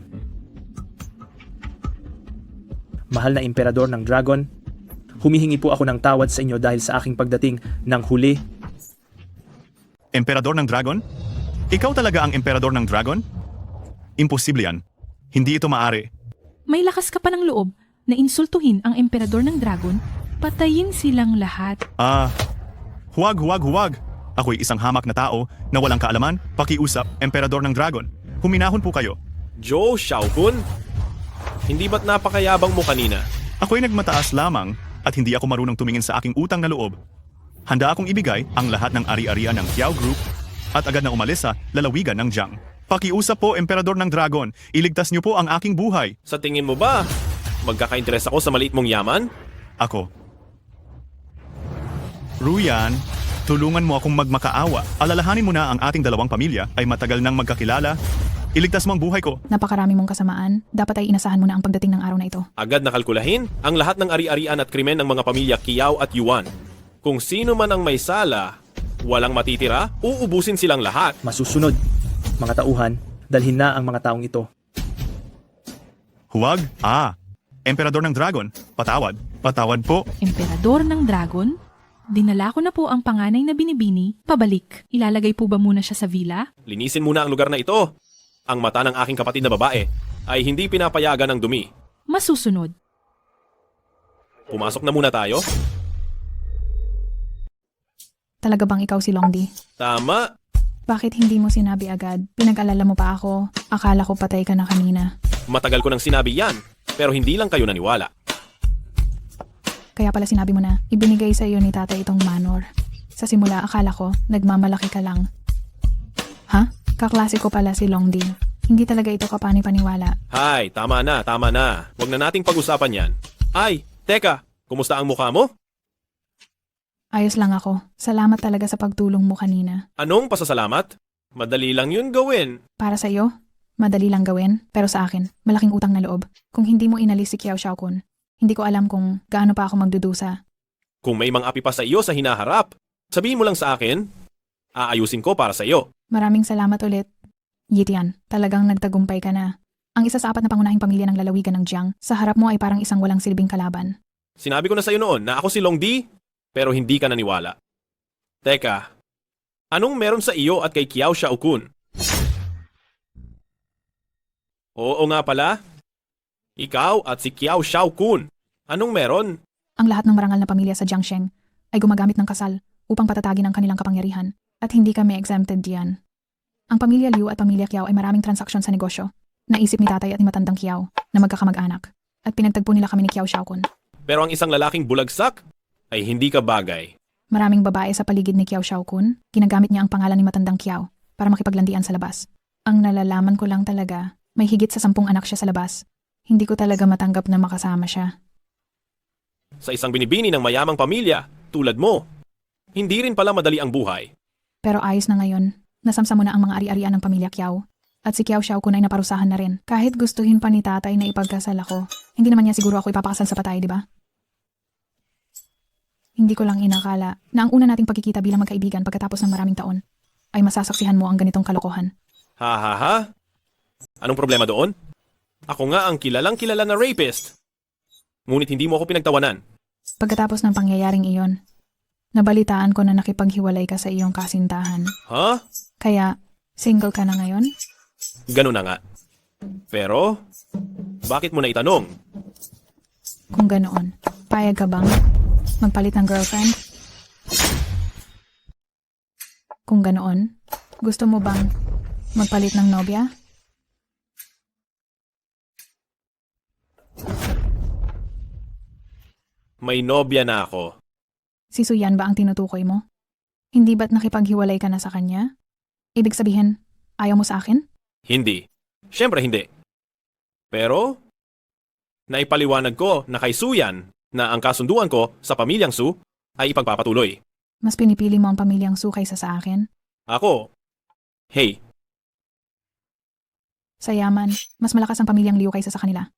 Mahal na emperador ng dragon, humihingi po ako ng tawad sa inyo dahil sa aking pagdating ng huli. Emperador ng dragon? Ikaw talaga ang emperador ng dragon? Imposible yan. Hindi ito maaari. May lakas ka pa ng loob na insultuhin ang emperador ng dragon, patayin silang lahat. Huwag. Ako'y isang hamak na tao na walang kaalaman, pakiusap, emperador ng dragon. Huminahon po kayo. Joe Xiaokun? Hindi ba't napakayabang mo kanina? Ako'y nagmataas lamang at hindi ako marunong tumingin sa aking utang na loob. Handa akong ibigay ang lahat ng ari-arian ng Qiao Group at agad na umalis sa lalawigan ng Jiang. Pakiusap po, emperador ng dragon. Iligtas niyo po ang aking buhay. Sa tingin mo ba, magkaka-interes ako sa maliit mong yaman? Ako. Ruyan, tulungan mo akong magmakaawa. Alalahanin mo na ang ating dalawang pamilya ay matagal nang magkakilala. Iligtas mo ang buhay ko. napakarami mong kasamaan. Dapat ay inasahan mo na ang pagdating ng araw na ito. Agad na kalkulahin ang lahat ng ari-arian at krimen ng mga pamilya Qiao at Yuan. Kung sino man ang may sala, walang matitira, uubusin silang lahat. Masusunod, mga tauhan, dalhin na ang mga taong ito. Huwag. Emperador ng dragon. Patawad. Patawad po. Emperador ng dragon? Dinala ko na po ang panganay na binibini, pabalik. Ilalagay po ba muna siya sa villa? Linisin muna ang lugar na ito. Ang mata ng aking kapatid na babae ay hindi pinapayagan ng dumi. Masusunod. Pumasok na muna tayo. Talaga bang ikaw si Longdi? Tama. Bakit hindi mo sinabi agad? Pinag-alala mo pa ako. Akala ko patay ka na kanina. Matagal ko nang sinabi yan, pero hindi lang kayo naniwala. Kaya pala sinabi mo na, ibinigay sa iyo ni tatay itong manor. Sa simula, akala ko, nagmamalaki ka lang. Ha? Kaklase ko pala si Longdi. Hindi talaga ito kapani-paniwala. Hay, tama na. Huwag na nating pag-usapan yan. Ay, teka, kumusta ang mukha mo? Ayos lang ako. Salamat talaga sa pagtulong mo kanina. Anong pasasalamat? Madali lang yun gawin. Para sa iyo, madali lang gawin. Pero sa akin, malaking utang na loob. Kung hindi mo inalis si Qiao Xiaokun, hindi ko alam kung gaano pa ako magdudusa. Kung may mga api pa sa iyo sa hinaharap, sabihin mo lang sa akin, aayusin ko para sa iyo. Maraming salamat ulit. Yitian, talagang nagtagumpay ka na. Ang isa sa 4 na pangunahing pamilya ng lalawigan ng Jiang, sa harap mo ay parang isang walang silbing kalaban. Sinabi ko na sa'yo noon na ako si Longdi, pero hindi ka naniwala. Teka, anong meron sa iyo at kay Kiao Xiaokun? Oo nga pala. Ikaw at si Kiao Xiaokun. Anong meron? Ang lahat ng marangal na pamilya sa Jiangsheng ay gumagamit ng kasal upang patatagin ang kanilang kapangyarihan at hindi kami exempted diyan. Ang pamilya Liu at pamilya Kiao ay maraming transaksyon sa negosyo. Naisip ni tatay at ni matandang Kiao na magkakamag-anak at pinagtagpo nila kami ni Kiao Xiaokun. Pero ang isang lalaking bulagsak ay hindi ka bagay. Maraming babae sa paligid ni Kiao Xiaokun, ginagamit niya ang pangalan ni matandang Kiao para makipaglandian sa labas. Ang nalalaman ko lang talaga, may higit sa 10 anak siya sa labas. Hindi ko talaga matanggap na makasama siya. Sa isang binibini ng mayamang pamilya, tulad mo. Hindi rin pala madali ang buhay. Pero ayos na ngayon, nasamsa mo na ang mga ari-arian ng pamilya Kiao. At si Kiao Xiaokun ay naparusahan na rin. Kahit gustuhin pa ni tatay na ipagkasal ako, hindi naman niya siguro ako ipapakasal sa patay, di ba? Hindi ko lang inakala na ang una nating pagkikita bilang magkaibigan pagkatapos ng maraming taon ay masasaksihan mo ang ganitong kalokohan. Ha ha ha? Anong problema doon? Ako nga ang kilalang kilala na rapist. Ngunit hindi mo ako pinagtawanan. Pagkatapos ng pangyayaring iyon, nabalitaan ko na nakipaghiwalay ka sa iyong kasintahan. Ha? Kaya, single ka na ngayon? Ganun na nga. Pero, bakit mo na itanong? Kung ganoon, payag ka bang magpalit ng girlfriend? Kung ganoon, gusto mo bang magpalit ng nobya? May nobya na ako. Si Suyan ba ang tinutukoy mo? Hindi ba't nakipaghiwalay ka na sa kanya? Ibig sabihin, ayaw mo sa akin? Hindi. Siyempre hindi. Pero, naipaliwanag ko na kay Suyan na ang kasunduan ko sa pamilyang Su ay ipagpapatuloy. Mas pinipili mo ang pamilyang Su kaysa sa akin? Ako, hey, Sa yaman, mas malakas ang pamilyang Liu kaysa sa kanila.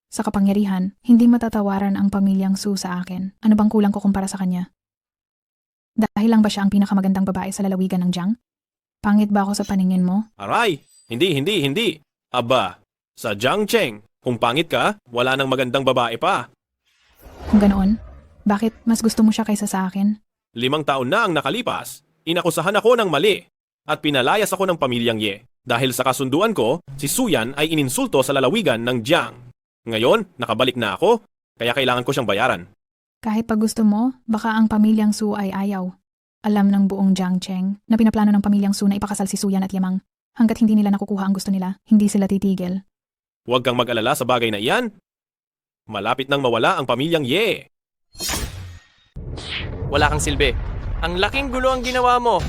Sa kapangyarihan, hindi matatawaran ang pamilyang Su sa akin. Ano bang kulang ko kumpara sa kanya? Dahil lang ba siya ang pinakamagandang babae sa lalawigan ng Jiang? Pangit ba ako sa paningin mo? aray, hindi. Aba, sa Jiangcheng, kung pangit ka, wala nang magandang babae pa. Kung ganoon, bakit mas gusto mo siya kaysa sa akin? 5 taon na ang nakalipas, inakusahan ako ng mali at pinalayas ako ng pamilyang Ye. Dahil sa kasunduan ko, si Suyan ay ininsulto sa lalawigan ng Jiang. Ngayon, nakabalik na ako, kaya kailangan ko siyang bayaran. Kahit pag gusto mo, baka ang pamilyang Su ay ayaw. Alam ng buong Jiangcheng na pinaplano ng pamilyang Su na ipakasal si Suyan at Yamang. Hanggat hindi nila nakukuha ang gusto nila, hindi sila titigil. Huwag kang mag-alala sa bagay na iyan. Malapit nang mawala ang pamilyang Ye. Wala kang silbi. Ang laking gulo ang ginawa mo.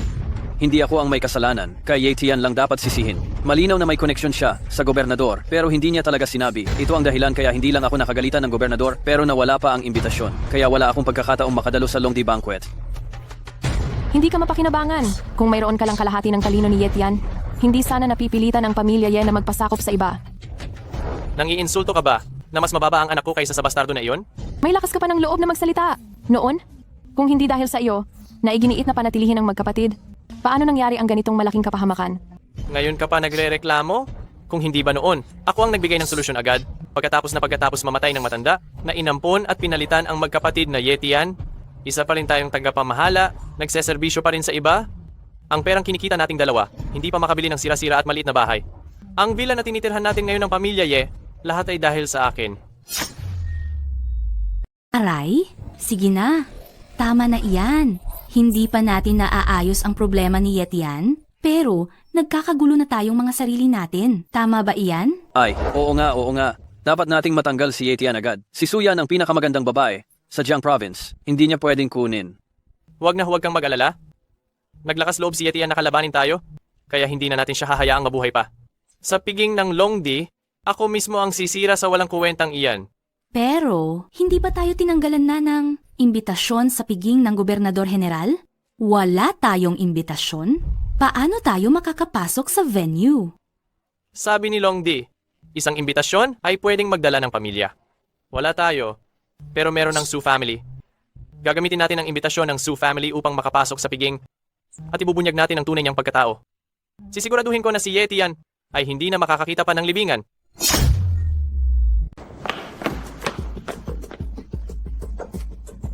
Hindi ako ang may kasalanan, kay Yetian lang dapat sisihin. Malinaw na may koneksyon siya sa gobernador, pero hindi niya talaga sinabi. Ito ang dahilan kaya hindi lang ako nakagalitan ng gobernador, pero nawala pa ang imbitasyon. Kaya wala akong pagkakataong makadalo sa Longdi Banquet. Hindi ka mapakinabangan. Kung mayroon ka lang kalahati ng talino ni Yetian, hindi sana napipilitan ang pamilya Ye na magpasakop sa iba. Nang-iinsulto ka ba na mas mababa ang anak ko kaysa sa bastardo na iyon? May lakas ka pa ng loob na magsalita. Noon, kung hindi dahil sa iyo, na iginiit na panatilihin ang magkapatid, paano nangyari ang ganitong malaking kapahamakan? Ngayon ka pa nagre-reklamo? Kung hindi ba noon, ako ang nagbigay ng solusyon agad. Pagkatapos mamatay ng matanda, na inampon at pinalitan ang magkapatid na Yetian, isa pa rin tayong tagapamahala, nagseserbisyo pa rin sa iba. Ang perang kinikita nating dalawa, hindi pa makabili ng sira-sira at maliit na bahay. Ang villa na tinitirhan natin ngayon ng pamilya Ye, lahat ay dahil sa akin. Aray, sige na. Tama na iyan. Hindi pa natin naaayos ang problema ni Yetian, pero nagkakagulo na tayong mga sarili natin. Tama ba iyan? Ay, oo nga. Dapat nating matanggal si Yetian agad. Si Suyan ang pinakamagandang babae sa Jiang Province. Hindi niya pwedeng kunin. Huwag kang mag-alala. Naglakas loob si Yetian na kalabanin tayo, kaya hindi na natin siya hahayaang mabuhay pa. Sa piging ng Longdi, ako mismo ang sisira sa walang kuwentang iyan. Pero, hindi ba tayo tinanggalan na ng imbitasyon sa piging ng Gobernador General? Wala tayong imbitasyon? Paano tayo makakapasok sa venue? Sabi ni Longdi, isang imbitasyon ay pwedeng magdala ng pamilya. Wala tayo, pero meron ng Su family. Gagamitin natin ang imbitasyon ng Su family upang makapasok sa piging at ibubunyag natin ang tunay niyang pagkatao. Sisiguraduhin ko na si Yetian ay hindi na makakakita pa ng libingan.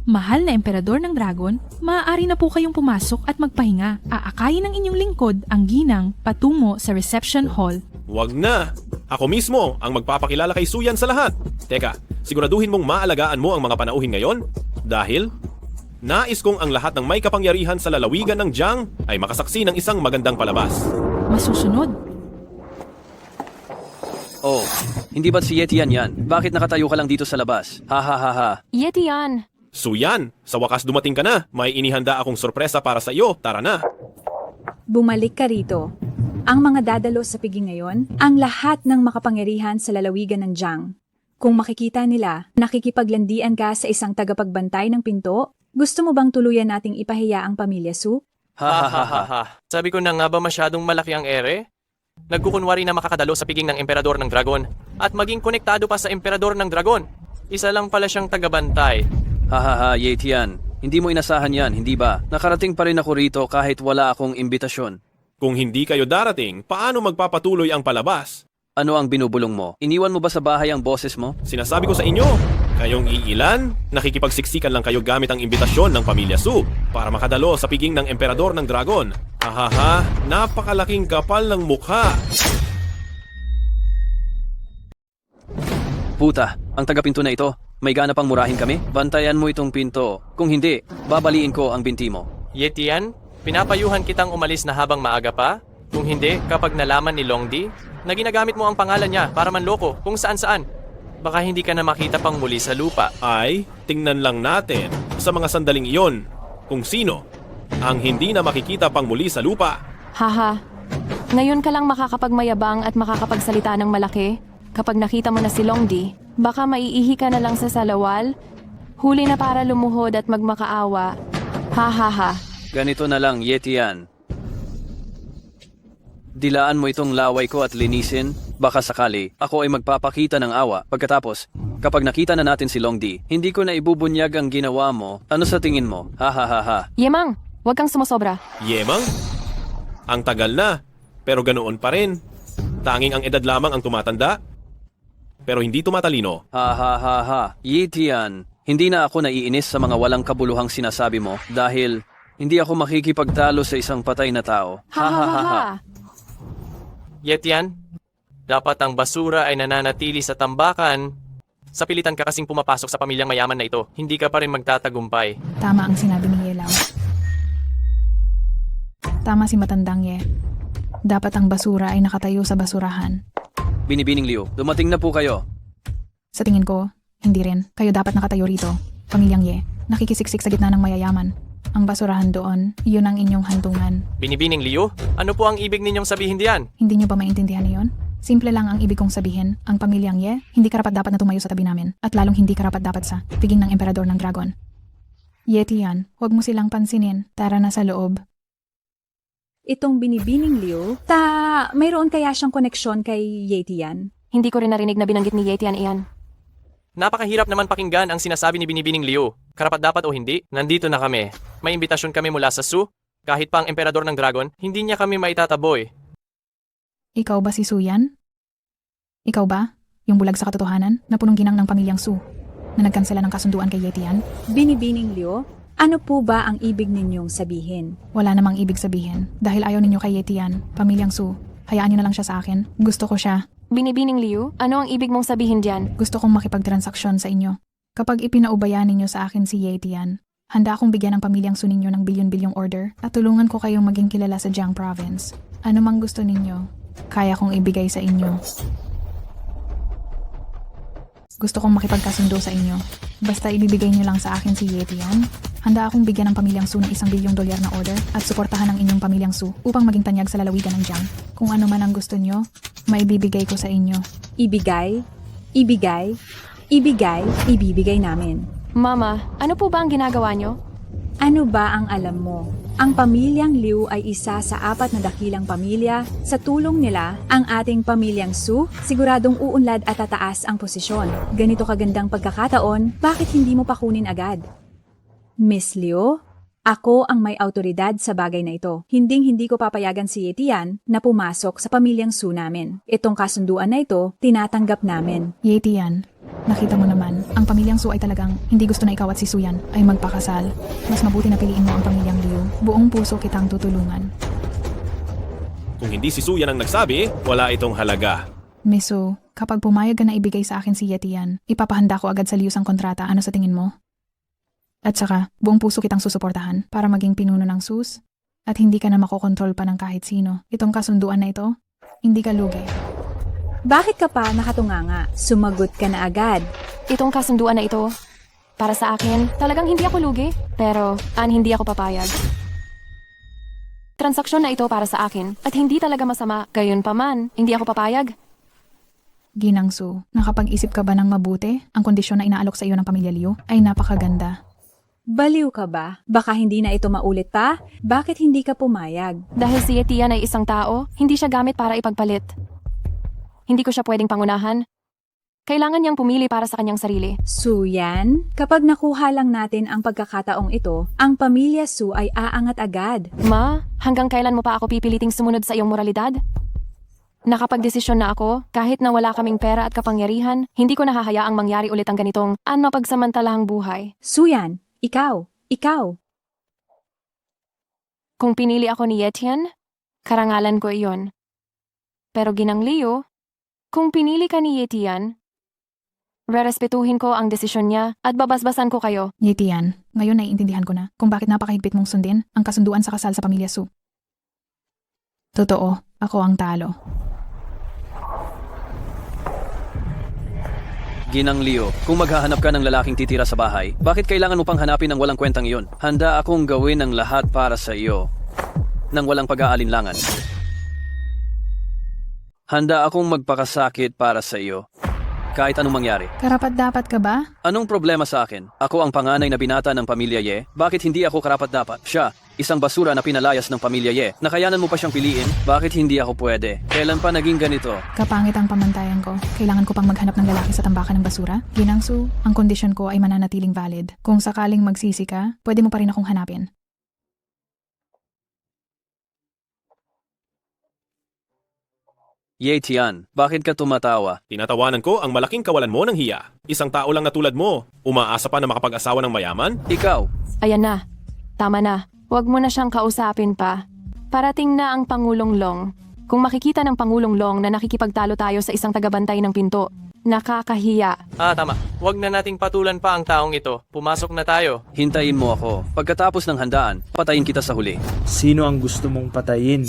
Mahal na emperador ng dragon, maaari na po kayong pumasok at magpahinga. Aakayin ng inyong lingkod ang ginang patungo sa reception hall. Wag na! Ako mismo ang magpapakilala kay Suyan sa lahat. Teka, siguraduhin mong maalagaan mo ang mga panauhin ngayon dahil nais kong ang lahat ng may kapangyarihan sa lalawigan ng Jiang ay makasaksi ng isang magandang palabas. Masusunod. Oh, hindi ba't si Yetian yan? Bakit nakatayo ka lang dito sa labas? Ha ha ha ha. Yetian! Suyan, sa wakas dumating ka na. May inihanda akong sorpresa para sa iyo. Tara na. Bumalik ka rito. Ang mga dadalo sa piging ngayon, ang lahat ng makapangyarihan sa lalawigan ng Jiang. Kung makikita nila, nakikipaglandian ka sa isang tagapagbantay ng pinto, gusto mo bang tuluyan nating ipahiya ang pamilya Su? Ha ha ha ha ha. Sabi ko na nga ba masyadong malaki ang ere? Nagkukunwari na makakadalo sa piging ng emperador ng dragon at maging konektado pa sa emperador ng dragon. Isa lang pala siyang tagabantay. Ha ha ha, Yetian. Hindi mo inasahan yan, hindi ba? Nakarating pa rin ako rito kahit wala akong imbitasyon. Kung hindi kayo darating, paano magpapatuloy ang palabas? Ano ang binubulong mo? Iniwan mo ba sa bahay ang boses mo? Sinasabi ko sa inyo, kayong iilan, nakikipagsiksikan lang kayo gamit ang imbitasyon ng pamilya Su para makadalo sa piging ng emperador ng dragon. Hahaha, napakalaking kapal ng mukha. Puta, ang tagapinto na ito. May gana pang murahin kami? Bantayan mo itong pinto. Kung hindi, babaliin ko ang binti mo. Yetian, pinapayuhan kitang umalis na habang maaga pa? Kung hindi, kapag nalaman ni Longdi na ginagamit mo ang pangalan niya para manloko kung saan-saan, baka hindi ka na makita pang muli sa lupa. Ay, tingnan lang natin sa mga sandaling iyon kung sino ang hindi na makikita pang muli sa lupa. Haha. Ngayon ka lang makakapagmayabang at makakapagsalita ng malaki? Kapag nakita mo na si Longdi, baka maiihi ka na lang sa salawal? Huli na para lumuhod at magmakaawa. Ha ha ha. Ganito na lang, Yetian. Dilaan mo itong laway ko at linisin. Baka sakali, ako ay magpapakita ng awa. Pagkatapos, kapag nakita na natin si Longdi, hindi ko na ibubunyag ang ginawa mo. Ano sa tingin mo? Ha ha ha ha. Yemang, huwag kang sumosobra. Yemang? Ang tagal na, pero ganoon pa rin. Tanging ang edad lamang ang tumatanda, pero hindi tumatalino. Ha ha ha ha. Yetian, hindi na ako naiinis sa mga walang kabuluhang sinasabi mo dahil hindi ako makikipagtalo sa isang patay na tao. Ha ha ha ha. Yetian, dapat ang basura ay nananatili sa tambakan. Sa pilitan ka kasing pumapasok sa pamilyang mayaman na ito, hindi ka pa rin magtatagumpay. Tama ang sinabi ni Yelaw. Tama si Matandang Ye. Dapat ang basura ay nakatayo sa basurahan. Binibining Liu, dumating na po kayo. Sa tingin ko, hindi rin. Kayo dapat nakatayo rito. Pamilyang Ye, nakikisiksik sa gitna ng mayayaman. Ang basurahan doon, iyon ang inyong hantungan. Binibining Liu, ano po ang ibig ninyong sabihin diyan? Hindi nyo ba maintindihan iyon? Simple lang ang ibig kong sabihin. Ang pamilyang Ye, hindi karapat-dapat na tumayo sa tabi namin. At lalong hindi karapat-dapat sa piging ng emperador ng dragon. Yetian, huwag mo silang pansinin. Tara na sa loob. Itong binibining Liu, mayroon kaya siyang koneksyon kay Yetian? Hindi ko rin narinig na binanggit ni Yetian iyan. Napakahirap naman pakinggan ang sinasabi ni Binibining Liu. Karapat-dapat o hindi, nandito na kami. May imbitasyon kami mula sa Su. Kahit pa ang emperador ng dragon, hindi niya kami maitataboy. Ikaw ba si Suyan? Ikaw ba? Yung bulag sa katotohanan na punong ginang ng pamilyang Su na nagkansela ng kasunduan kay Yetian? Binibining Liu, ano po ba ang ibig ninyong sabihin? Wala namang ibig sabihin. Dahil ayaw ninyo kay Yetian, pamilyang Su, hayaan nyo na lang siya sa akin. Gusto ko siya. Binibining Liu, ano ang ibig mong sabihin diyan? Gusto kong makipagtransaksyon sa inyo. Kapag ipinaubayan ninyo sa akin si Yetian, handa akong bigyan ng pamilyang Su ninyo ng bilyon-bilyong order at tulungan ko kayong maging kilala sa Jiang Province. Ano mang gusto ninyo, kaya kong ibigay sa inyo. Gusto kong makipagkasundo sa inyo. Basta ibibigay niyo lang sa akin si Yetian, handa akong bigyan ng pamilyang Su ng $1 billion na order at suportahan ang inyong pamilyang Su upang maging tanyag sa lalawigan ng Jiang. Kung ano man ang gusto niyo, maibibigay ko sa inyo. Ibigay? Ibigay? Ibigay? Ibibigay namin. Mama, ano po ba ang ginagawa niyo? Ano ba ang alam mo? Ang pamilyang Liu ay isa sa 4 na dakilang pamilya. Sa tulong nila, ang ating pamilyang Su, siguradong uunlad at tataas ang posisyon. Ganito kagandang pagkakataon, bakit hindi mo pa kunin agad? Miss Liu, Ako ang may autoridad sa bagay na ito. Hinding-hindi ko papayagan si Yetian na pumasok sa pamilyang Su namin. Itong kasunduan na ito, tinatanggap namin. Yetian, nakita mo naman, ang pamilyang Su ay talagang hindi gusto na ikaw at si Suyan ay magpakasal. Mas mabuti na piliin mo ang pamilyang Liu. Buong puso kitang tutulungan. Kung hindi si Suyan ang nagsabi, wala itong halaga. Miss Su, kapag pumayag ka na ibigay sa akin si Yetian, ipapahanda ko agad sa Liu ang kontrata. Ano sa tingin mo? At saka, buong puso kitang susuportahan para maging pinuno ng SUS at hindi ka na makokontrol pa ng kahit sino. Itong kasunduan na ito, hindi ka lugi. Bakit ka pa nakatunganga? Sumagot ka na agad. Itong kasunduan na ito, para sa akin, talagang hindi ako lugi, pero hindi ako papayag. Transaksyon na ito para sa akin at hindi talaga masama. Gayunpaman, hindi ako papayag. Ginang Su, nakapag-isip ka ba ng mabuti? Ang kondisyon na inaalok sa iyo ng pamilya Liu ay napakaganda. Baliw ka ba? Baka hindi na ito maulit pa? Bakit hindi ka pumayag? Dahil si Yetian ay isang tao, hindi siya gamit para ipagpalit. Hindi ko siya pwedeng pangunahan. Kailangan niyang pumili para sa kanyang sarili. Suyan, kapag nakuha lang natin ang pagkakataong ito, ang pamilya Su ay aangat agad. Ma, hanggang kailan mo pa ako pipiliting sumunod sa iyong moralidad? Nakapagdesisyon na ako, kahit na wala kaming pera at kapangyarihan, hindi ko nahahayaang mangyari ulit ang ganitong mapagsamantalahang buhay. Suyan, ikaw. Kung pinili ako ni Yetian, karangalan ko iyon. Pero Ginang Liu, kung pinili ka ni Yetian, rerespetuhin ko ang desisyon niya at babasbasan ko kayo. Yetian, ngayon naiintindihan ko na kung bakit napakahigpit mong sundin ang kasunduan sa kasal sa pamilya Su. Totoo, ako ang talo. Ginang Liu, kung maghahanap ka ng lalaking titira sa bahay, bakit kailangan mo pang hanapin ang walang kwentang iyon? Handa akong gawin ang lahat para sa iyo, nang walang pag-aalinlangan. Handa akong magpakasakit para sa iyo, kahit anong mangyari. Karapat-dapat ka ba? Anong problema sa akin? Ako ang panganay na binata ng pamilya Ye. Bakit hindi ako karapat-dapat? Siya, isang basura na pinalayas ng pamilya Ye. Nakayanan mo pa siyang piliin? Bakit hindi ako pwede? Kailan pa naging ganito? Kapangit ang pamantayan ko. Kailangan ko pang maghanap ng lalaki sa tambakan ng basura? Ginang Su, ang kondisyon ko ay mananatiling valid. Kung sakaling magsisi ka, pwede mo pa rin akong hanapin. Yetian, bakit ka tumatawa? Tinatawanan ko ang malaking kawalan mo ng hiya. Isang tao lang na tulad mo, umaasa pa na makapag-asawa ng mayaman? Ikaw. Ayan na. Tama na. Huwag mo na siyang kausapin pa. Parating na ang Pangulong Long. Kung makikita ng Pangulong Long na nakikipagtalo tayo sa isang tagabantay ng pinto, nakakahiya. Tama. Huwag na nating patulan pa ang taong ito. Pumasok na tayo. Hintayin mo ako. Pagkatapos ng handaan, patayin kita sa huli. Sino ang gusto mong patayin?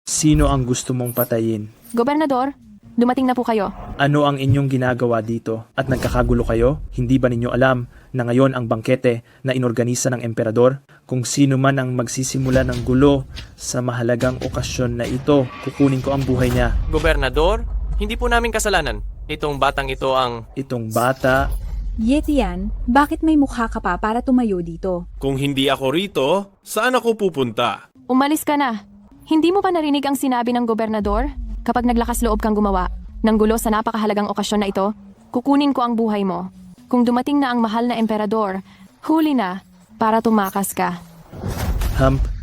Sino ang gusto mong patayin? Gobernador, dumating na po kayo. Ano ang inyong ginagawa dito? At nagkakagulo kayo? Hindi ba ninyo alam na ngayon ang bangkete na inorganisa ng emperador? Kung sino man ang magsisimula ng gulo sa mahalagang okasyon na ito, kukunin ko ang buhay niya. Gobernador, hindi po namin kasalanan. Itong batang ito ang... Itong bata... Yetian, bakit may mukha ka pa para tumayo dito? Kung hindi ako rito, saan ako pupunta? Umalis ka na. Hindi mo pa narinig ang sinabi ng gobernador? Kapag naglakas loob kang gumawa ng gulo sa napakahalagang okasyon na ito, kukunin ko ang buhay mo. Kung dumating na ang mahal na emperador, huli na para tumakas ka.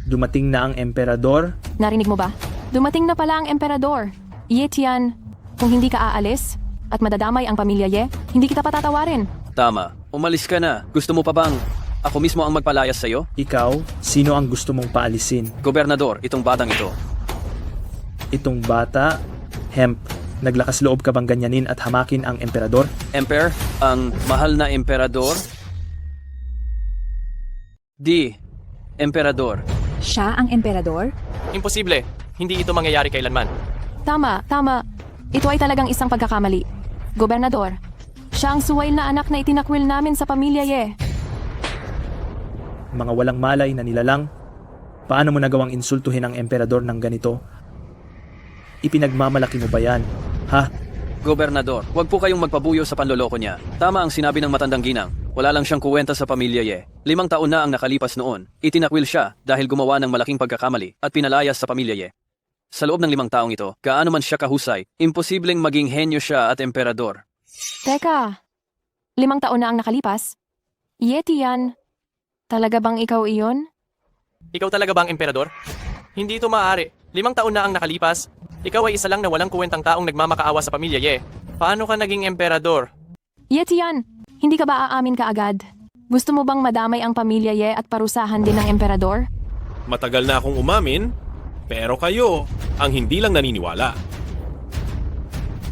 Dumating na ang emperador? Narinig mo ba? Dumating na pala ang emperador. Yetian, kung hindi ka aalis at madadamay ang pamilya Ye, hindi kita patatawarin. Tama. Umalis ka na. Gusto mo pa bang ako mismo ang magpalayas sa'yo? Ikaw? Sino ang gusto mong paalisin? Gobernador, itong batang ito. Itong bata? Naglakas loob ka bang ganyanin at hamakin ang emperador? Ang mahal na emperador? Emperador. Siya ang emperador? Imposible. Hindi ito mangyayari kailanman. Tama. Ito ay talagang isang pagkakamali. Gobernador, siya ang suwail na anak na itinakwil namin sa pamilya Ye. Mga walang malay na nilalang, paano mo nagawang insultuhin ang emperador ng ganito? Ipinagmamalaki mo ba yan? Gobernador, huwag po kayong magpabuyo sa panloloko niya. Tama ang sinabi ng matandang ginang. Wala lang siyang kuwenta sa pamilya Ye. 5 taon na ang nakalipas noon. Itinakwil siya dahil gumawa ng malaking pagkakamali at pinalayas sa pamilya Ye. Sa loob ng 5 taong ito, gaano man siya kahusay, imposibleng maging henyo siya at emperador. Teka, 5 taon na ang nakalipas? Yetian, Talaga bang ikaw iyon? Ikaw talaga ba ang emperador? Hindi ito maaari. 5 taon na ang nakalipas. Ikaw ay isa lang na walang kuwentang taong nagmamakaawa sa pamilya Ye. Paano ka naging emperador? Ye Tian, hindi ka ba aamin ka agad? Gusto mo bang madamay ang pamilya Ye at parusahan din ng emperador? Matagal na akong umamin, pero kayo ang hindi lang naniniwala.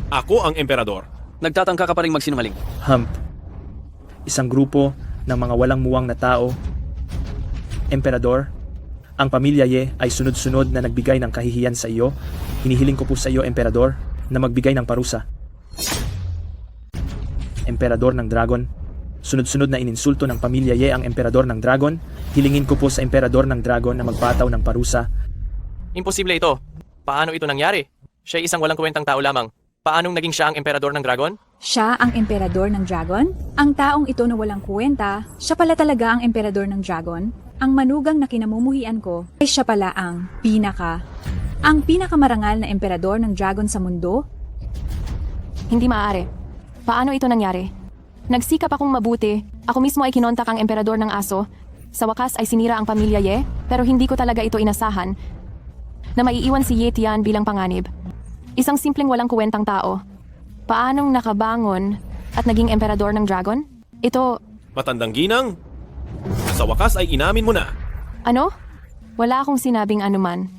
Ako ang emperador. Nagtatangka ka pa rin magsinungaling. Hump. Isang grupo ng mga walang muwang na tao. Emperador, ang pamilya Ye ay sunod-sunod na nagbigay ng kahihiyan sa iyo. Hinihiling ko po sa iyo, Emperador, na magbigay ng parusa. Emperador ng Dragon, sunod-sunod na ininsulto ng pamilya Ye ang Emperador ng Dragon. Hilingin ko po sa Emperador ng Dragon na magpataw ng parusa. Imposible ito. Paano ito nangyari? Siya ay isang walang kuwentang tao lamang. Paanong naging siya ang emperador ng dragon? Siya ang emperador ng dragon? Ang taong ito na walang kwenta, siya pala talaga ang emperador ng dragon? Ang manugang na kinamumuhian ko ay siya pala ang pinakamarangal na emperador ng dragon sa mundo? Hindi maaari. Paano ito nangyari? Nagsikap akong mabuti. Ako mismo ay kinontak ang emperador ng aso. Sa wakas ay sinira ang pamilya Ye, pero hindi ko talaga ito inasahan na maiiwan si Ye Tian bilang panganib. Isang simpleng walang kuwentang tao. Paanong nakabangon at naging emperador ng dragon? Ito, Matandang ginang, sa wakas ay inamin mo na. ano? Wala akong sinabing anuman.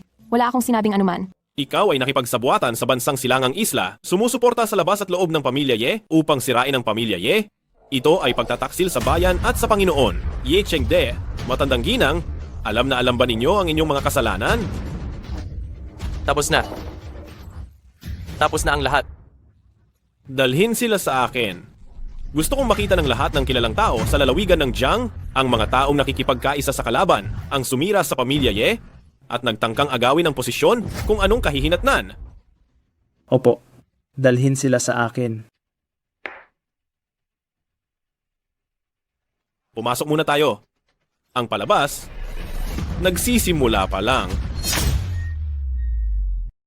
Ikaw ay nakipagsabuatan sa bansang silangang isla, sumusuporta sa labas at loob ng pamilya Ye upang sirain ang pamilya Ye. Ito ay pagtataksil sa bayan at sa Panginoon. Ye Chengde, matandang ginang, alam na alam ba ninyo ang inyong mga kasalanan? Tapos na ang lahat. Dalhin sila sa akin. Gusto kong makita ng lahat ng kilalang tao sa lalawigan ng Jiang, ang mga taong nakikipagkaisa sa kalaban, ang sumira sa pamilya Ye, at nagtangkang agawin ang posisyon kung anong kahihinatnan. Opo, dalhin sila sa akin. Pumasok muna tayo. Ang palabas, nagsisimula pa lang.